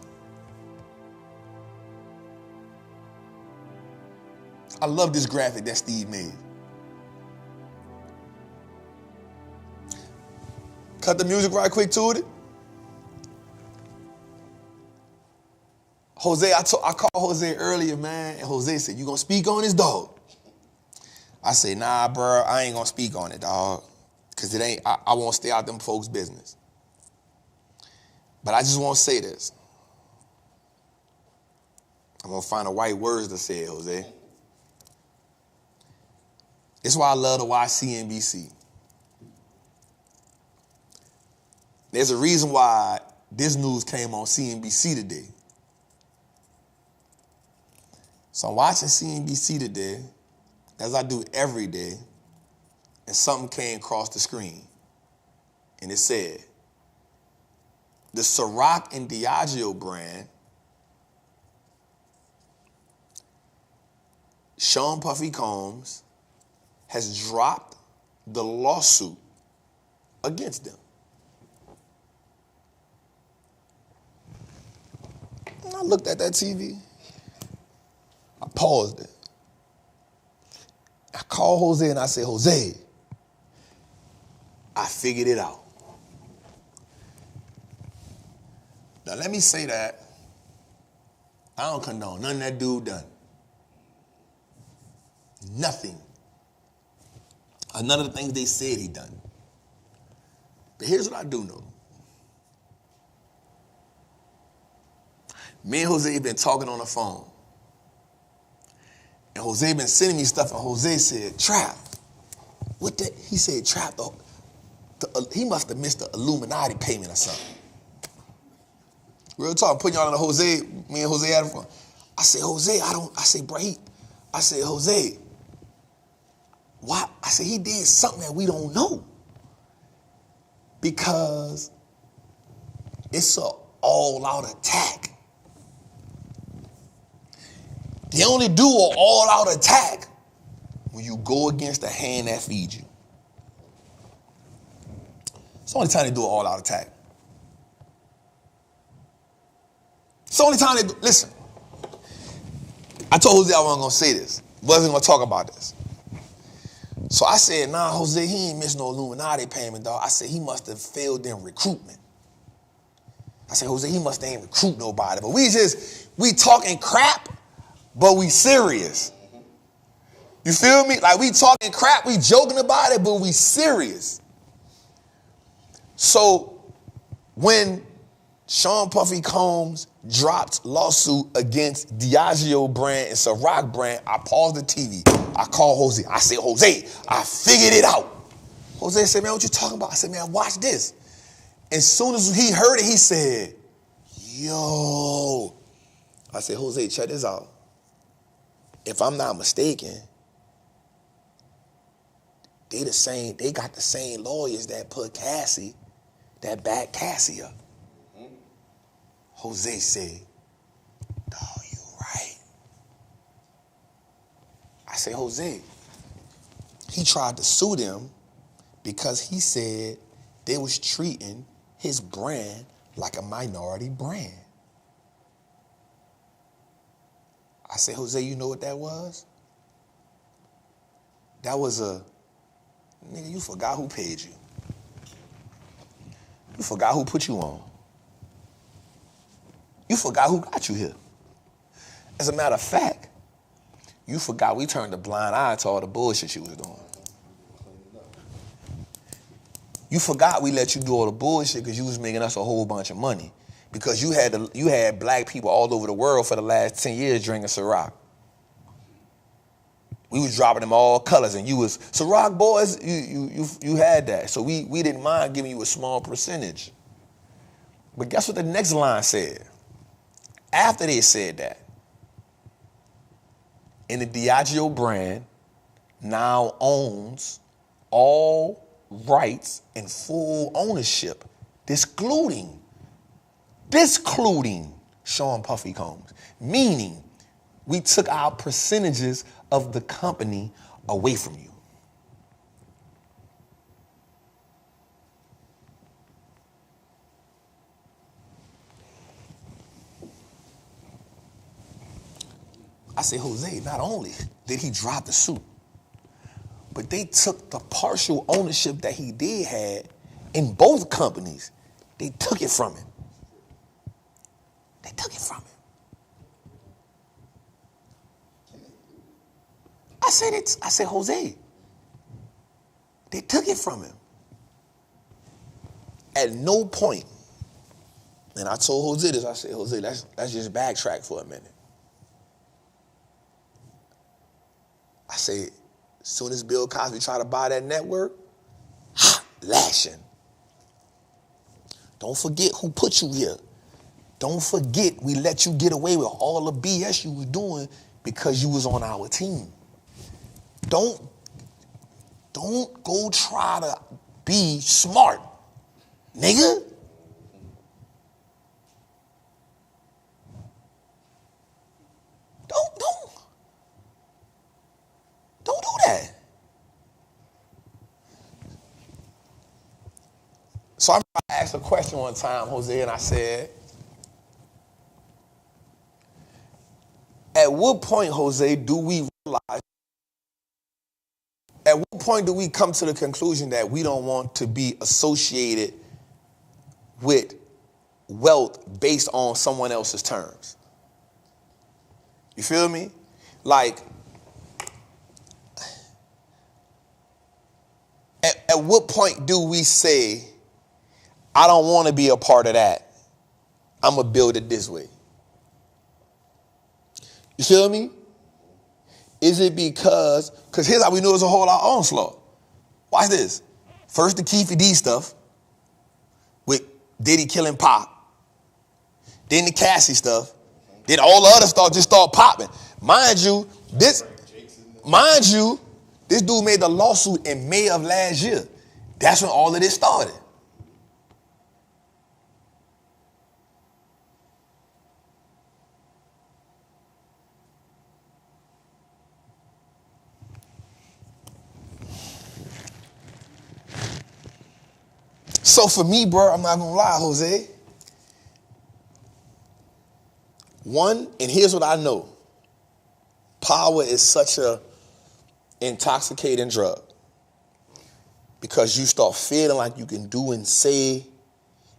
I love this graphic that Steve made. Cut the music right quick to it. Jose, I called Jose earlier, man, and Jose said, you gonna speak on this, dog? I said, nah, bro, I ain't gonna speak on it, dog, because I won't stay out them folks' business. But I just want to say this. I'm gonna find the right words to say it, Jose. It's why I love to watch CNBC. There's a reason why this news came on CNBC today. So I'm watching CNBC today, as I do every day, and something came across the screen. And it said, the Ciroc and Diageo brand, Sean Puffy Combs, has dropped the lawsuit against them. And I looked at that TV. I paused it. I called Jose and I said, Jose, I figured it out. Now let me say that I don't condone nothing that dude done. Nothing. None of the things they said he done. But here's what I do know. Me and Jose been talking on the phone. And Jose been sending me stuff, and Jose said, Trap. What the? He said, Trap, he must have missed the Illuminati payment or something. Real talk, putting y'all on the Jose, me and Jose had a phone. I said, Jose, I said, Jose, why? I said, he did something that we don't know. Because it's an all-out attack. They only do an all-out attack when you go against the hand that feeds you. It's the only time they do an all-out attack. It's the only time they do. Listen, I told Jose I wasn't going to say this. Wasn't going to talk about this. So I said, nah, Jose, he ain't missed no Illuminati payment, dog. I said, he must have failed in recruitment. I said, Jose, he must have ain't recruit nobody. But we talking crap, but we serious. You feel me? Like, we talking crap, we joking about it, but we serious. So when Sean Puffy Combs dropped lawsuit against Diageo brand and Ciroc brand, I paused the TV. I called Jose. I said, Jose, I figured it out. Jose said, man, what you talking about? I said, man, watch this. As soon as he heard it, he said, yo. I said, Jose, check this out. If I'm not mistaken, they got the same lawyers that put Cassie, that backed Cassie up. Jose said, dawg, you right. I said, Jose, he tried to sue them because he said they was treating his brand like a minority brand. I said, Jose, you know what that was? That was nigga, you forgot who paid you. You forgot who put you on. You forgot who got you here. As a matter of fact, you forgot we turned a blind eye to all the bullshit you was doing. You forgot we let you do all the bullshit because you was making us a whole bunch of money. Because you had black people all over the world for the last 10 years drinking Ciroc. We was dropping them all colors, and you was Ciroc boys. You had that, so we didn't mind giving you a small percentage. But guess what the next line said? After they said that, and the Diageo brand now owns all rights and full ownership, discluding Sean Puffy Combs, meaning we took our percentages of the company away from you. I said, Jose, not only did he drop the suit, but they took the partial ownership that he did have in both companies. They took it from him. They took it from him. I said, Jose, they took it from him. At no point, and I told Jose this, I said, Jose, let's just backtrack for a minute. I said, as soon as Bill Cosby tried to buy that network, lashing. Don't forget who put you here. Don't forget we let you get away with all the BS you was doing because you was on our team. Don't go try to be smart, nigga. Don't do that. So I asked a question one time, Jose, and I said, at what point, Jose, do we realize, at what point do we come to the conclusion that we don't want to be associated with wealth based on someone else's terms? You feel me? Like, at what point do we say, I don't want to be a part of that. I'm going to build it this way? You feel me? Is it because here's how we know it's a whole lot of onslaught. Watch this. First the Keefy D stuff with Diddy killing Pop. Then the Cassie stuff. Then all the other stuff just start popping. Mind you, this dude made the lawsuit in May of last year. That's when all of this started. So for me, bro, I'm not gonna lie, Jose. One, and here's what I know. Power is such a intoxicating drug. Because you start feeling like you can do and say, you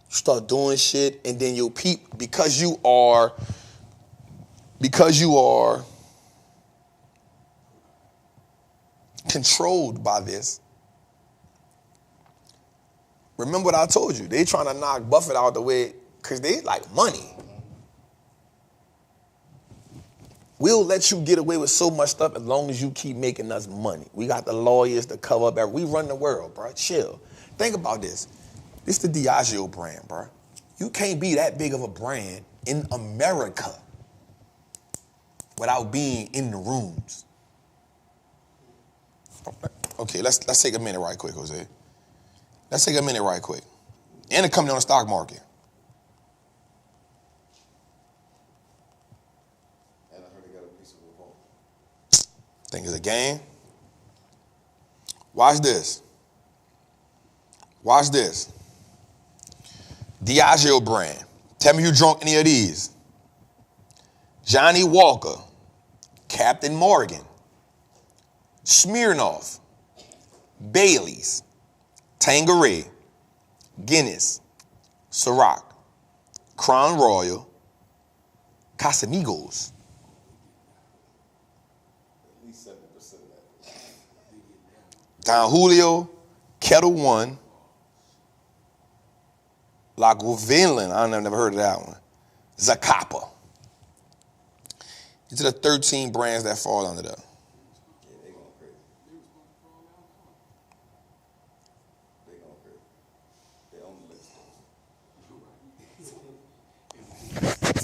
start doing shit, and then you'll because you are controlled by this. Remember what I told you. They trying to knock Buffett out the way because they like money. We'll let you get away with so much stuff as long as you keep making us money. We got the lawyers to cover up everything. We run the world, bro. Chill. Think about this. This the Diageo brand, bro. You can't be that big of a brand in America without being in the rooms. Okay, let's take a minute right quick, Jose. Let's take a minute right quick. And a company on the stock market. And I heard they got a piece of a vault. Think it's a game. Watch this. Watch this. Diageo brand. Tell me you drunk any of these. Johnny Walker. Captain Morgan. Smirnoff. Bailey's. Tanqueray, Guinness, Ciroc, Crown Royal, Casamigos. At least 70% of that. Don Julio, Kettle One, La Guavilin, I've never heard of that one. Zacapa. These are the 13 brands that fall under that.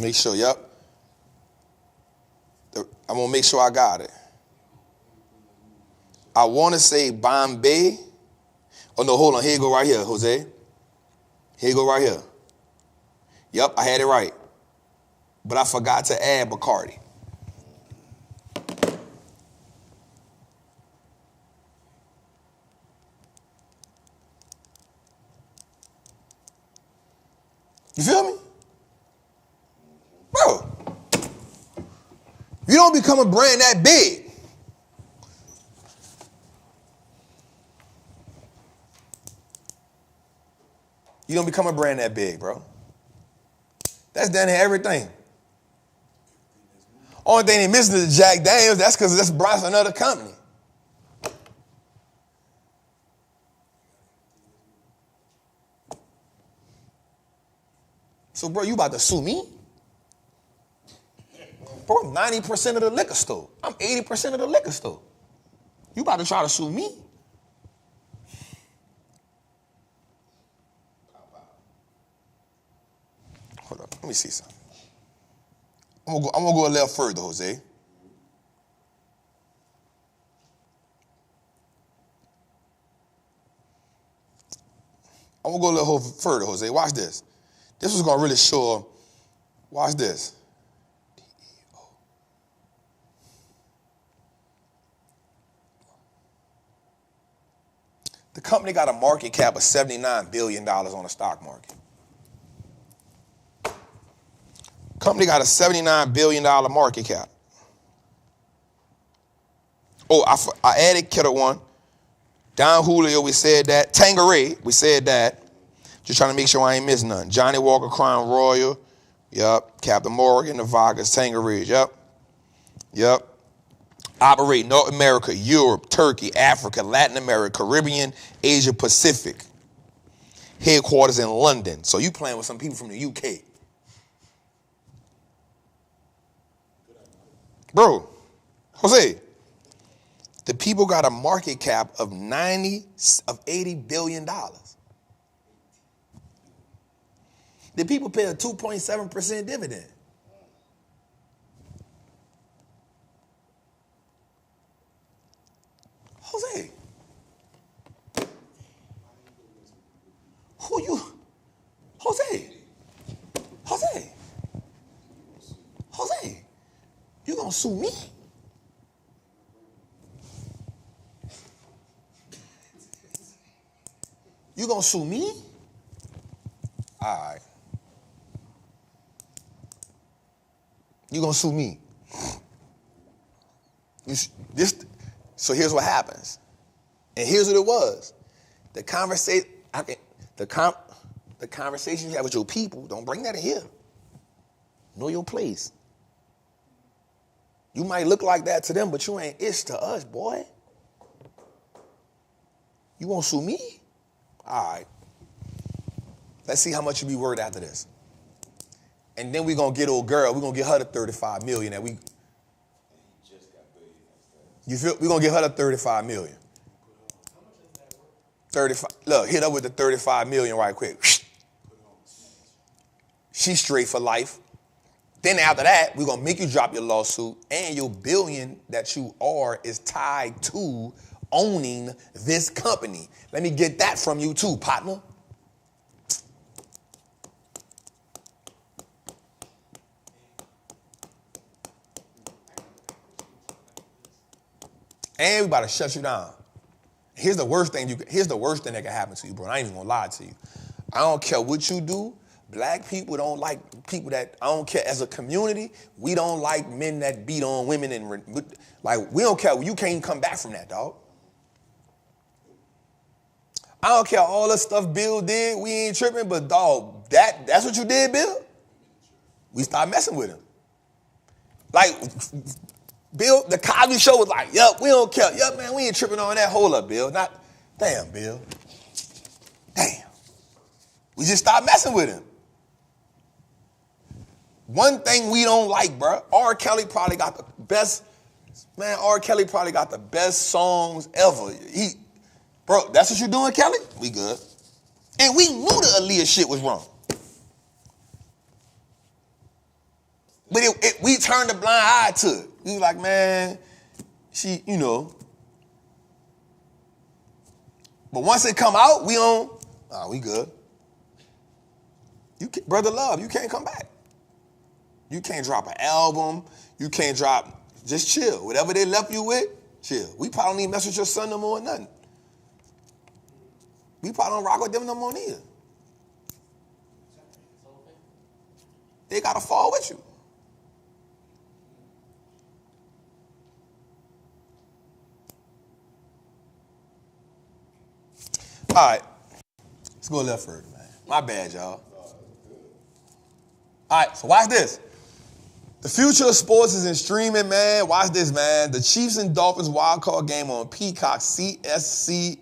Make sure, yep. I'm going to make sure I got it. I want to say Bombay. Oh, no, hold on. Here you go right here, Jose. Here you go right here. Yep, I had it right. But I forgot to add Bacardi. You feel me? Bro, you don't become a brand that big. You don't become a brand that big, bro. That's down to everything. Only thing they missing is Jack Daniels. That's because that's Bronson, another company. So, bro, you about to sue me? Bro, I'm 90% of the liquor store. I'm 80% of the liquor store. You about to try to sue me? Hold up, let me see something. I'm gonna go a little further, Jose. I'm gonna go a little further, Jose. Watch this. This was gonna really show. Watch this. The company got a market cap of $79 billion on the stock market. Company got a $79 billion market cap. Oh, I added Kettle One. Don Julio, we said that. Tanqueray, we said that. Just trying to make sure I ain't missing nothing. Johnny Walker, Crown Royal. Yep. Captain Morgan, the vodkas, Tanqueray. Yep. Operate North America, Europe, Turkey, Africa, Latin America, Caribbean, Asia Pacific. Headquarters in London. So you playing with some people from the UK. Bro, Jose, the people got a market cap of $80 billion. The people pay a 2.7% dividend. Jose, Jose, you gonna sue me? You gonna sue me? All right. You gonna sue me? So here's what happens, and here's what it was. The conversation you have with your people, don't bring that in here. Know your place. You might look like that to them, but you ain't ish to us, boy. You won't sue me? All right. Let's see how much you be worth after this. And then we're going to get old girl. We're going to get her the $35 million. That we just got paid. You feel? We're going to get her the $35 million. How much is that worth? 35. Look, hit her with the $35 million right quick. She's straight for life. Then after that, we're going to make you drop your lawsuit, and your billion that you are is tied to owning this company. Let me get that from you too, partner. And we about to shut you down. Here's the worst thing that can happen to you, bro. I ain't even gonna lie to you. I don't care what you do. Black people don't like people that, I don't care, as a community, we don't like men that beat on women and, like, we don't care. You can't come back from that, dog. I don't care all the stuff Bill did, we ain't tripping, but dog, that's what you did, Bill? We start messing with him. Like, Bill, the Cosby Show was like, yup, we don't care. Yup, man, we ain't tripping on that. Hold up, Bill. Damn, Bill. Damn. We just start messing with him. One thing we don't like, bro, R. Kelly probably got the best songs ever. Bro, that's what you doing, Kelly? We good. And we knew the Aaliyah shit was wrong. But we turned a blind eye to it. We was like, man, she, you know. But once it come out, we good. Brother Love, you can't come back. You can't drop an album. You can't just chill. Whatever they left you with, chill. We probably don't even mess with your son no more or nothing. We probably don't rock with them no more neither. They got to fall with you. All right, let's go a little further, man. My bad, y'all. All right, so watch this. The future of sports is in streaming, man. Watch this, man. The Chiefs and Dolphins wildcard game on Peacock CMSCA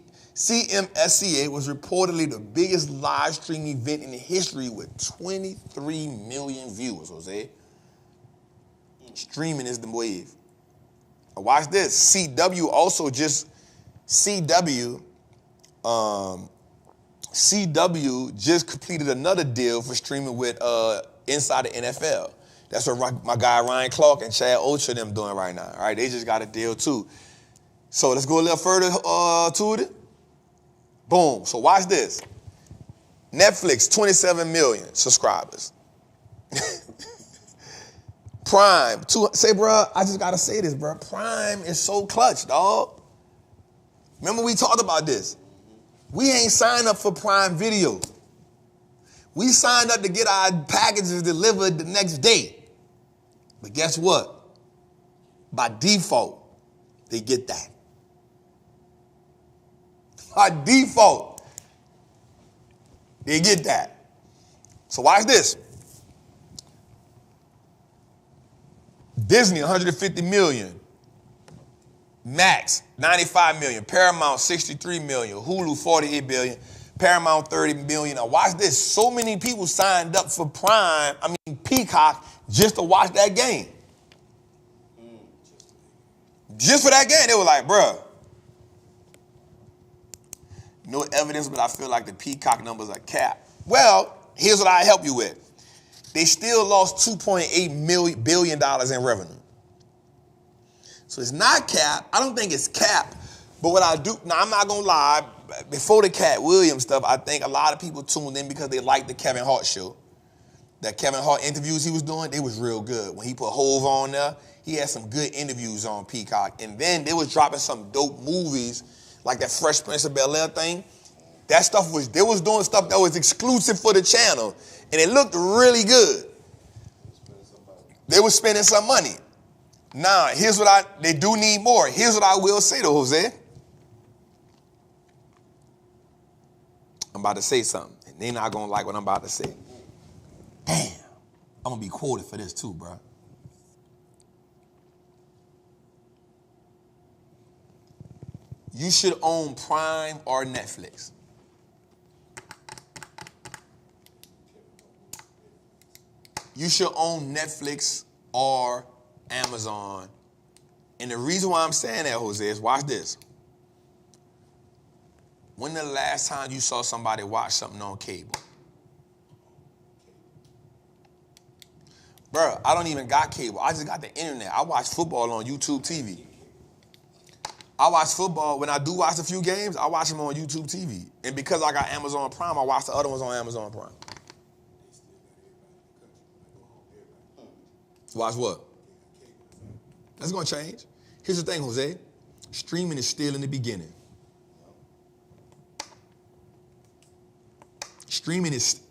was reportedly the biggest live stream event in history with 23 million viewers, Jose. Streaming is the wave. Now watch this. CW just completed another deal for streaming with Inside the NFL. That's what my guy Ryan Clark and Chad Ocher them doing right now. All right, they just got a deal too. So let's go a little further to it. Boom. So watch this. Netflix, 27 million subscribers. Prime, say, bro, I just gotta say this, bro. Prime is so clutch, dog. Remember we talked about this. We ain't signed up for Prime Video. We signed up to get our packages delivered the next day. But guess what? By default, they get that. By default, they get that. So watch this. Disney, 150 million. Max, 95 million. Paramount, 63 million. Hulu, 48 billion. Paramount, 30 million. Now watch this. So many people signed up for Peacock just to watch that game. Just for that game, they were like, bruh, no evidence, but I feel like the Peacock numbers are capped. Well, here's what I help you with. They still lost $2.8 billion in revenue. So it's not capped. I don't think it's capped. But what I do, now I'm not going to lie, before the Cat Williams stuff, I think a lot of people tuned in because they liked the Kevin Hart show. That Kevin Hart interviews he was doing, they was real good. When he put Hove on there, he had some good interviews on Peacock. And then they was dropping some dope movies, like that Fresh Prince of Bel-Air thing. That stuff was, they was doing stuff that was exclusive for the channel. And it looked really good. They were spending some money. Now, here's what they do need more. Here's what I will say though, Jose. I'm about to say something, and they're not gonna like what I'm about to say. Damn, I'm gonna be quoted for this too, bro. You should own Prime or Netflix. You should own Netflix or Amazon. And the reason why I'm saying that, Jose, is watch this. When the last time you saw somebody watch something on cable? Bruh, I don't even got cable. I just got the internet. I watch football on YouTube TV. I watch football. When I do watch a few games, I watch them on YouTube TV. And because I got Amazon Prime, I watch the other ones on Amazon Prime. Watch what? That's going to change. Here's the thing, Jose. Streaming is still in the beginning. Streaming is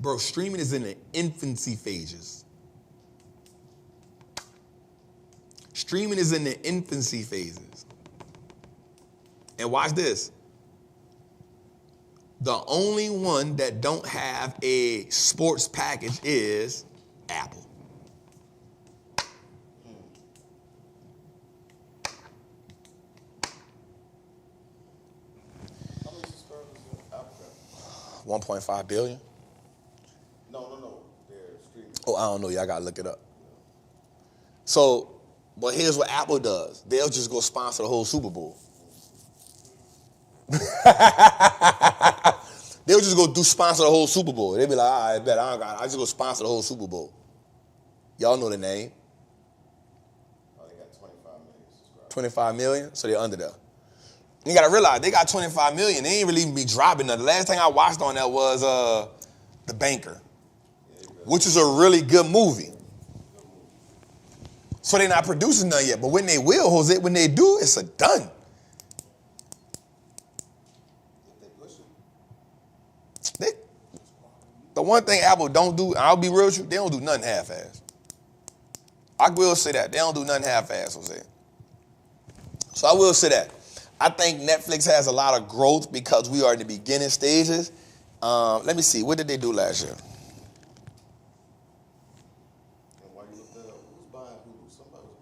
in the infancy phases. Streaming is in the infancy phases. And watch this. The only one that don't have a sports package is Apple. How many subscribers do Apple have? 1.5 billion. No. They're streaming. Oh, I don't know. Y'all got to look it up. So, but here's what Apple does. They'll just go sponsor the whole Super Bowl. They'll just go sponsor the whole Super Bowl. They'll be like, all right, bet I just go sponsor the whole Super Bowl. Y'all know the name. Oh, they got 25 million subscribers. 25 million? So they're under there. You got to realize, they got 25 million. They ain't really even be dropping nothing. The last thing I watched on that was The Banker, which is a really good movie. So they're not producing none yet. But when they will, Jose, when they do, it's a done. The one thing Apple don't do, I'll be real with you, they don't do nothing half-ass. I will say that. They don't do nothing half-ass, Jose. So I will say that. I think Netflix has a lot of growth because we are in the beginning stages. Let me see. What did they do last year? And why you look that up? Who's buying Hulu? Somebody was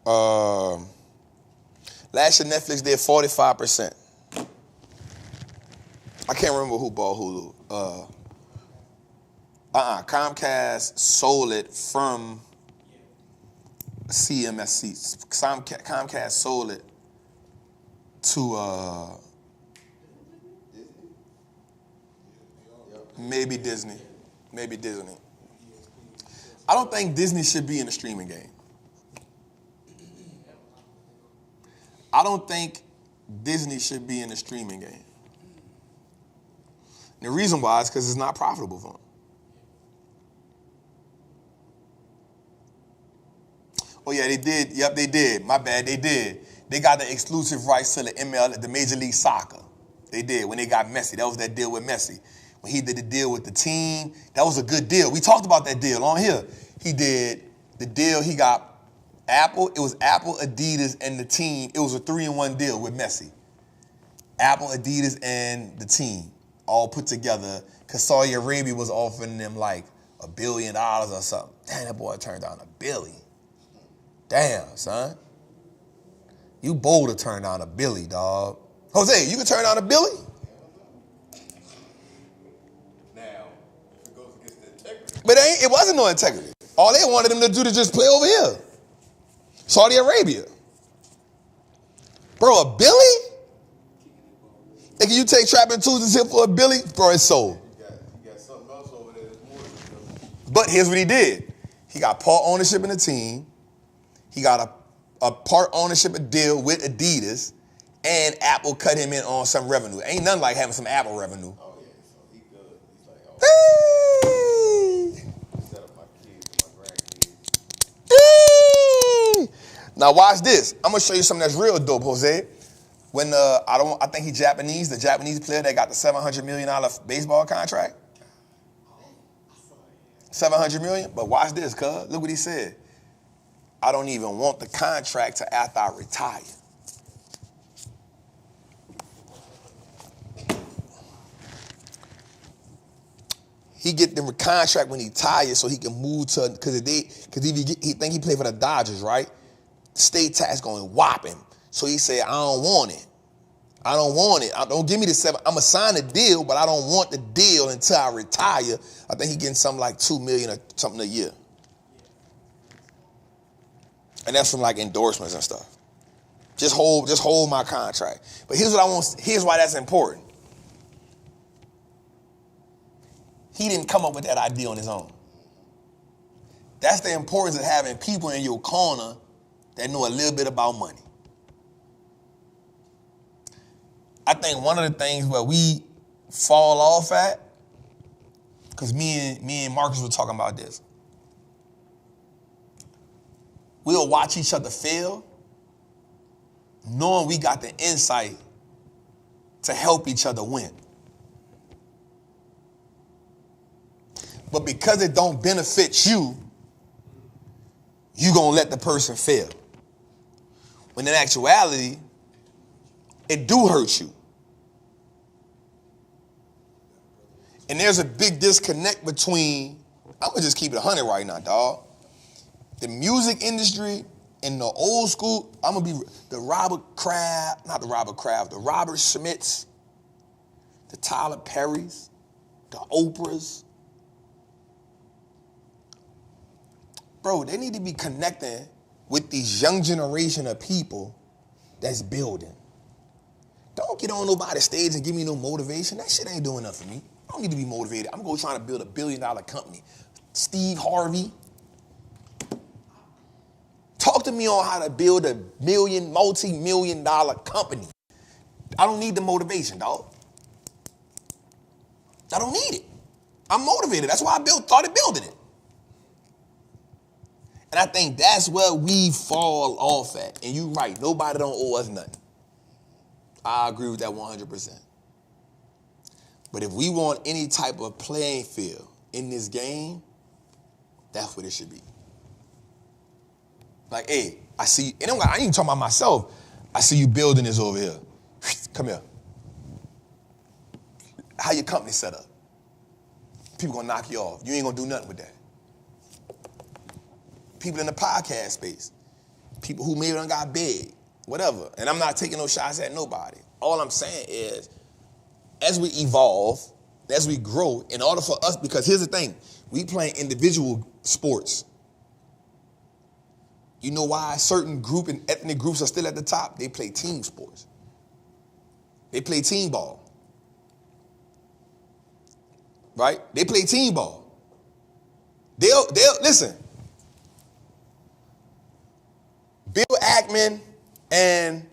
buying Hulu. Last year, Netflix did 45%. I can't remember who bought Hulu. Comcast sold it from CMSC. Comcast sold it to maybe Disney. Maybe Disney. I don't think Disney should be in the streaming game. I don't think Disney should be in the streaming game. And the reason why is because it's not profitable for them. Oh yeah, they did. Yep, they did. My bad, they did. They got the exclusive rights to the Major League Soccer. They did when they got Messi. That was that deal with Messi. When he did the deal with the team, that was a good deal. We talked about that deal on here. He did the deal. He got Apple. It was Apple, Adidas, and the team. It was a 3-in-1 deal with Messi. Apple, Adidas, and the team all put together, because Saudi Arabia was offering them like $1 billion or something. Damn, that boy turned down $1 billion. Damn, son. You bold to turn down $1 billion, dog. Jose, you can turn down $1 billion? Now, if it goes against the integrity. But it wasn't no integrity. All they wanted them to do to just play over here. Saudi Arabia. Bro, a Billy? Can you take Trappin Tuesdays here for a Billy? Bro, it's sold. You got something else over there that's more than But here's what he did. He got part ownership in the team. He got a part ownership deal with Adidas, and Apple cut him in on some revenue. Ain't nothing like having some Apple revenue. Oh, yeah, so he good. He's like, oh, Hey! set up my kids and my grandkids. Hey! Now watch this. I'm gonna show you something that's real dope, Jose. When I think he's Japanese, the Japanese player that got the $700 million baseball contract. $700 million, but watch this, cuz. Look what he said. I don't even want the contract till after I retire. He get the contract when he retires so he can move to, because if he think he play for the Dodgers, right? State tax going to whop him. So he said, I don't want it. I don't want it. Don't give me the $7. I'm going to sign the deal, but I don't want the deal until I retire. I think he getting something like $2 million or something a year. And that's from like endorsements and stuff. Just hold my contract. But here's what I want. Here's why that's important. He didn't come up with that idea on his own. That's the importance of having people in your corner that know a little bit about money. I think one of the things where we fall off at, because me and Marcus were talking about this. We'll watch each other fail, knowing we got the insight to help each other win. But because it don't benefit you, you gonna let the person fail. When in actuality, it do hurt you. And there's a big disconnect between, I'm gonna just keep it 100 right now, dog. The music industry and the old school, I'm gonna be the Robert Schmitz, the Tyler Perrys, the Oprahs. Bro, they need to be connecting with these young generation of people that's building. Don't get on nobody's stage and give me no motivation. That shit ain't doing nothing for me. I don't need to be motivated. I'm going trying to build $1 billion company. Steve Harvey. Talk to me on how to build a multi-million dollar company. I don't need the motivation, dog. I don't need it. I'm motivated. That's why I started building it. And I think that's where we fall off at. And you're right. Nobody don't owe us nothing. I agree with that 100%. But if we want any type of playing field in this game, that's what it should be. Like, hey, I see, and I ain't even talking about myself. I see you building this over here. Come here. How your company set up? People gonna knock you off. You ain't gonna do nothing with that. People in the podcast space. People who maybe done got big. Whatever. And I'm not taking no shots at nobody. All I'm saying is, as we evolve, as we grow, in order for us, because here's the thing, we play individual sports. You know why certain group and ethnic groups are still at the top? They play team sports. They play team ball. Right? They play team ball. They'll listen. Bill Ackman and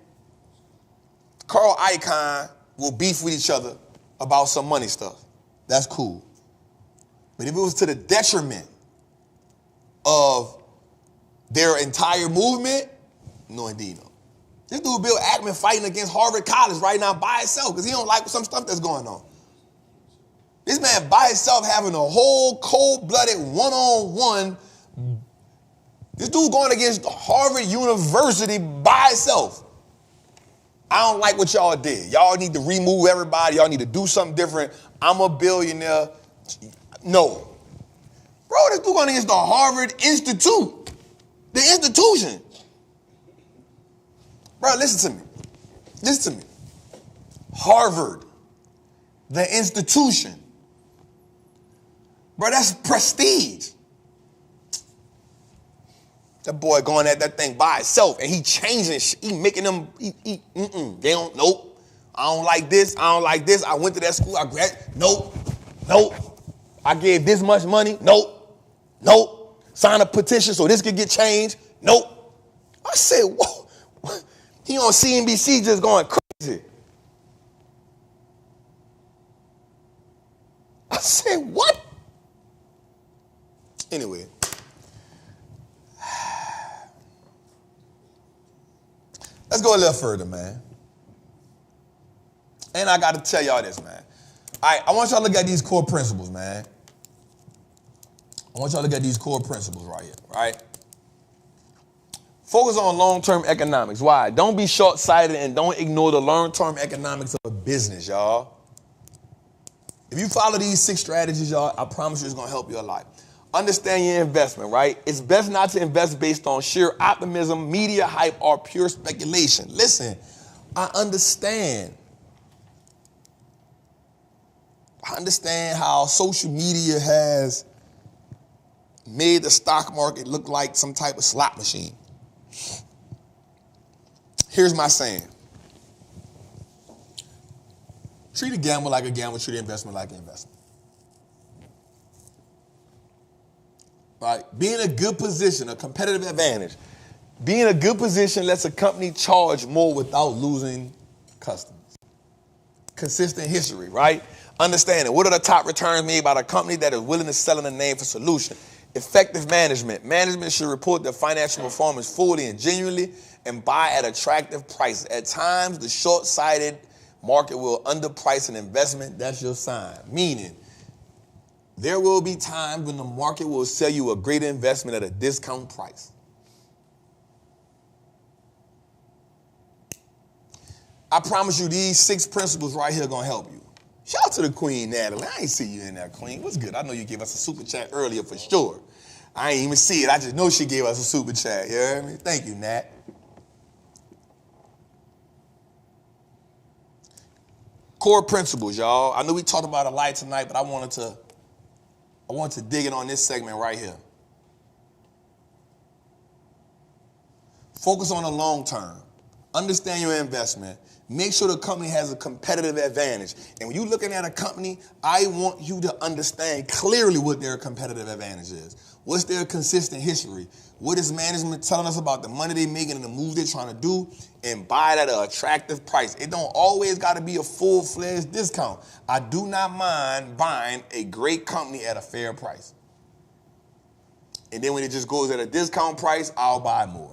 Carl Icahn will beef with each other about some money stuff. That's cool. But if it was to the detriment of their entire movement, no indeed no. This dude Bill Ackman fighting against Harvard College right now by himself because he don't like some stuff that's going on. This man by himself having a whole cold-blooded one-on-one. This dude going against Harvard University by himself. I don't like what y'all did. Y'all need to remove everybody. Y'all need to do something different. I'm a billionaire. No. Bro, this dude going against the Harvard Institute. The institution. Bro, listen to me. Listen to me. Harvard. The institution. Bro, that's prestige. That boy going at that thing by itself, and he changing shit. He making them, they don't, nope. I don't like this, I don't like this. I went to that school, I graduated, nope. I gave this much money, nope. Sign a petition so this could get changed, nope. I said, whoa. He on CNBC just going crazy. I said, what? Anyway. Let's go a little further, man. And I got to tell y'all this, man. All right, I want y'all to look at these core principles, man. I want y'all to look at these core principles right here, right? Focus on long-term economics. Why? Don't be short-sighted and don't ignore the long-term economics of a business, y'all. If you follow these 6 strategies, y'all, I promise you it's going to help you a lot. Understand your investment, right? It's best not to invest based on sheer optimism, media hype, or pure speculation. Listen, I understand. I understand how social media has made the stock market look like some type of slot machine. Here's my saying. Treat a gamble like a gamble, treat an investment like an investment. Right? Be in a good position, a competitive advantage. Be in a good position lets a company charge more without losing customers. Consistent history, right? Understanding what are the top returns made by the company that is willing to sell in the name for solution. Effective management. Management should report their financial performance fully and genuinely and buy at attractive prices. At times, the short-sighted market will underprice an investment. That's your sign. Meaning, there will be times when the market will sell you a great investment at a discount price. I promise you these 6 principles right here are going to help you. Shout out to the Queen, Natalie. I ain't see you in there, Queen. What's good? I know you gave us a super chat earlier for sure. I ain't even see it. I just know she gave us a super chat. You heard me? Thank you, Nat. Core principles, y'all. I know we talked about a lot tonight, but I wanted to dig in on this segment right here. Focus on the long term. Understand your investment. Make sure the company has a competitive advantage. And when you're looking at a company, I want you to understand clearly what their competitive advantage is. What's their consistent history? What is management telling us about the money they're making and the moves they're trying to do? And buy it at an attractive price. It don't always got to be a full-fledged discount. I do not mind buying a great company at a fair price. And then when it just goes at a discount price, I'll buy more.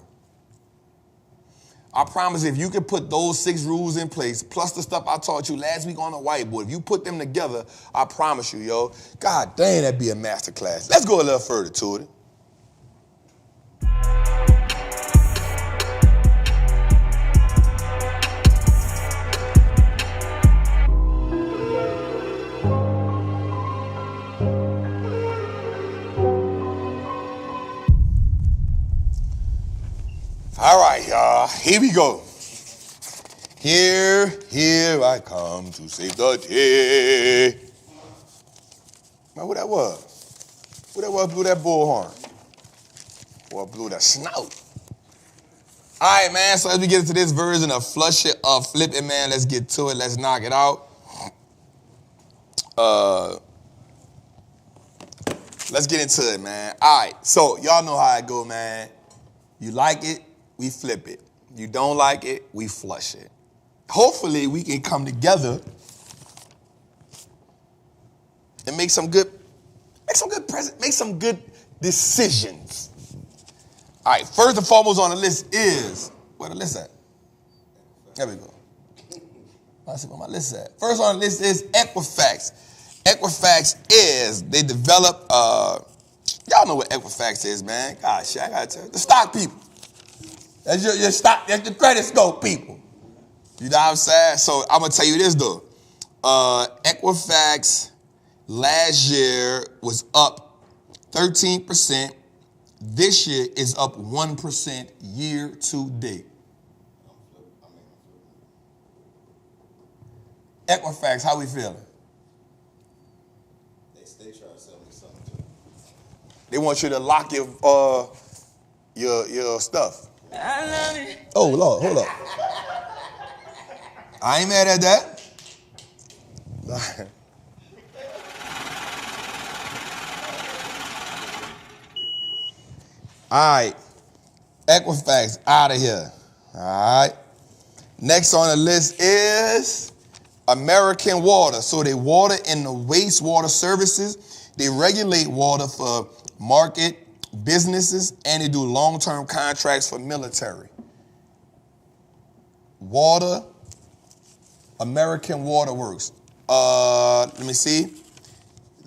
I promise if you can put those 6 rules in place, plus the stuff I taught you last week on the whiteboard, if you put them together, I promise you, yo, God dang, that'd be a masterclass. Let's go a little further to it. All right, y'all, here we go. Here I come to save the day. Man, who that was? Who that was blew that bullhorn? Or blew that snout? All right, man, so as we get into this version of Flush It or Flip It, man, let's get to it. Let's knock it out. Let's get into it, man. All right, so y'all know how it go, man. You like it, we flip it. You don't like it, we flush it. Hopefully, we can come together and make some good decisions. All right, first and foremost on the list is, where the list at? There we go. Let's see where my list at. First on the list is Equifax. Equifax is, they develop, y'all know what Equifax is, man. Gosh, I gotta tell you. The stock people. That's your stock, that's your credit score people. You know what I'm saying? So I'm gonna tell you this though. Equifax last year was up 13%. This year is up 1% year to date. Equifax, how we feeling? They stay trying to sell me something too. They want you to lock your stuff. I love it. Oh, Lord, hold up. I ain't mad at that. All right. Equifax, out of here. All right. Next on the list is American Water. So they water and the wastewater services. They regulate water for market businesses, and they do long-term contracts for military. Water, American Water Works. Let me see.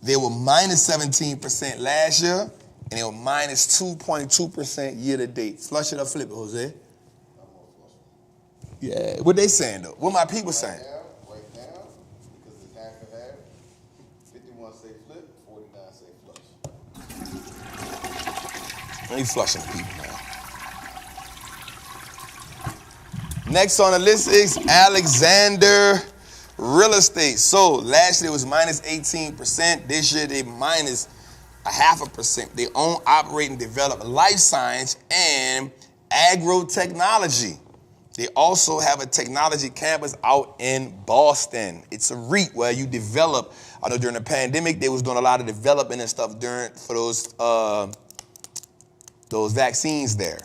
They were minus 17% last year, and they were minus 2.2% year to date. Flush it or flip it, Jose. Yeah, what they saying though? What my people saying? Right now, because it's half and half, 51 say flip, 49 say flush. Let me flushing the people now. Next on the list is Alexander Real Estate. So last year it was minus 18%. This year they minus 0.5%. They own, operate, and develop life science and agro-technology. They also have a technology campus out in Boston. It's a REIT where you develop. I know during the pandemic they was doing a lot of development and stuff for those vaccines there.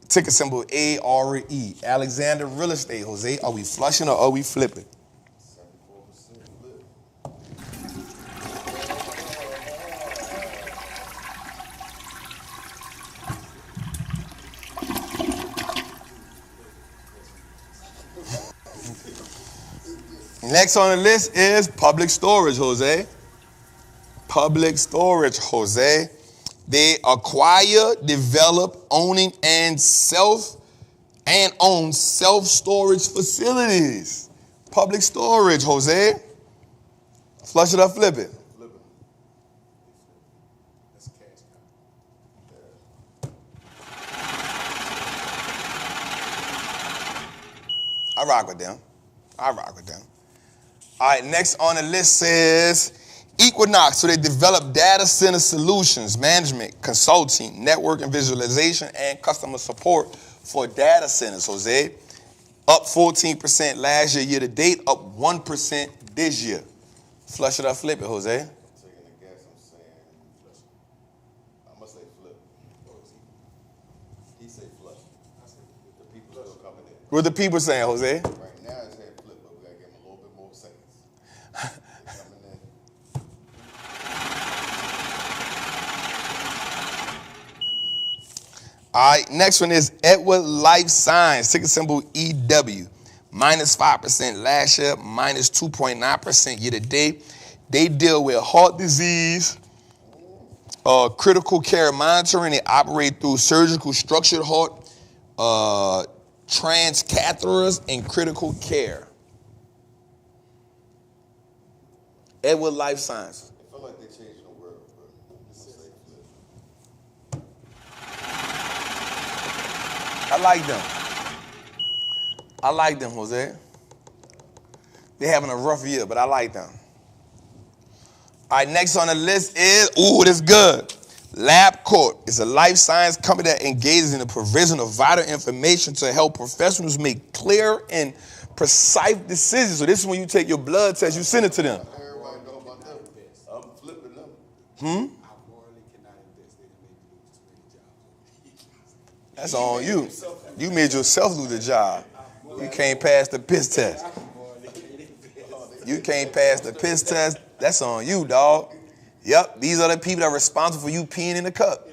Ticker symbol ARE. Alexander Real Estate. Jose, are we flushing or are we flipping? 74% flip. Next on the list is Public Storage, Jose. Public Storage, Jose. They acquire, develop, own self-storage facilities. Public Storage, Jose. Flush it or flip it. Flip it. That's cash cow. I rock with them. All right, next on the list is Equinox. So they develop data center solutions, management, consulting, network and visualization, and customer support for data centers, Jose. Up 14% last year, year to date, up 1% this year. Flush it or flip it, Jose. I'm taking a guess, I'm saying flush. I'm going to say flip. He say flush. I say the people still coming in. What the people saying, Jose? Right now it's saying flip, but we got to give him a little bit more seconds. They're coming in. All right, next one is Edward Life Science, ticker symbol EW. Minus 5% last year, minus 2.9% year to date. They deal with heart disease, critical care monitoring. They operate through surgical structured heart, transcatheters, and critical care. Edward Life Science. I feel like they're changing the world, bro. I'm gonna say flip. I like them, Jose. They're having a rough year, but I like them. All right, next on the list is, this is good. LabCorp is a life science company that engages in the provision of vital information to help professionals make clear and precise decisions. So this is when you take your blood test, you send it to them. Everybody know about them. I'm flipping them. I morally cannot invest in and make lose too many jobs. That's on you. You made yourself lose a job. You can't pass the piss test. You can't pass the piss test. That's on you, dog. Yep, these are the people that are responsible for you peeing in the cup.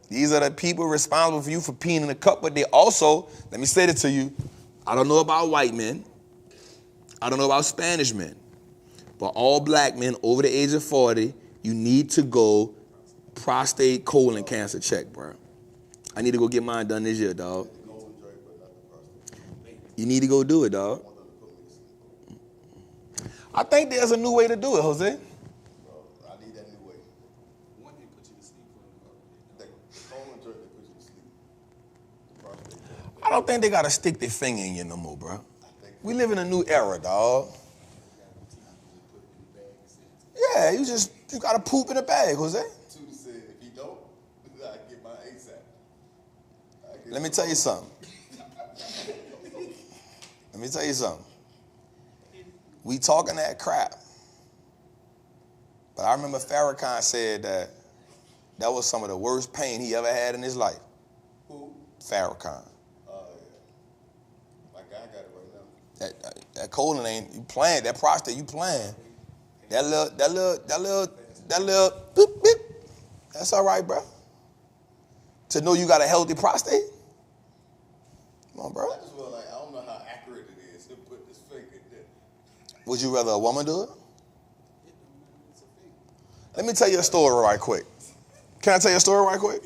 These are the people responsible for you for peeing in the cup, but they also, let me say this to you, I don't know about white men. I don't know about Spanish men. But all black men over the age of 40, you need to go prostate colon cancer check, bro. I need to go get mine done this year, dog. You need to go do it, dog. I think there's a new way to do it, Jose. I need that new way. One thing put you to sleep The colon jerk, they put you to sleep. The prostate jerk. I don't think they got to stick their finger in you no more, bro. We live in a new era, dog. Yeah, you got to poop in a bag, Jose. Tootie said, if he don't, mine ASAP. Let me tell you something. Let me tell you something. We talking that crap. But I remember Farrakhan said that was some of the worst pain he ever had in his life. Who? Farrakhan. Oh, yeah. My guy got it right now. That colon ain't, you playing, that prostate you playing. That little boop, boop. That's all right, bro. To know you got a healthy prostate. Come on, bro. I just feel like, I don't know how accurate it is to put this finger there. Would you rather a woman do it? Let me tell you a story right quick. Can I tell you a story right quick?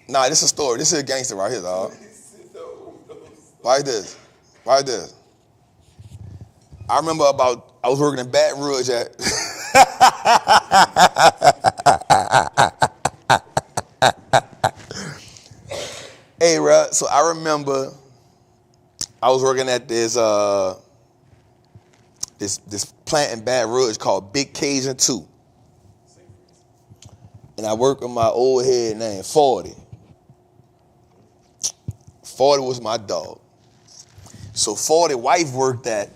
Nah, this is a story. This is a gangster right here, dog. Like this. Like this. I remember I was working in Baton Rouge at... Hey, bro, so I remember I was working at this plant in Baton Rouge called Big Cajun 2. And I worked with my old head named 40. 40 was my dog. So 40 wife worked at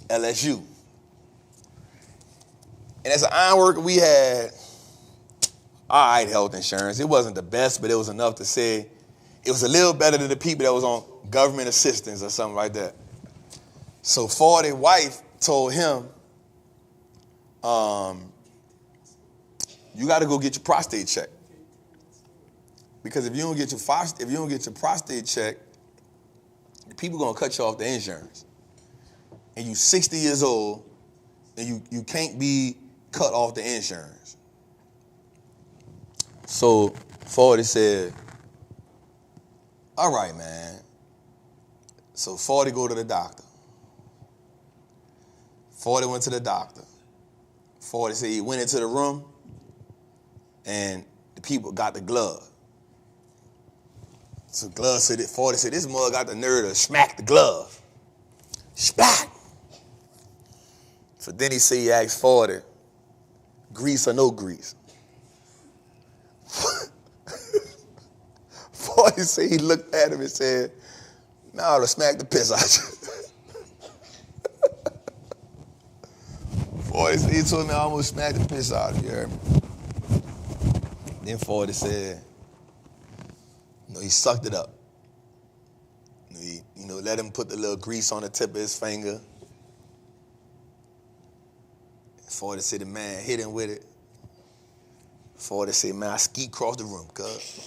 LSU. And as an iron worker, we had all right health insurance. It wasn't the best, but it was enough to say it was a little better than the people that was on government assistance or something like that. So 40 wife told him, you got to go get your prostate checked. Because if you don't get your prostate checked, the people gonna cut you off the insurance. And you 60 years old, and you can't be cut off the insurance. So 40 said, all right, man. So 40 go to the doctor. 40 went to the doctor. 40 said he went into the room, and the people got the glove. So glove said, 40 said, this mother got the nerve to smack the glove. Smack. So then he said, he asked 40, grease or no grease? 40 said, he looked at him and said, nah, I'll smack the piss out you. 40 said, he told me I almost smacked the piss out of you. You heard me? Then 40 said, he sucked it up. Let him put the little grease on the tip of his finger. 40 said the man hit him with it. 40 said, man, I skeet across the room, cuz.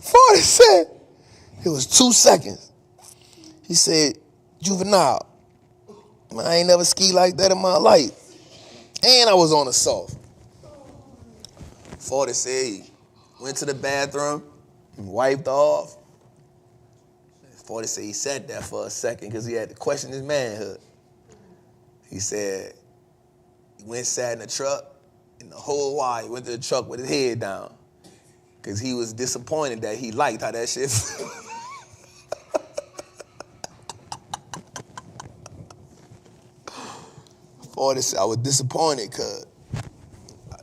40 said, it was 2 seconds. He said, juvenile, man, I ain't never ski like that in my life. And I was on the soft. 40 said he went to the bathroom and wiped off. 40 said he sat there for a second because he had to question his manhood. He said he went sat in the truck, and the whole while he went to the truck with his head down because he was disappointed that he liked how that shit felt. I was disappointed because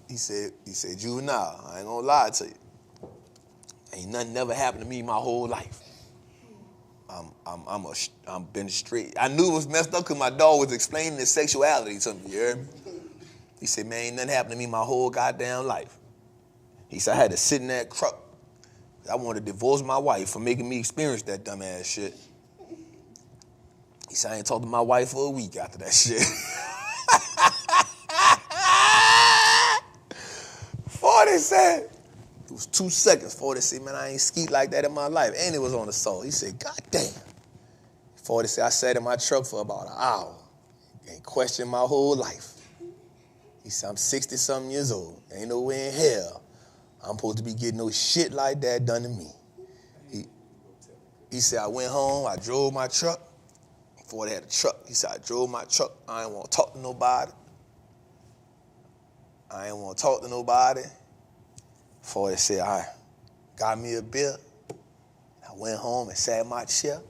he said, juvenile, I ain't gonna lie to you. Ain't nothing never happened to me my whole life. I'm been straight. I knew it was messed up because my dog was explaining his sexuality to me, you heard me? He said, man, ain't nothing happened to me my whole goddamn life. He said, I had to sit in that truck. I wanted to divorce my wife for making me experience that dumbass shit. He said, I ain't talked to my wife for a week after that shit. 40 said, it was 2 seconds. 40 said, man, I ain't skeet like that in my life. And it was on the soul. He said, God damn. 40 said, I sat in my truck for about an hour and questioned my whole life. He said, I'm 60-something years old. Ain't no way in hell I'm supposed to be getting no shit like that done to me. He said, I went home, I drove my truck. 40 had a truck. He said, I drove my truck. I didn't want to talk to nobody. I ain't want to talk to nobody. 40 said, I got me a beer. I went home and sat in my chair,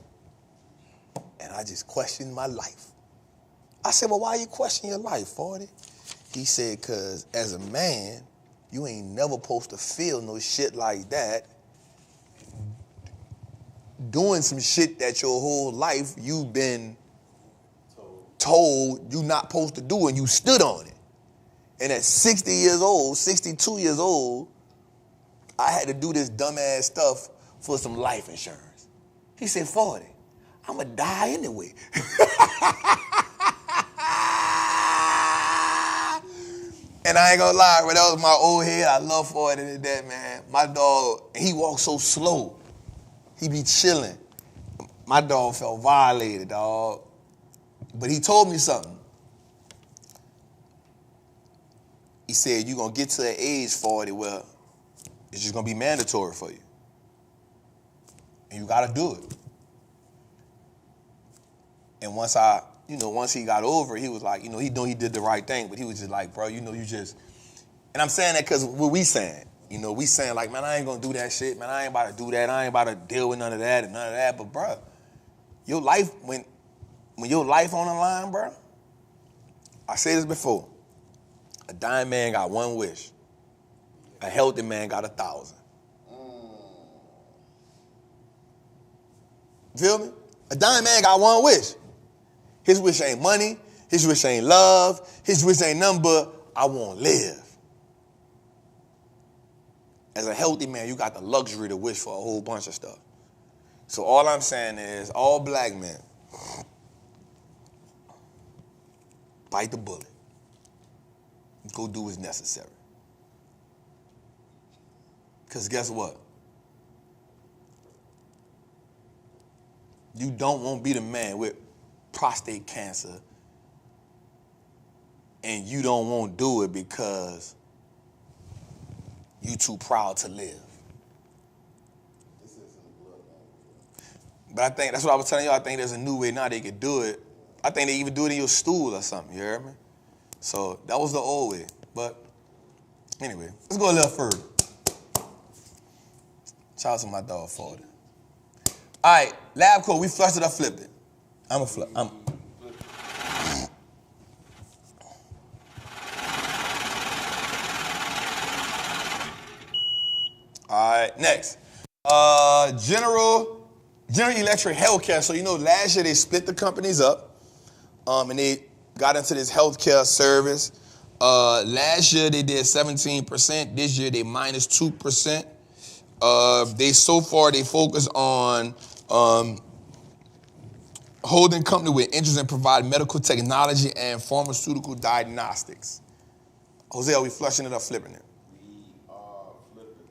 and I just questioned my life. I said, well, why you questioning your life, 40? He said, because as a man, you ain't never supposed to feel no shit like that, doing some shit that your whole life you've been told you not supposed to do, and you stood on it. And at 60 years old, 62 years old, I had to do this dumbass stuff for some life insurance. He said, 40, I'm going to die anyway. And I ain't gonna lie, when that was my old head, I love 40 to that, man. My dog, he walks so slow. He be chilling. My dog felt violated, dog. But he told me something. He said, you're gonna get to an age, 40, where it's just gonna be mandatory for you. And you gotta do it. And once he got over it, he was like, he knew he did the right thing, but he was just like, bro, you just, and I'm saying that because what we saying, we saying like, man, I ain't gonna do that shit, man, I ain't about to do that, I ain't about to deal with none of that and none of that, but bro, your life, when your life on the line, bro, I said this before, a dying man got one wish, a healthy man got 1,000. Feel me? A dying man got one wish. His wish ain't money. His wish ain't love. His wish ain't nothing but I want to live. As a healthy man, you got the luxury to wish for a whole bunch of stuff. So all I'm saying is, all black men, bite the bullet. Go do what's necessary. Because guess what? You don't want to be the man with prostate cancer, and you don't want to do it because you too proud to live. But I think, that's what I was telling you, I think there's a new way now they could do it. I think they even do it in your stool or something, you heard me? So that was the old way. But anyway, let's go a little further. Shout out to my dog, 40. All right, lab coat, we flushed it or flipped it? I'm a flip. All right, next. General Electric Healthcare. So last year they split the companies up, and they got into this healthcare service. Last year they did 17%. This year they minus 2%. They focus on holding company with interest in providing medical technology and pharmaceutical diagnostics. Jose, are we flushing it or flipping it? We are flipping.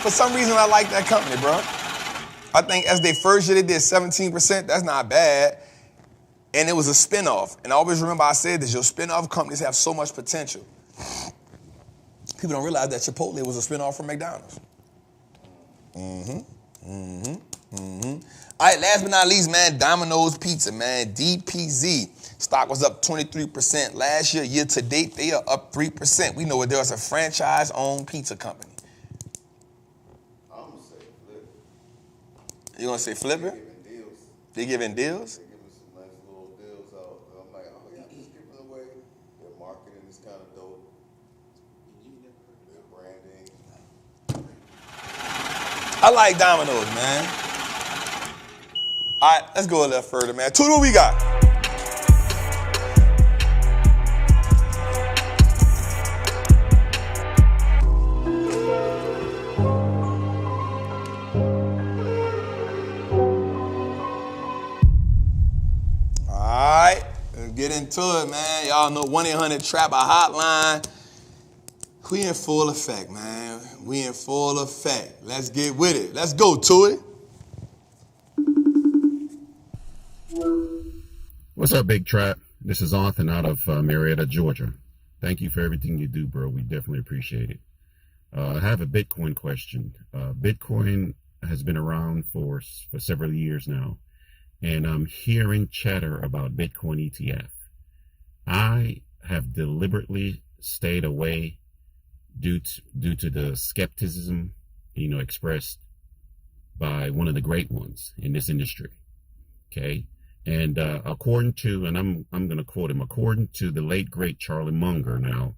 For some reason, I like that company, bro. I think as their first year, they did 17%. That's not bad. And it was a spinoff. And I always remember I said this, your spinoff companies have so much potential. People don't realize that Chipotle was a spinoff from McDonald's. All right, last but not least, man, Domino's Pizza, man, DPZ. Stock was up 23% last year. Year to date, they are up 3%. We know that there's a franchise-owned pizza company. I'm going to say flip. You gonna say flip it? They giving deals? They giving some nice little deals out. I'm like, oh yeah, just giving away. Their marketing is kind of dope. Their branding. I like Domino's, man. All right, let's go a little further, man. Tudo, what we got? Get into it, man. Y'all know 1-800-TRAP, a hotline. We in full effect, man. We in full effect. Let's get with it. Let's go to it. What's up, Big Trap? This is Arthur out of Marietta, Georgia. Thank you for everything you do, bro. We definitely appreciate it. I have a Bitcoin question. Bitcoin has been around for several years now. and I'm hearing chatter about Bitcoin ETF. I have deliberately stayed away due to the skepticism, expressed by one of the great ones in this industry. Okay. And according to, and I'm going to quote him, according to the late great Charlie Munger, now,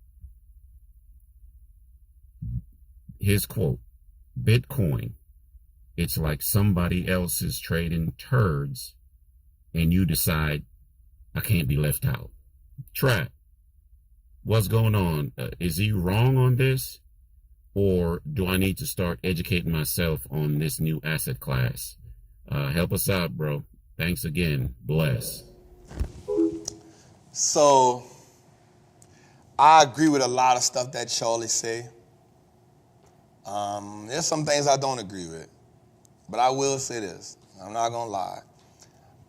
his quote, Bitcoin, it's like somebody else is trading turds and you decide I can't be left out. Trap, what's going on? Is he wrong on this? Or do I need to start educating myself on this new asset class? Help us out, bro. Thanks again. Bless. So I agree with a lot of stuff that Charlie say. There's some things I don't agree with, but I will say this. I'm not gonna lie.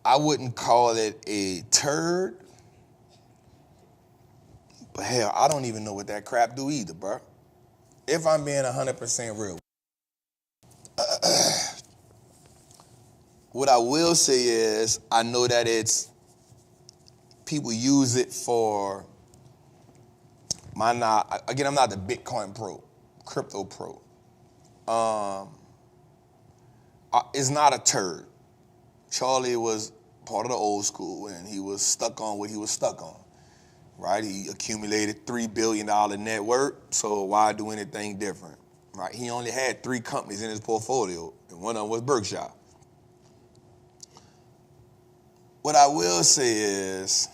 I wouldn't call it a turd, but hell, I don't even know what that crap do either, bro. If I'm being 100% real. What I will say is, I know that people use it for, I'm not the Bitcoin pro, crypto pro. It's not a turd. Charlie was part of the old school and he was stuck on what he was stuck on, right? He accumulated $3 billion net worth, so why do anything different, right? He only had 3 companies in his portfolio and one of them was Berkshire. What I will say is,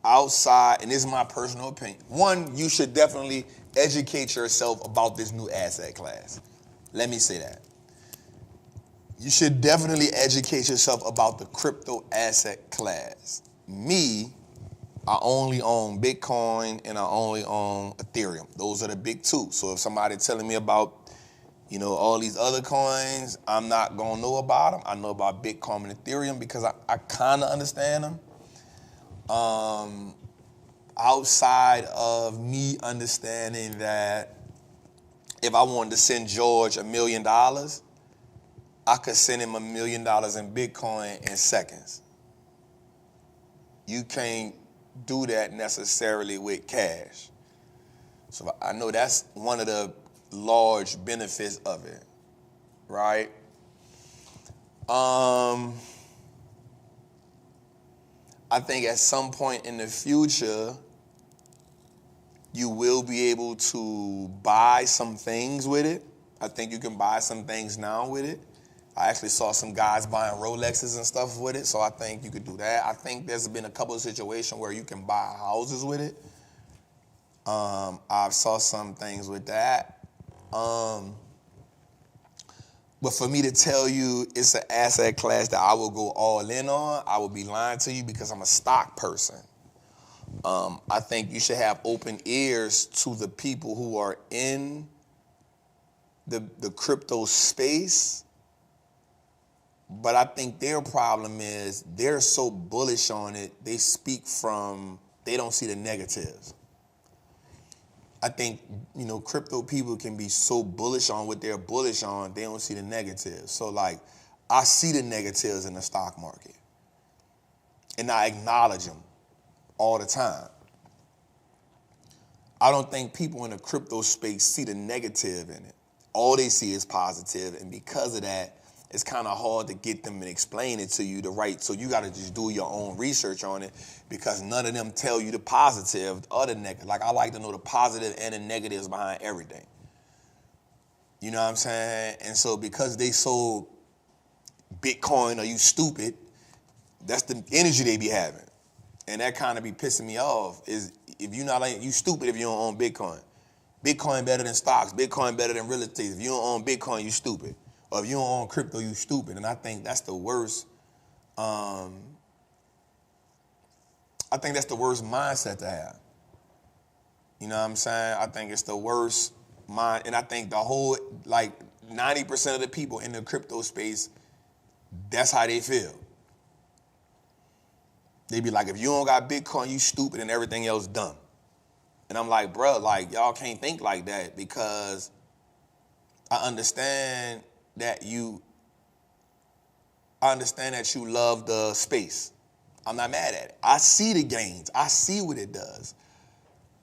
outside, and this is my personal opinion, one, you should definitely educate yourself about this new asset class. Let me say that. You should definitely educate yourself about the crypto asset class. Me, I only own Bitcoin and I only own Ethereum. Those are the big 2. So if somebody telling me about all these other coins, I'm not gonna know about them. I know about Bitcoin and Ethereum because I kind of understand them. Outside of me understanding that if I wanted to send George $1 million, I could send him $1 million in Bitcoin in seconds. You can't do that necessarily with cash. So I know that's one of the large benefits of it, right? I think at some point in the future, you will be able to buy some things with it. I think you can buy some things now with it. I actually saw some guys buying Rolexes and stuff with it, so I think you could do that. I think there's been a couple of situations where you can buy houses with it. I saw some things with that. But for me to tell you it's an asset class that I will go all in on, I would be lying to you because I'm a stock person. I think you should have open ears to the people who are in the crypto space. But I think their problem is they're so bullish on it, they don't see the negatives. I think, crypto people can be so bullish on what they're bullish on, they don't see the negatives. So I see the negatives in the stock market and I acknowledge them all the time. I don't think people in the crypto space see the negative in it. All they see is positive, and because of that, it's kind of hard to get them and explain it to you so you got to just do your own research on it because none of them tell you the positive or the negative. I like to know the positive and the negatives behind everything. You know what I'm saying? And so because they sold Bitcoin or you stupid, that's the energy they be having. And that kind of be pissing me off is if you're not you stupid if you don't own Bitcoin. Bitcoin better than stocks. Bitcoin better than real estate. If you don't own Bitcoin, you stupid. Or if you don't own crypto, you stupid. And I think that's the worst. I think that's the worst mindset to have. You know what I'm saying? I think it's the worst mind. And I think the whole, 90% of the people in the crypto space, that's how they feel. They be like, if you don't got Bitcoin, you stupid and everything else dumb. And I'm like, bro, y'all can't think like that because I understand that I understand that you love the space. I'm not mad at it. I see the gains. I see what it does.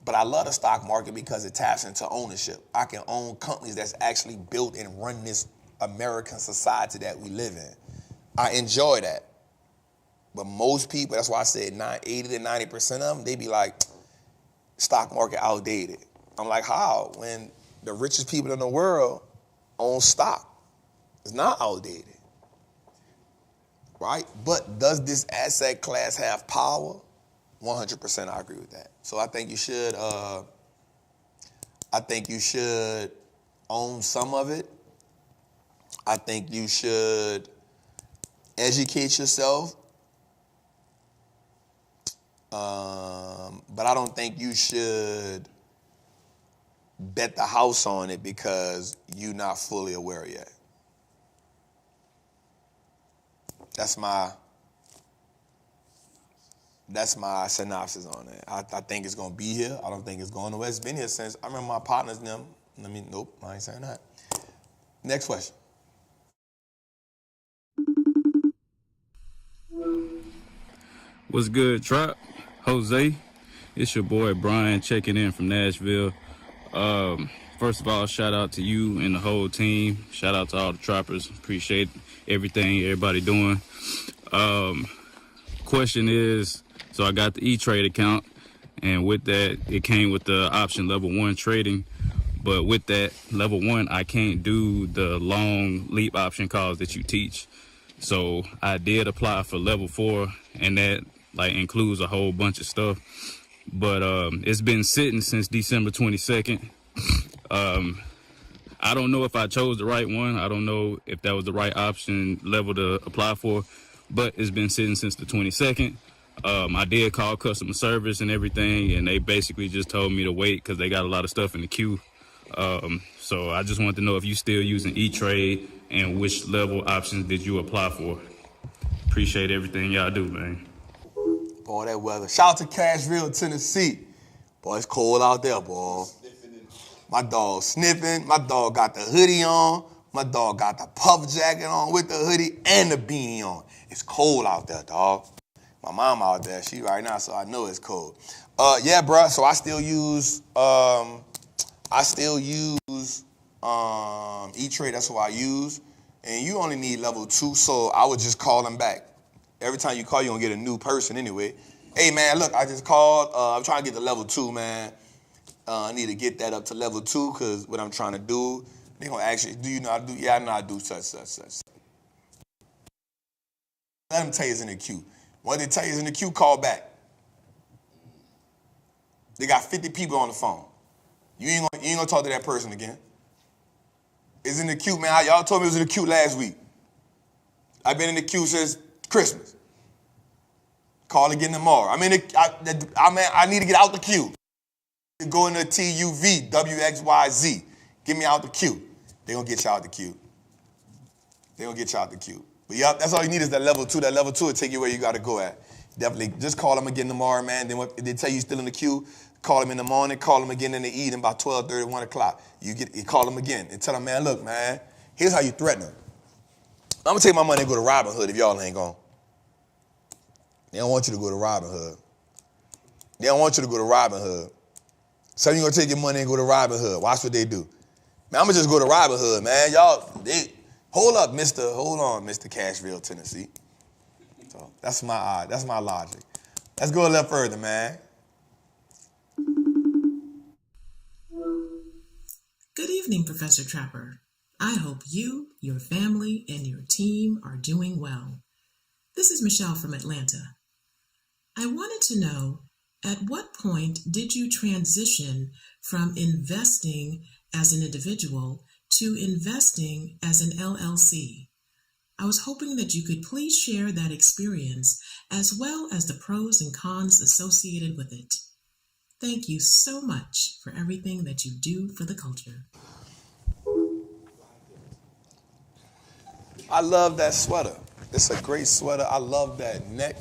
But I love the stock market because it taps into ownership. I can own companies that's actually built and run this American society that we live in. I enjoy that. But most people, that's why I said 80 to 90% of them, they be like, stock market outdated. I'm like, how? When the richest people in the world own stock. It's not outdated. Right? But does this asset class have power? 100% I agree with that. So I think you should own some of it. I think you should educate yourself. But I don't think you should bet the house on it because you're not fully aware yet. That's my synopsis on it. I think it's gonna be here. I don't think it's going nowhere. It's been here since I remember my partners and them. Nope, I ain't saying that. Next question. What's good, Trap? Jose, it's your boy Brian checking in from Nashville. First of all, shout out to you and the whole team. Shout out to all the trappers. Appreciate everything everybody doing. Question is, so I got the E-Trade account, and with that, it came with the option level 1 trading. But with that level 1, I can't do the long leap option calls that you teach. So I did apply for level 4, and that includes a whole bunch of stuff. But it's been sitting since December 22nd. I don't know if I chose the right one. I don't know if that was the right option level to apply for, but it's been sitting since the 22nd. I did call customer service and everything, and they basically just told me to wait because they got a lot of stuff in the queue. So I just wanted to know if you still using E-Trade and which level options did you apply for. Appreciate everything y'all do, man. Boy, that weather. Shout out to Cashville, Tennessee. Boy, it's cold out there, boy. My dog sniffing. My dog got the hoodie on. My dog got the puff jacket on with the hoodie and the beanie on. It's cold out there, dog. My mom out there, she right now, so I know it's cold. Yeah, bro. So I still use E-Trade. That's what I use. And you only need level 2, so I would just call them back. Every time you call, you're going to get a new person anyway. Hey, man, look, I just called. I'm trying to get to level 2, man. I need to get that up to level 2 because what I'm trying to do, they're going to ask you, do you know how to do? Yeah, I know how to do such. Let them tell you it's in the queue. When they tell you it's in the queue, call back. They got 50 people on the phone. You ain't gonna talk to that person again. It's in the queue, man. Y'all told me it was in the queue last week. I've been in the queue since Christmas. Call again tomorrow. I need to get out the queue. Go into TUV, WXYZ. Get me out the queue. They're going to get you out the queue. But yeah, that's all you need is that level 2. That level 2 will take you where you got to go at. Definitely. Just call them again tomorrow, man. Then if they tell you you're still in the queue, call them in the morning, call them again in the evening about 12:30, 1 o'clock. You call them again and tell them, man, look, man, here's how you threaten them. I'm going to take my money and go to Robinhood if y'all ain't going. They don't want you to go to Robinhood. So you're going to take your money and go to Robinhood. Watch what they do. Man, I'm going to just go to Robinhood, man. Hold on, Mr. Cashville, Tennessee. So that's my logic. Let's go a little further, man. Good evening, Professor Trapper. I hope you, your family, and your team are doing well. This is Michelle from Atlanta. I wanted to know, at what point did you transition from investing as an individual to investing as an LLC? I was hoping that you could please share that experience as well as the pros and cons associated with it. Thank you so much for everything that you do for the culture. I love that sweater. It's a great sweater. I love that neck.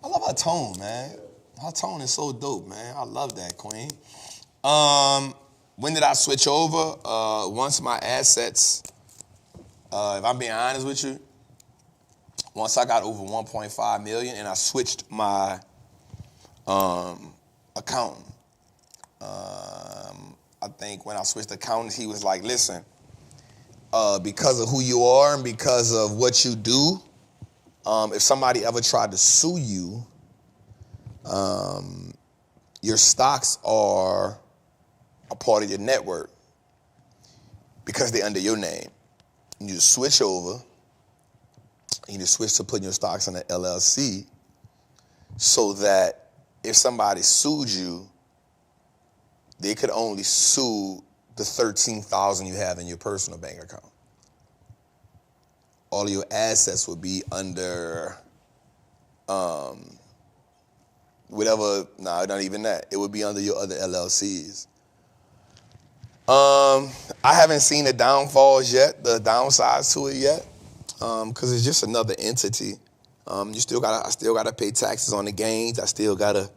I love her tone, man. Her tone is so dope, man. I love that, queen. When did I switch over? Once my assets, if I'm being honest with you, Once I got over 1.5 million and I switched my accountant. I think when I switched accountants, he was like, listen, because of who you are and because of what you do, if somebody ever tried to sue you, your stocks are a part of your network because they're under your name. You need to switch over. You need to switch to putting your stocks in an LLC so that if somebody sued you, they could only sue the $13,000 you have in your personal bank account. All of your assets would be under whatever, not even that. It would be under your other LLCs. I haven't seen the downfalls yet, the downsides to it yet, because it's just another entity. I still gotta pay taxes on the gains. I still gotta,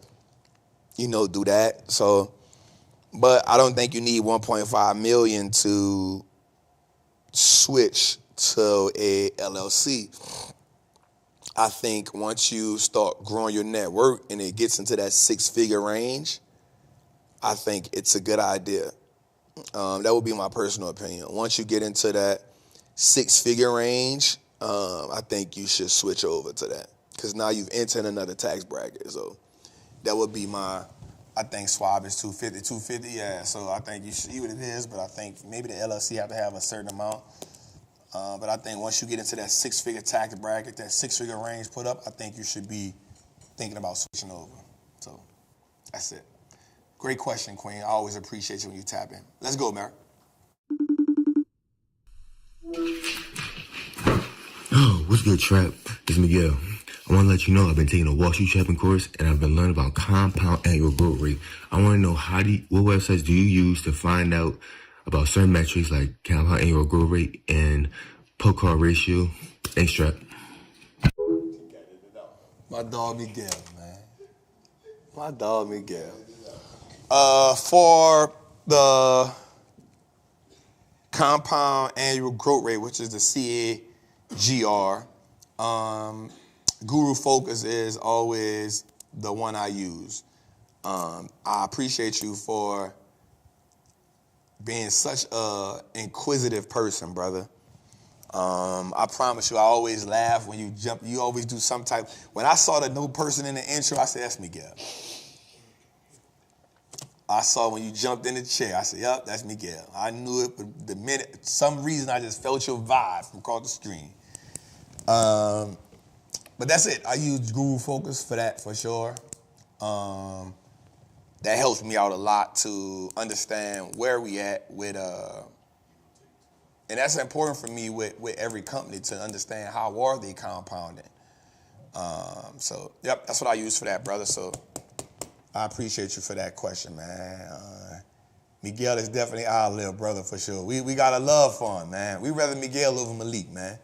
do that. So, but I don't think you need 1.5 million to switch to a LLC. I think once you start growing your network and it gets into that 6-figure range, I think it's a good idea. That would be my personal opinion. Once you get into that 6-figure range, I think you should switch over to that because now you've entered another tax bracket. So that would be I think swab is 250, yeah. So I think you see what it is, but I think maybe the LLC have to have a certain amount. But I think once you get into that 6-figure tax bracket, that 6-figure range put up, I think you should be thinking about switching over. So that's it. Great question, Queen. I always appreciate you when you tap in. Let's go, Merrick. Oh, what's good, Trap? It's Miguel. I want to let you know I've been taking a Wallstreet trapping course and I've been learning about compound annual growth rate. I want to know what websites do you use to find out about certain metrics like compound annual growth rate and PO-CAR ratio. Thanks, Trap. My dog Miguel, man. My dog Miguel. For the compound annual growth rate, which is the CAGR, Guru Focus is always the one I use. I appreciate you for being such a inquisitive person, brother. I promise you, I always laugh when you jump. You always do some type. When I saw the new person in the intro, I said, that's Miguel. I saw when you jumped in the chair, I said, yep, that's Miguel. I knew it, but the minute, some reason, I just felt your vibe from across the screen. But that's it. I use Guru Focus for that, for sure. That helps me out a lot to understand where we at with, and that's important for me with every company to understand how are they compounding. So, yep, that's what I use for that, brother. So I appreciate you for that question, man. Miguel is definitely our little brother for sure. We got a love for him, man. We rather Miguel over Malik, man.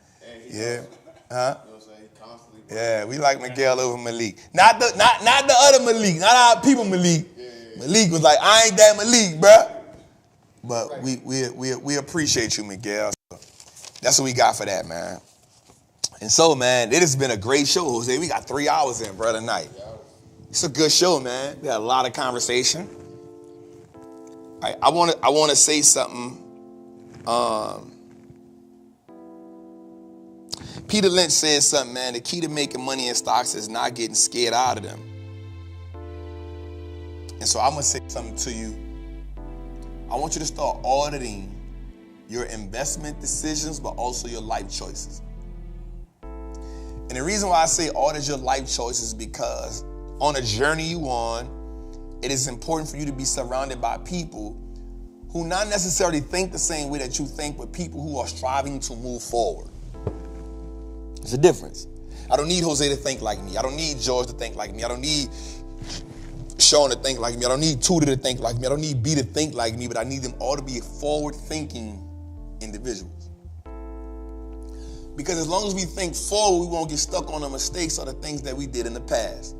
Yeah. Huh? Yeah, we like Miguel over Malik. Not the other Malik, not our people Malik. Malik was like, I ain't that Malik, bruh. But we appreciate you, Miguel. So that's what we got for that, man. And so, man, it has been a great show, Jose. We got 3 hours in, bro, tonight. It's a good show, man. We had a lot of conversation. I want to say something. Peter Lynch says something, man. The key to making money in stocks is not getting scared out of them. And so I'm going to say something to you. I want you to start auditing your investment decisions, but also your life choices. And the reason why I say audit your life choices is because on a journey you on, it is important for you to be surrounded by people who not necessarily think the same way that you think, but people who are striving to move forward. There's a difference. I don't need Jose to think like me. I don't need George to think like me. I don't need Sean to think like me. I don't need Tudor to think like me. I don't need B to think like me, but I need them all to be forward-thinking individuals. Because as long as we think forward, we won't get stuck on the mistakes or the things that we did in the past.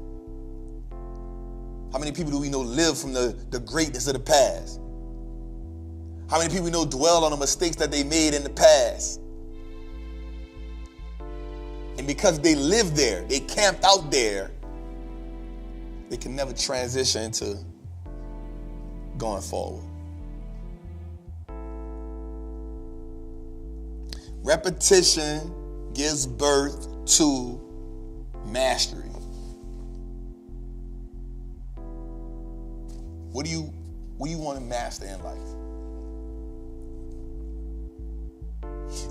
How many people do we know live from the greatness of the past? How many people we know dwell on the mistakes that they made in the past? And because they live there, they camped out there, they can never transition into going forward. Repetition gives birth to mastery. What do you want to master in life?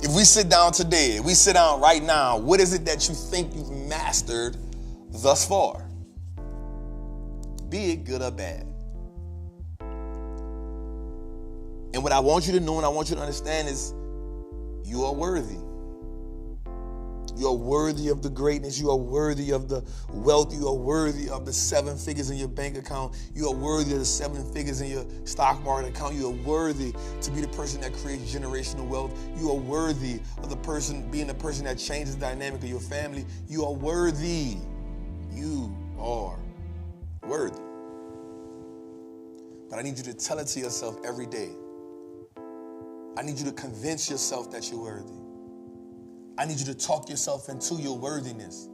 If we sit down today, if we sit down right now, what is it that you think you've mastered thus far? Be it good or bad. And what I want you to know and I want you to understand is you are worthy. You are worthy of the greatness. You are worthy of the wealth. You are worthy of the 7 figures in your bank account. You are worthy of the 7 figures in your stock market account. You are worthy to be the person that creates generational wealth. You are worthy of being the person that changes the dynamic of your family. You are worthy. You are worthy. But I need you to tell it to yourself every day. I need you to convince yourself that you're worthy. I need you to talk yourself into your worthiness.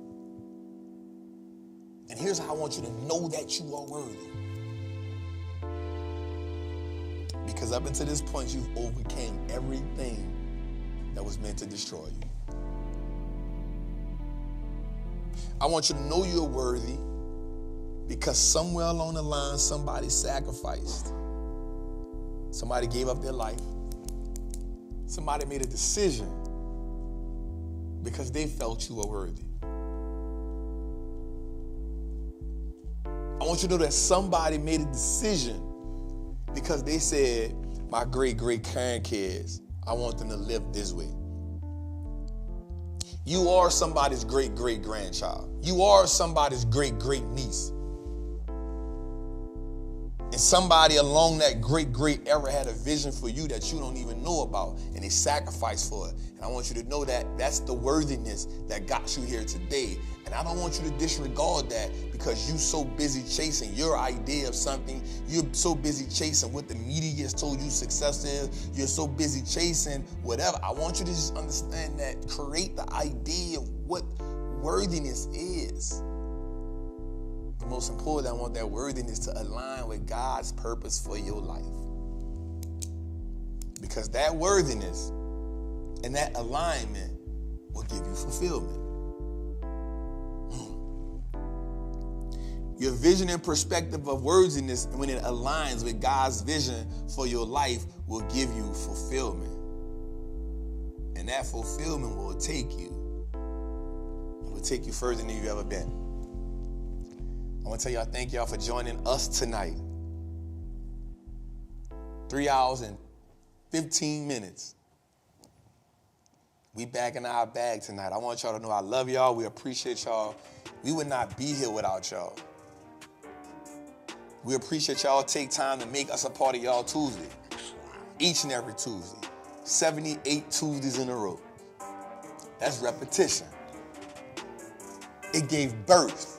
And here's how I want you to know that you are worthy. Because up until this point, you've overcame everything that was meant to destroy you. I want you to know you're worthy because somewhere along the line, somebody sacrificed. Somebody gave up their life. Somebody made a decision because they felt you were worthy. I want you to know that somebody made a decision because they said, my great-great-grandkids, I want them to live this way. You are somebody's great-great-grandchild. You are somebody's great-great-niece. And somebody along that great era had a vision for you that you don't even know about, and they sacrificed for it. And I want you to know that that's the worthiness that got you here today. And I don't want you to disregard that because you're so busy chasing your idea of something. You're so busy chasing what the media has told you success is. You're so busy chasing whatever. I want you to just understand that. Create the idea of what worthiness is. Most important, I want that worthiness to align with God's purpose for your life. Because that worthiness and that alignment will give you fulfillment. Your vision and perspective of worthiness, when it aligns with God's vision for your life, will give you fulfillment. And that fulfillment will take you further than you've ever been. I want to tell y'all, thank y'all for joining us tonight. 3 hours and 15 minutes. We back in our bag tonight. I want y'all to know I love y'all. We appreciate y'all. We would not be here without y'all. We appreciate y'all take time to make us a part of y'all Tuesday. Each and every Tuesday. 78 Tuesdays in a row. That's repetition. It gave birth.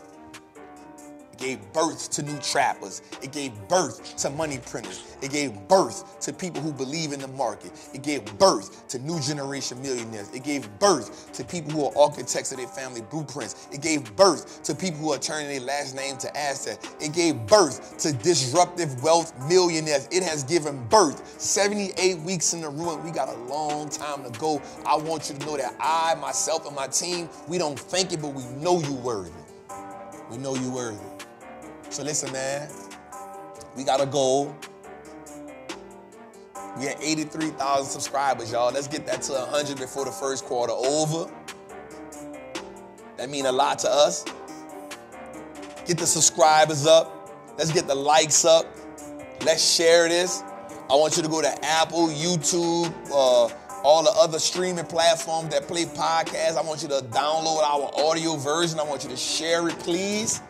It gave birth to new trappers. It gave birth to money printers. It gave birth to people who believe in the market. It gave birth to new generation millionaires. It gave birth to people who are architects of their family blueprints. It gave birth to people who are turning their last name to asset. It gave birth to disruptive wealth millionaires. It has given birth 78 weeks in a row, and we got a long time to go. I want you to know that I, myself, and my team, we don't think it, but we know you worthy. We know you worthy. So listen, man, we got a goal. We at 83,000 subscribers, y'all. Let's get that to 100 before the first quarter over. That means a lot to us. Get the subscribers up. Let's get the likes up. Let's share this. I want you to go to Apple, YouTube, all the other streaming platforms that play podcasts. I want you to download our audio version. I want you to share it, please.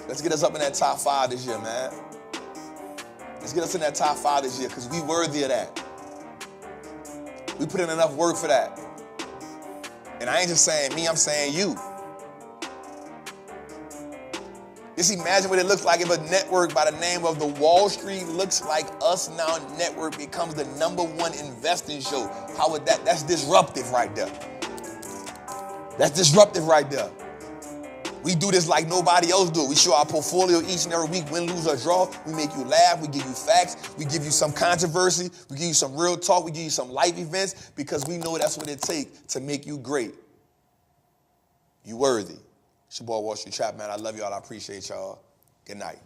Let's get us up in that top 5 this year, man. Let's get us in that top 5 this year because we worthy of that. We put in enough work for that. And I ain't just saying me, I'm saying you. Just imagine what it looks like if a network by the name of the Wallstreet Looks Like Us Now network becomes the #1 investing show. How would that? That's disruptive right there. That's disruptive right there. We do this like nobody else do. We show our portfolio each and every week, win, lose, or draw. We make you laugh. We give you facts. We give you some controversy. We give you some real talk. We give you some life events because we know that's what it takes to make you great. You worthy. It's your boy, Wall Street Trap, man. I love y'all. I appreciate y'all. Good night.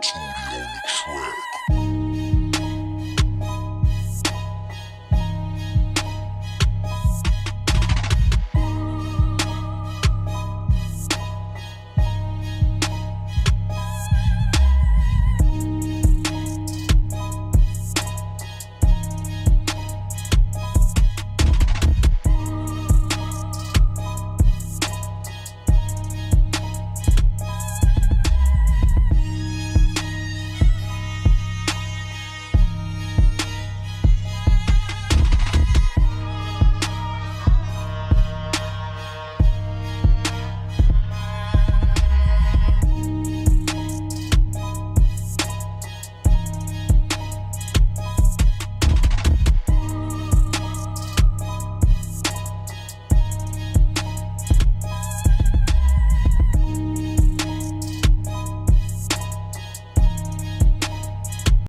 Tony on the track.